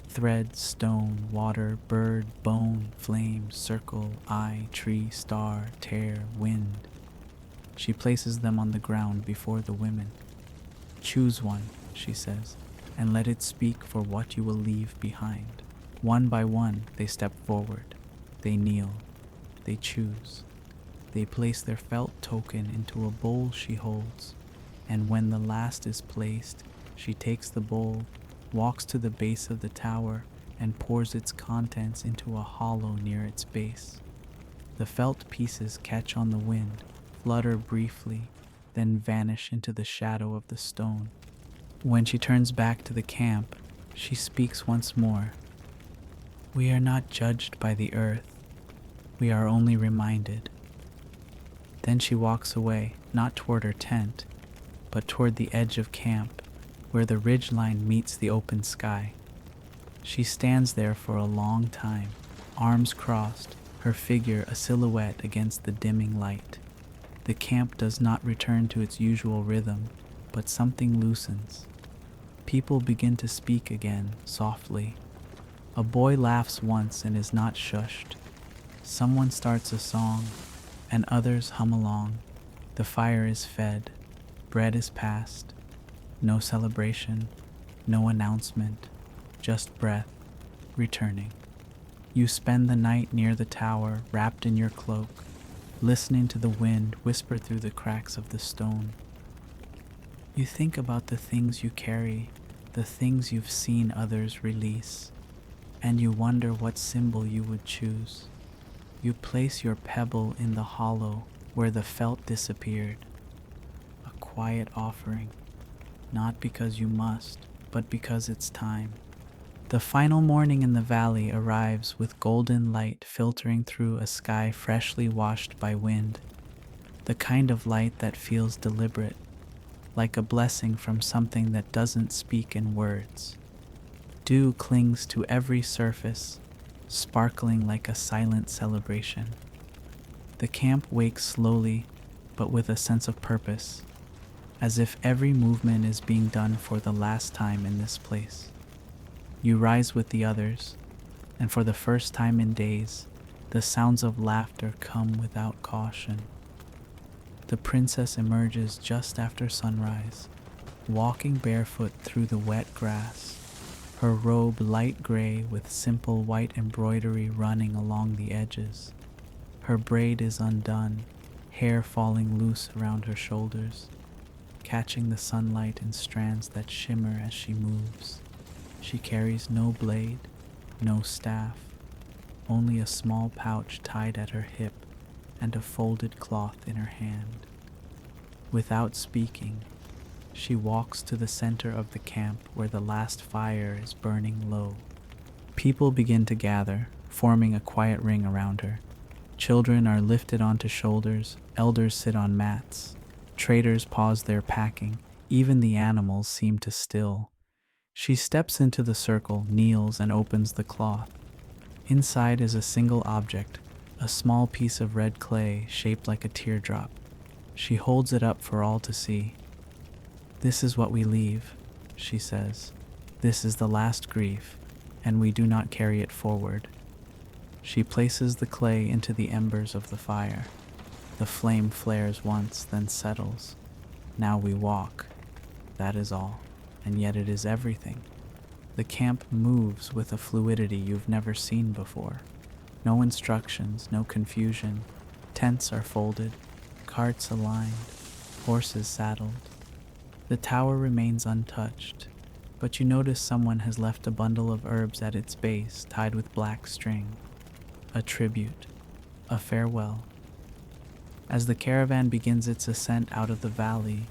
Thread, stone, water, bird, bone, flame, circle, eye, tree, star, tear, wind. She places them on the ground before the women. "Choose one," she says, "and let it speak for what you will leave behind." One by one, they step forward. They kneel. They choose. They place their felt token into a bowl she holds, and when the last is placed, she takes the bowl, walks to the base of the tower, and pours its contents into a hollow near its base. The felt pieces catch on the wind, flutter briefly, then vanish into the shadow of the stone. When she turns back to the camp, she speaks once more. "We are not judged by the earth. We are only reminded." Then she walks away, not toward her tent, but toward the edge of camp, where the ridgeline meets the open sky. She stands there for a long time, arms crossed, her figure a silhouette against the dimming light. The camp does not return to its usual rhythm, but something loosens. People begin to speak again, softly. A boy laughs once and is not shushed. Someone starts a song, and others hum along. The fire is fed, bread is passed. No celebration, no announcement, just breath, returning. You spend the night near the tower, wrapped in your cloak, listening to the wind whisper through the cracks of the stone. You think about the things you carry, the things you've seen others release. and you wonder what symbol you would choose. You place your pebble in the hollow where the felt disappeared, a quiet offering, not because you must, but because it's time. The final morning in the valley arrives with golden light filtering through a sky freshly washed by wind, the kind of light that feels deliberate, like a blessing from something that doesn't speak in words. Dew clings to every surface, sparkling like a silent celebration. The camp wakes slowly, but with a sense of purpose, as if every movement is being done for the last time in this place. You rise with the others, and for the first time in days, the sounds of laughter come without caution. The princess emerges just after sunrise, walking barefoot through the wet grass, her robe light gray with simple white embroidery running along the edges. Her braid is undone, hair falling loose around her shoulders, catching the sunlight in strands that shimmer as she moves. She carries no blade, no staff, only a small pouch tied at her hip and a folded cloth in her hand. Without speaking, she walks to the center of the camp where the last fire is burning low. People begin to gather, forming a quiet ring around her. Children are lifted onto shoulders, elders sit on mats, traders pause their packing, even the animals seem to still. She steps into the circle, kneels, and opens the cloth. Inside is a single object, a small piece of red clay shaped like a teardrop. She holds it up for all to see. "This is what we leave," she says. "This is the last grief, and we do not carry it forward." She places the clay into the embers of the fire. The flame flares once, then settles. Now we walk. That is all, and yet it is everything. The camp moves with a fluidity you've never seen before. No instructions, no confusion. Tents are folded, carts aligned, horses saddled. The tower remains untouched, but you notice someone has left a bundle of herbs at its base tied with black string. A tribute, a farewell. As the caravan begins its ascent out of the valley,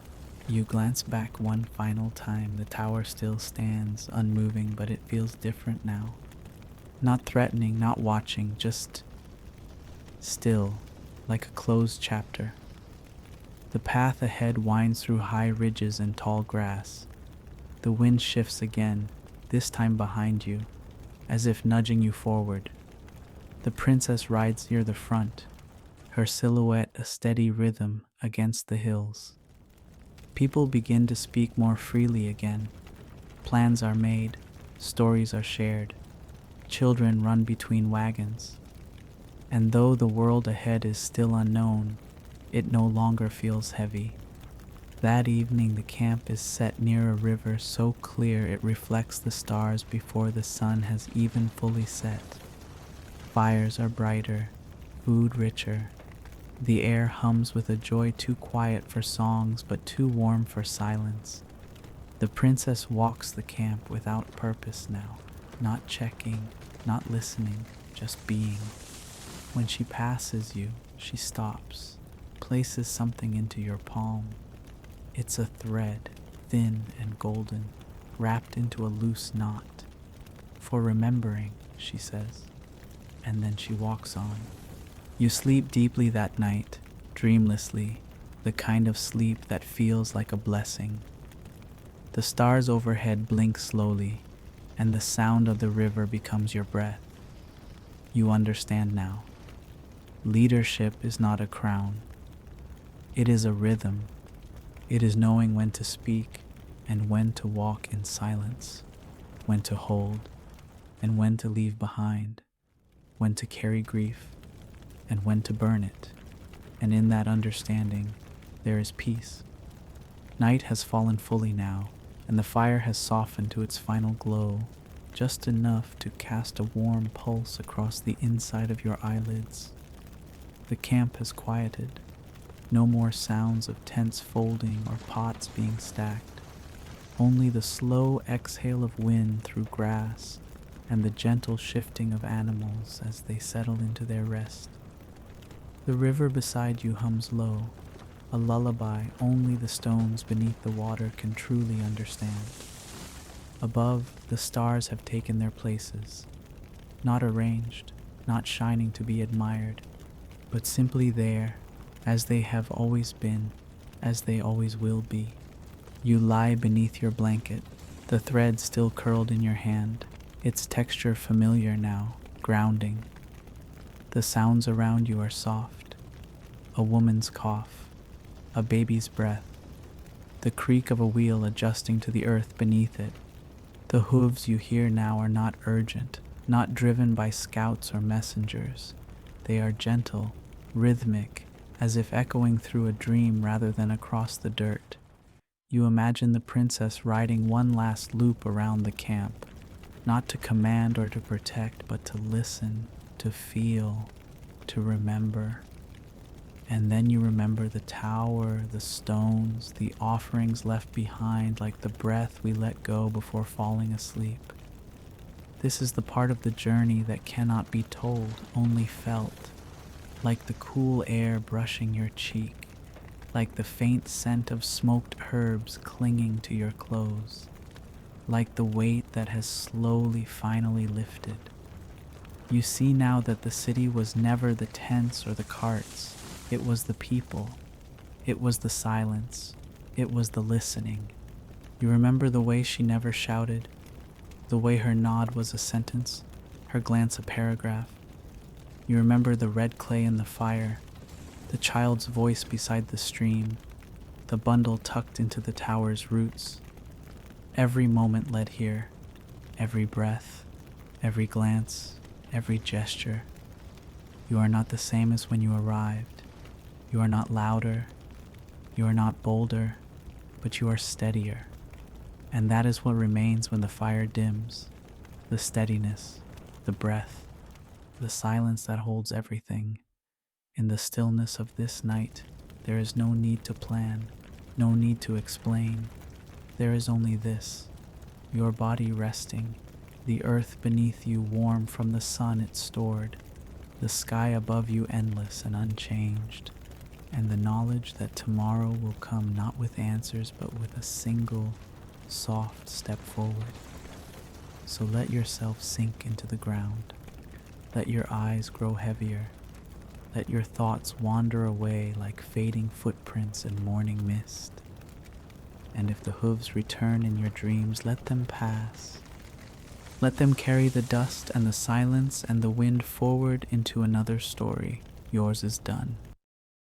you glance back one final time. The tower still stands, unmoving, but it feels different now. Not threatening, not watching, just still, like a closed chapter. The path ahead winds through high ridges and tall grass. The wind shifts again, this time behind you, as if nudging you forward. The princess rides near the front, her silhouette a steady rhythm against the hills. People begin to speak more freely again. Plans are made, stories are shared. Children run between wagons. And though the world ahead is still unknown, it no longer feels heavy. That evening the camp is set near a river so clear it reflects the stars before the sun has even fully set. Fires are brighter, food richer. The air hums with a joy too quiet for songs but too warm for silence. The princess walks the camp without purpose now, not checking, not listening, just being. When she passes you, she stops, places something into your palm. It's a thread, thin and golden, wrapped into a loose knot. "For remembering," she says, and then she walks on. You sleep deeply that night, dreamlessly, the kind of sleep that feels like a blessing. The stars overhead blink slowly, and the sound of the river becomes your breath. You understand now. Leadership is not a crown. It is a rhythm. It is knowing when to speak and when to walk in silence, when to hold and when to leave behind, when to carry grief and when to burn it. And in that understanding, there is peace. Night has fallen fully now, and the fire has softened to its final glow, just enough to cast a warm pulse across the inside of your eyelids. The camp has quieted. No more sounds of tents folding or pots being stacked. Only the slow exhale of wind through grass, and the gentle shifting of animals as they settle into their rest. The river beside you hums low, a lullaby only the stones beneath the water can truly understand. Above, the stars have taken their places, not arranged, not shining to be admired, but simply there, as they have always been, as they always will be. You lie beneath your blanket, the thread still curled in your hand, its texture familiar now, grounding. The sounds around you are soft, a woman's cough, a baby's breath, the creak of a wheel adjusting to the earth beneath it. The hooves you hear now are not urgent, not driven by scouts or messengers. They are gentle, rhythmic, as if echoing through a dream rather than across the dirt. You imagine the princess riding one last loop around the camp, not to command or to protect, but to listen, to feel, to remember. And then you remember the tower, the stones, the offerings left behind like the breath we let go before falling asleep. This is the part of the journey that cannot be told, only felt, like the cool air brushing your cheek, like the faint scent of smoked herbs clinging to your clothes, like the weight that has slowly finally lifted. You see now that the city was never the tents or the carts. It was the people. It was the silence. It was the listening. You remember the way she never shouted, the way her nod was a sentence, her glance a paragraph. You remember the red clay in the fire, the child's voice beside the stream, the bundle tucked into the tower's roots. Every moment led here, every breath, every glance, every gesture. You are not the same as when you arrived. You are not louder, you are not bolder, but you are steadier. And that is what remains when the fire dims, the steadiness, the breath, the silence that holds everything. In the stillness of this night, there is no need to plan, no need to explain. There is only this, your body resting, the earth beneath you warm from the sun it stored, the sky above you endless and unchanged, and the knowledge that tomorrow will come not with answers but with a single, soft step forward. So let yourself sink into the ground. Let your eyes grow heavier. Let your thoughts wander away like fading footprints in morning mist. And if the hooves return in your dreams, let them pass. Let them carry the dust and the silence and the wind forward into another story. Yours is done.